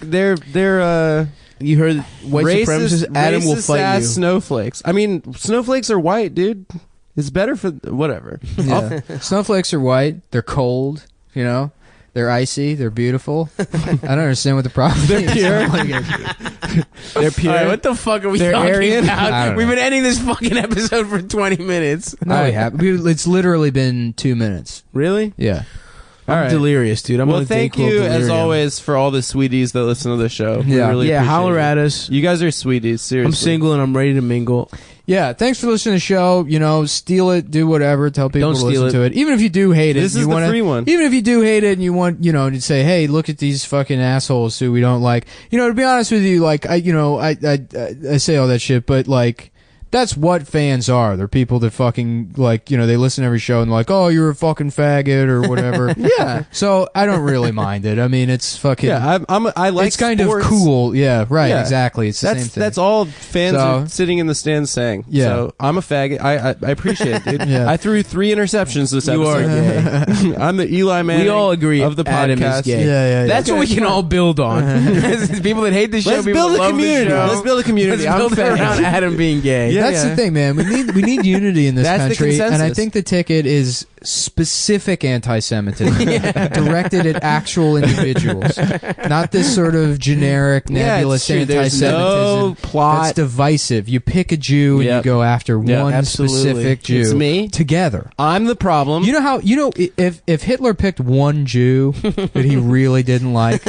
You heard white supremacists? Adam will fight ass you. snowflakes. I mean, snowflakes are white, dude. It's better for whatever. Yeah. Snowflakes are white. They're cold. You know, they're icy. They're beautiful. I don't understand what the problem is. They're pure. They're pure. All right, what the fuck are we They're talking Aryan? I about? don't We've know. been ending this fucking episode for 20 minutes. No, we have. It's literally been 2 minutes. Really? Yeah. I'm All right. delirious, dude. I'm well, on a thank thing you called as delirium. always for all the sweeties that listen to the show. We Yeah. really Yeah, appreciate holler it. at us. You guys are sweeties. Seriously, I'm single and I'm ready to mingle. Yeah, thanks for listening to the show. You know, steal it, do whatever, tell people Don't to steal listen it. to it. Even if you do hate it, This you is the wanna, free one. Even if you do hate it and you want, you know, to say, hey, look at these fucking assholes who we don't like. You know, to be honest with you, like, I say all that shit, but like, that's what fans are. They're people that fucking, like, you know, they listen to every show and they're like, oh, you're a fucking faggot or whatever. Yeah. So I don't really mind it. I mean, it's fucking. Yeah, I like. It's kind sports. of cool. Yeah, right. Yeah. Exactly. It's the same thing. That's all fans So- are sitting in the stands saying. Yeah. So I'm a faggot. I appreciate it, dude. Yeah. I threw 3 interceptions this You are episode. gay. I'm the Eli Manning. We all agree of the podcast. Adam is gay. Yeah. That's what we can all build on. people that hate the show, Let's people build that a love community. the show. Let's build a community. Let's build it I'm around fat. Adam being gay. Yeah. That's the thing, man. We need unity in this That's the country, and I consensus. think the ticket is specific anti-Semitism directed at actual individuals, not this sort of generic, Yeah, nebulous it's true. There's anti-Semitism no plot. that's divisive. You pick a Jew and Yep. you go after Yep, one absolutely. specific Jew. It's me. Together. I'm the problem. You know how if Hitler picked one Jew that he really didn't like,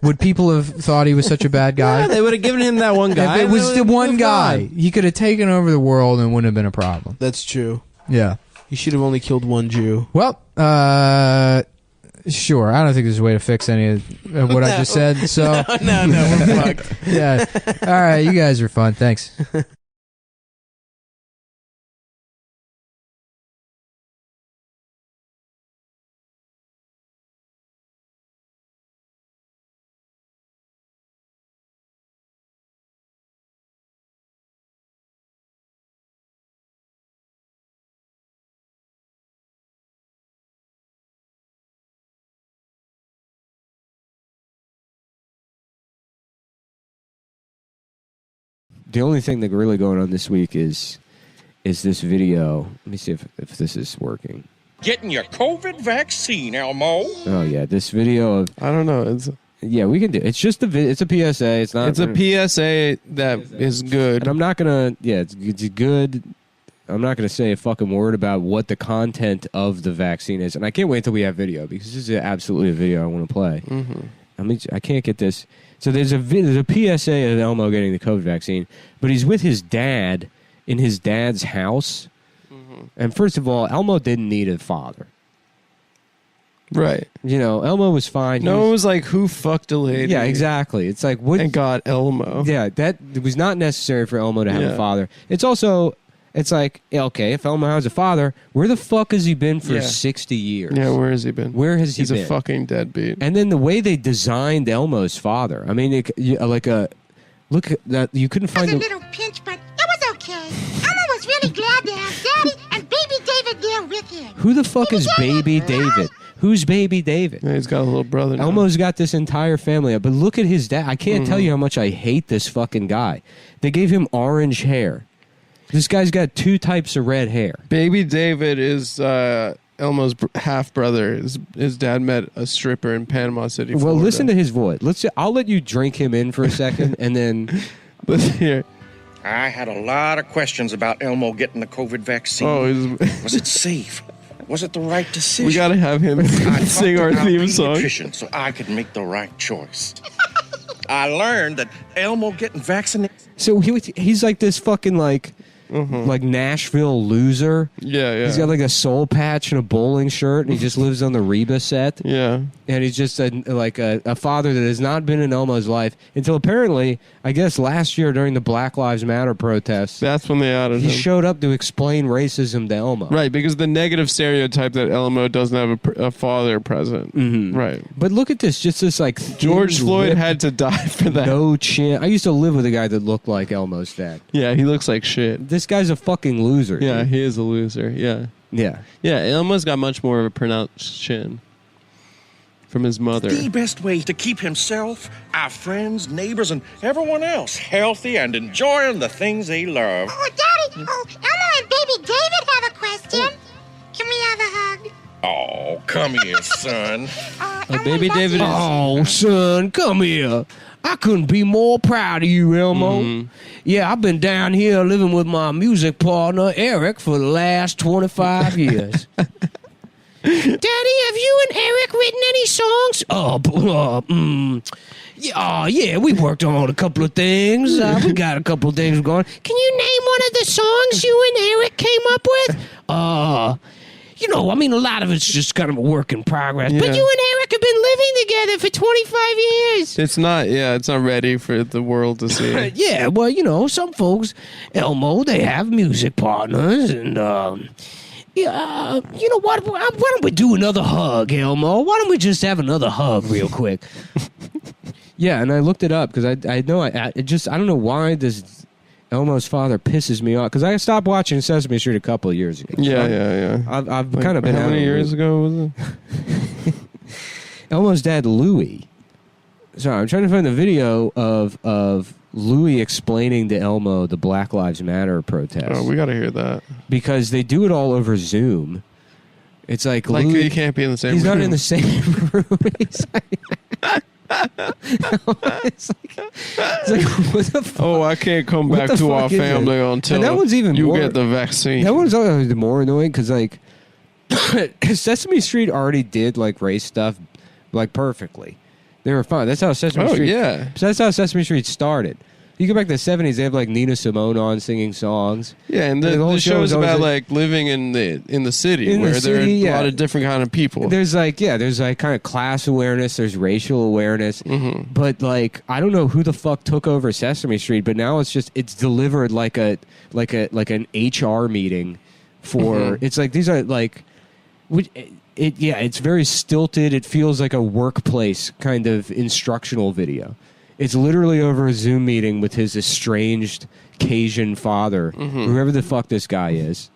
would people have thought he was such a bad guy? Yeah, they would have given him that one guy. If it and was they the would one have guy, gone. he could have taken over the world and wouldn't have been a problem. That's true. Yeah. You should have only killed one Jew. Well, sure. I don't think there's a way to fix any of what I just said. So No, we're fucked. yeah. All right, you guys are fun. Thanks. The only thing that's really going on this week is this video. Let me see if this is working. Getting your COVID vaccine, Elmo. Oh yeah, this video of I don't know. It's we can do. It's just it's a PSA. It's not. It's a PSA that is good. And I'm not gonna. Yeah, it's good. I'm not gonna say a fucking word about what the content of the vaccine is, and I can't wait till we have video because this is absolutely a video I want to play. Mm-hmm. I can't get this. So there's a PSA of Elmo getting the COVID vaccine, but he's with his dad in his dad's house. Mm-hmm. And first of all, Elmo didn't need a father. Right. You know, Elmo was fine. No, it was like, who fucked a lady? Yeah, exactly. It's like, what? And got Elmo. Yeah, that it was not necessary for Elmo to have Yeah. a father. It's also, it's like, okay, if Elmo has a father, where the fuck has he been for Yeah. 60 years? Yeah, where has he been? Where has he He's been? a fucking deadbeat. And then the way they designed Elmo's father, I mean, look at that. You couldn't find It was the. a little pinch, but it was okay. Elmo was really glad to have Daddy and Baby David there with him. Who the fuck is Baby David? Who's Baby David? Yeah, he's got a little brother now. Elmo's got this entire family. But look at his dad. I can't tell Mhm. you how much I hate this fucking guy. They gave him orange hair. This guy's got 2 types of red hair. Baby David is Elmo's half brother. His dad met a stripper in Panama City. Well, Florida. listen to his voice. I'll let you drink him in for a second, and then Listen here. I had a lot of questions about Elmo getting the COVID vaccine. Oh, was it safe? Was it the right decision? we gotta have him I sing talked our to theme song. pediatrician so I could make the right choice. I learned that Elmo getting vaccinated. So he's like this fucking like Nashville loser. Yeah. He's got like a soul patch and a bowling shirt, and he just lives on the Reba set. Yeah. And he's just a father that has not been in Elmo's life until apparently, I guess, last year during the Black Lives Matter protests. That's when they outed He him. showed up to explain racism to Elmo. Right, because the negative stereotype that Elmo doesn't have a father present. Mm-hmm. Right. But look at this, just this like George Floyd thin-lipped, had to die for that. no chin. I used to live with a guy that looked like Elmo's dad. Yeah, he looks like shit. This guy's a fucking loser. Yeah, dude. he is a loser. Yeah. Yeah, Elmo's got much more of a pronounced chin from his mother. The best way to keep himself, our friends, neighbors, and everyone else healthy and enjoying the things they love. Oh, Daddy, Elmo and baby David have a question. Can we have a hug? Oh, come here, son. Baby David is... Oh, son, come here. I couldn't be more proud of you, Elmo. Mm-hmm. Yeah, I've been down here living with my music partner, Eric, for the last 25 years. Daddy, have you and Eric written any songs? Yeah, we worked on a couple of things. We got a couple of things going. Can you name one of the songs you and Eric came up with? A lot of it's just kind of a work in progress. Yeah. But you and Eric have been living together for 25 years. It's not ready for the world to see. Yeah, well, some folks, Elmo, they have music partners, and, you know what? Why don't we do another hug, Elmo? Why don't we just have another hug real quick? Yeah, and I looked it up because I know I don't know why this Elmo's father pisses me off because I stopped watching Sesame Street a couple of years ago. Yeah. I've kind of been How out many of years it. ago was it? Elmo's dad, Louie. Sorry, I'm trying to find the video of Louie explaining to Elmo the Black Lives Matter protest. Oh, we got to hear that. Because they do it all over Zoom. It's like Louie, he can't be in the same room. He's not in the same room. He's like, what the fuck? Oh, I can't come What back the to our fuck is family it? until And that one's even you more, get the vaccine. That one's always more annoying because, like, Sesame Street already did, like, race stuff, like, perfectly. They were fine. That's how Sesame Street... yeah. So that's how Sesame Street started. You go back to the 70s, they have, like, Nina Simone on singing songs. Yeah, and whole the show show is is always about like- living in the city In the where there are city, a yeah. lot of different kind of people. There's kind of class awareness. There's racial awareness. Mm-hmm. But like, I don't know who the fuck took over Sesame Street, but now it's delivered like an HR meeting for. Mm-hmm. It's like these are like, it's very stilted. It feels like a workplace kind of instructional video. It's literally over a Zoom meeting with his estranged Cajun father, whoever the fuck this guy is.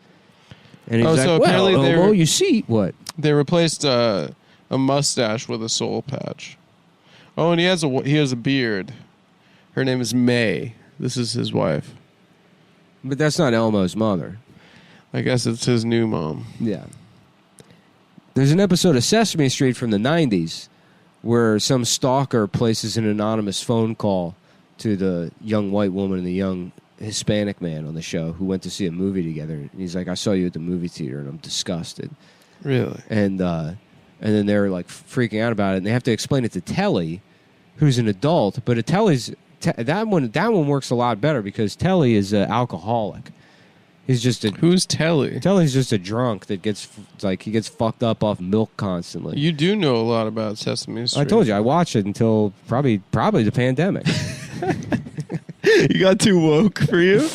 And he's like, well, Elmo, you see what? They replaced a mustache with a soul patch. Oh, and he has a beard. Her name is May. This is his wife. But that's not Elmo's mother. I guess it's his new mom. Yeah. There's an episode of Sesame Street from the 90s where some stalker places an anonymous phone call to the young white woman and the young Hispanic man on the show who went to see a movie together. And he's like, I saw you at the movie theater and I'm disgusted. Really? And then they're like freaking out about it, and they have to explain it to Telly, who's an adult. But that one works a lot better because Telly is an alcoholic. He's just Who's Telly? Telly's just a drunk that gets fucked up off milk constantly. You do know a lot about Sesame Street. I told you I watched it until probably the pandemic. You got too woke for you?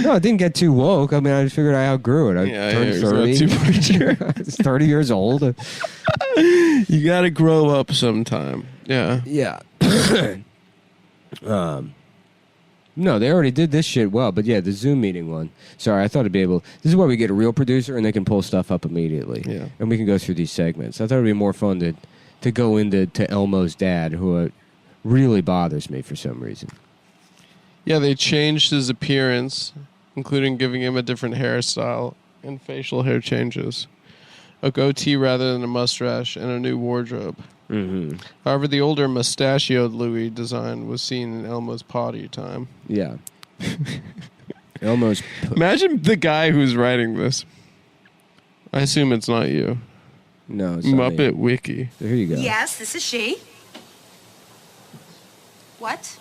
No, I didn't get too woke. I mean, I figured I outgrew it. I turned 30. I was 30 years old. You got to grow up sometime. Yeah. Yeah. No, they already did this shit well, but yeah, the Zoom meeting one. Sorry, I thought it'd be able... This is why we get a real producer, and they can pull stuff up immediately. Yeah. And we can go through these segments. I thought it'd be more fun to go into Elmo's dad, who really bothers me for some reason. Yeah, they changed his appearance, including giving him a different hairstyle and facial hair changes. A goatee rather than a mustache, and a new wardrobe. Mm-hmm. However, the older mustachioed Louis design was seen in Elmo's potty time. Yeah. Elmo's... Imagine the guy who's writing this. I assume it's not you. No, it's not Muppet me. Wiki. So here you go. Yes, this is she. What?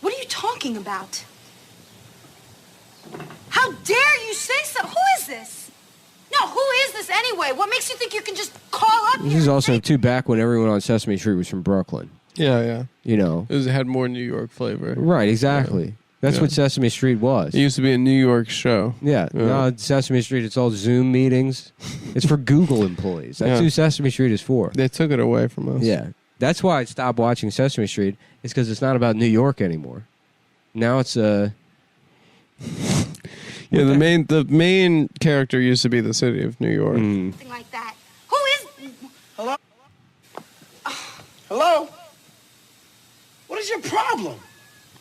What are you talking about? How dare you say so? Who is this? No, who is this anyway? What makes you think you can just call up This here? is also too back when everyone on Sesame Street was from Brooklyn. Yeah, yeah. You know. It had more New York flavor. Right, exactly. That's what Sesame Street was. It used to be a New York show. Yeah. No, Sesame Street, it's all Zoom meetings. It's for Google employees. That's who Sesame Street is for. They took it away from us. Yeah. That's why I stopped watching Sesame Street. It's because it's not about New York anymore. Now it's Yeah, the main character used to be the city of New York. Something like that. Who is... Hello? Hello? What is your problem?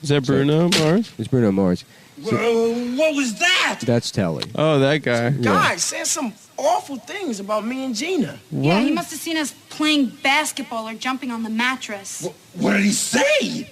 Is that Bruno Mars? It's Bruno Mars. What was that? That's Telly. Oh, that guy. Guy said some awful things about me and Gina. Yeah, he must have seen us playing basketball or jumping on the mattress. What did he say?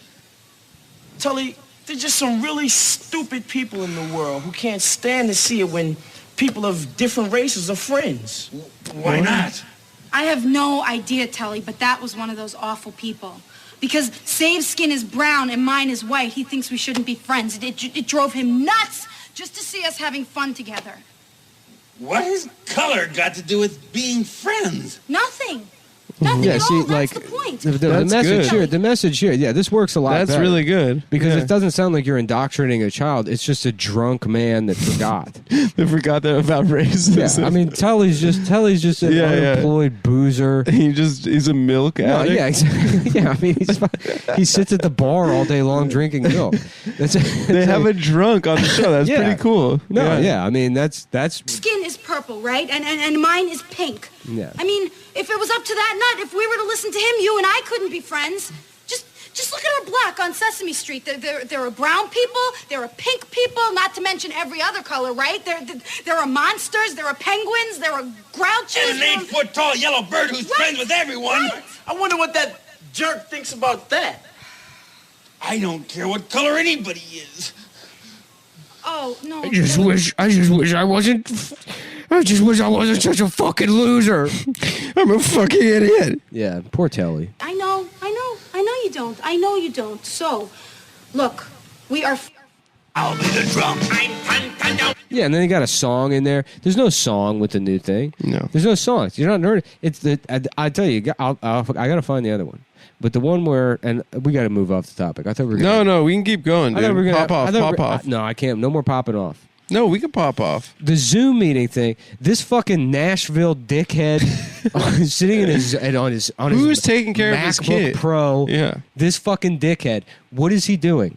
Tully, there's just some really stupid people in the world who can't stand to see it when people of different races are friends. Why not? I have no idea, Telly, but that was one of those awful people. Because Save's skin is brown and mine is white, he thinks we shouldn't be friends. It drove him nuts just to see us having fun together. What has color got to do with being friends? Nothing. Nothing at all. That's the point. The message here, yeah, this works a lot That's better. really good. Because Yeah. it doesn't sound like you're indoctrinating a child. It's just a drunk man that forgot. They forgot that about racism. Yeah, I mean, Telly's just an unemployed boozer. He's a milk No, addict. yeah, exactly. Yeah, I mean, he sits at the bar all day long drinking milk. They have a drunk on the show. That's Yeah. pretty cool. No, yeah, I mean, that's Skin is purple, right? And mine is pink. yeah. I mean, if it was up to that nut, if we were to listen to him, you and I couldn't be friends. Just look at our block on Sesame Street. There are brown people, there are pink people, not to mention every other color, right? There are monsters, there are penguins, there are grouches. And an 8-foot-tall yellow bird who's friends with everyone. Right. I wonder what that jerk thinks about that. I don't care what color anybody is. Oh, no. I just wish I wasn't such a fucking loser. I'm a fucking idiot. Yeah, poor Telly. I know you don't. I know you don't. So, look, we are... I'll be the drum. Yeah, and then they got a song in there. There's no song with the new thing. No. There's no songs. You're not nerd. It's the. I tell you, I gotta find the other one. But the one where, and we got to move off the topic. I thought we were gonna, No, we can keep going, I thought dude. we were gonna, Pop off. No, I can't. No more popping off. No, we can pop off. The Zoom meeting thing. This fucking Nashville dickhead sitting on his Who's taking care of his MacBook kid? Pro. Yeah. This fucking dickhead. What is he doing?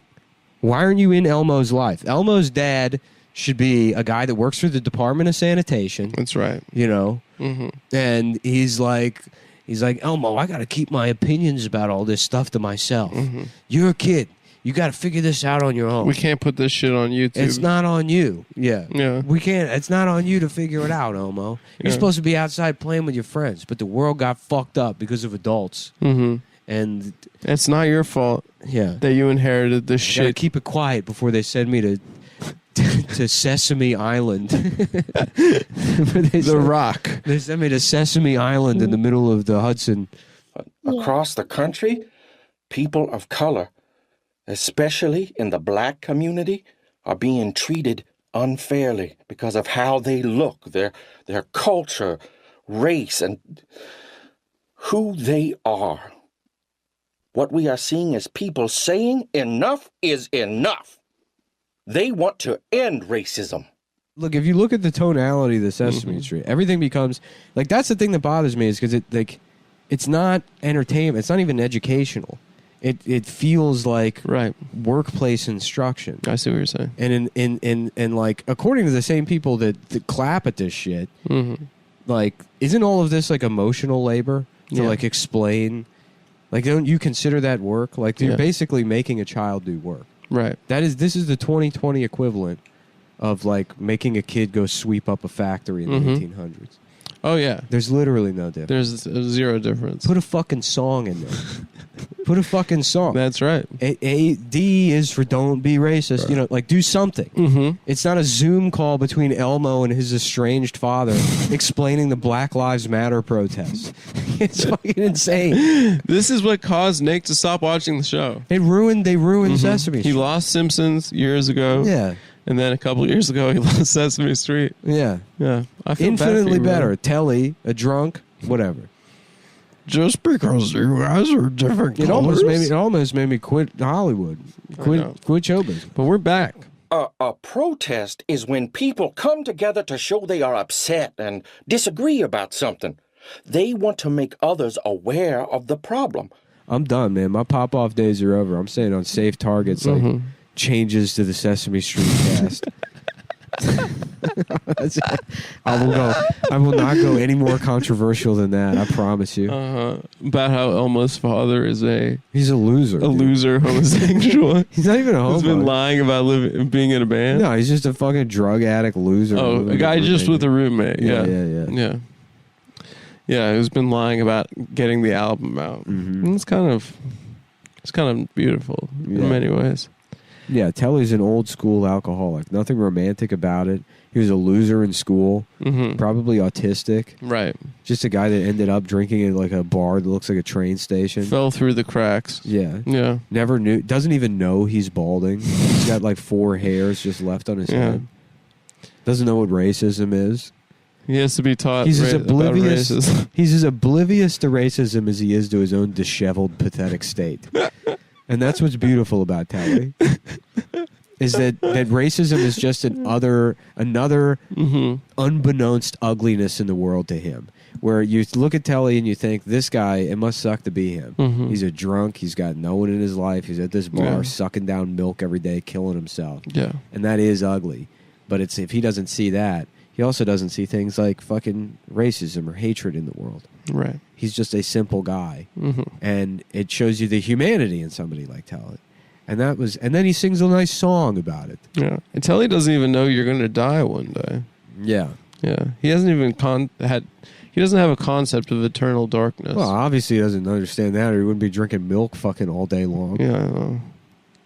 Why aren't you in Elmo's life? Elmo's dad should be a guy that works for the Department of Sanitation. That's right. You know, Mm-hmm. and he's like, Elmo, I got to keep my opinions about all this stuff to myself. Mm-hmm. You're a kid. You got to figure this out on your own. We can't put this shit on YouTube. It's not on you. Yeah. Yeah. We can't. It's not on you to figure it out, Elmo. You're Yeah. supposed to be outside playing with your friends, but the world got fucked up because of adults. Mm-hmm. And it's not your fault. Yeah. That you inherited this I gotta shit. keep it quiet before they send me to Sesame Island. The Rock. They sent me to Sesame Island in the middle of the Hudson. Across the country, people of color, especially in the black community, are being treated unfairly because of how they look, their culture, race, and who they are. What we are seeing is people saying enough is enough. They want to end racism. Look, if you look at the tonality of the Sesame Street, everything becomes like that's the thing that bothers me is because it's not entertainment. It's not even educational. It feels like workplace instruction. I see what you're saying. And in like according to the same people that clap at this shit, like isn't all of this like emotional labor to like explain? Like don't you consider that work? Like you're basically making a child do work. Right. This is the 2020 equivalent of like making a kid go sweep up a factory in the 1800s. Oh yeah. There's literally no difference. There's zero difference. Put a fucking song in there. Put a fucking song. That's right. D is for don't be racist. Right. You know, like do something. Mm-hmm. It's not a Zoom call between Elmo and his estranged father explaining the Black Lives Matter protests. It's fucking insane. This is what caused Nick to stop watching the show. They ruined Sesame Street. He lost Simpsons years ago. Yeah. And then a couple years ago, he lost Sesame Street. Yeah. Yeah. I feel infinitely bad for you, better. man. Telly, a drunk, whatever. Just because you guys are different It almost made me quit Hollywood. Quit show business. But we're back. A protest is when people come together to show they are upset and disagree about something. They want to make others aware of the problem. I'm done, man. My pop-off days are over. I'm saying on safe targets, like changes to the Sesame Street cast. That's it. I will not go any more controversial than that. I promise you. About how Elmo's father is he's a loser. Loser homosexual. He's not even a homo. He's been lying about being in a band. No, he's just a fucking drug addict loser. Oh, a guy just with a roommate. Yeah. Yeah, who's been lying about getting the album out. And it's kind of beautiful in many ways. Yeah, Telly's an old school alcoholic. Nothing romantic about it. He was a loser in school, probably autistic. Right. Just a guy that ended up drinking at like a bar that looks like a train station. Fell through the cracks. Yeah. Yeah. Never knew. Doesn't even know he's balding. He's got like 4 hairs just left on his head. Doesn't know what racism is. He has to be taught He's as oblivious. about racism. He's as oblivious to racism as he is to his own disheveled, pathetic state. And that's what's beautiful about Telly. Is that racism is just another unbeknownst ugliness in the world to him. Where you look at Telly and you think, this guy, it must suck to be him. He's a drunk. He's got no one in his life. He's at this bar sucking down milk every day, killing himself. Yeah. And that is ugly. But if he doesn't see that, he also doesn't see things like fucking racism or hatred in the world. Right. He's just a simple guy. And it shows you the humanity in somebody like Telly. And then he sings a nice song about it. Yeah. And Telly doesn't even know you're going to die one day. Yeah. Yeah. He hasn't even he doesn't have a concept of eternal darkness. Well, obviously he doesn't understand that, or he wouldn't be drinking milk fucking all day long. Yeah, I know.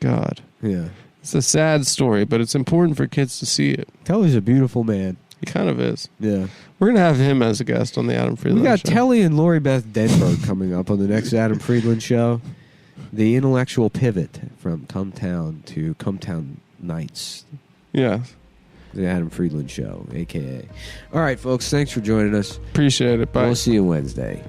God. Yeah. It's a sad story, but it's important for kids to see it. Telly's a beautiful man. He kind of is. Yeah. We're going to have him as a guest on the Adam Friedland We got show. Telly and Lori Beth Denberg coming up on the next Adam Friedland show. The intellectual pivot from Cumtown to Cumtown Nights. Yeah. The Adam Friedland show, a.k.a. All right, folks. Thanks for joining us. Appreciate it. Bye. We'll see you Wednesday.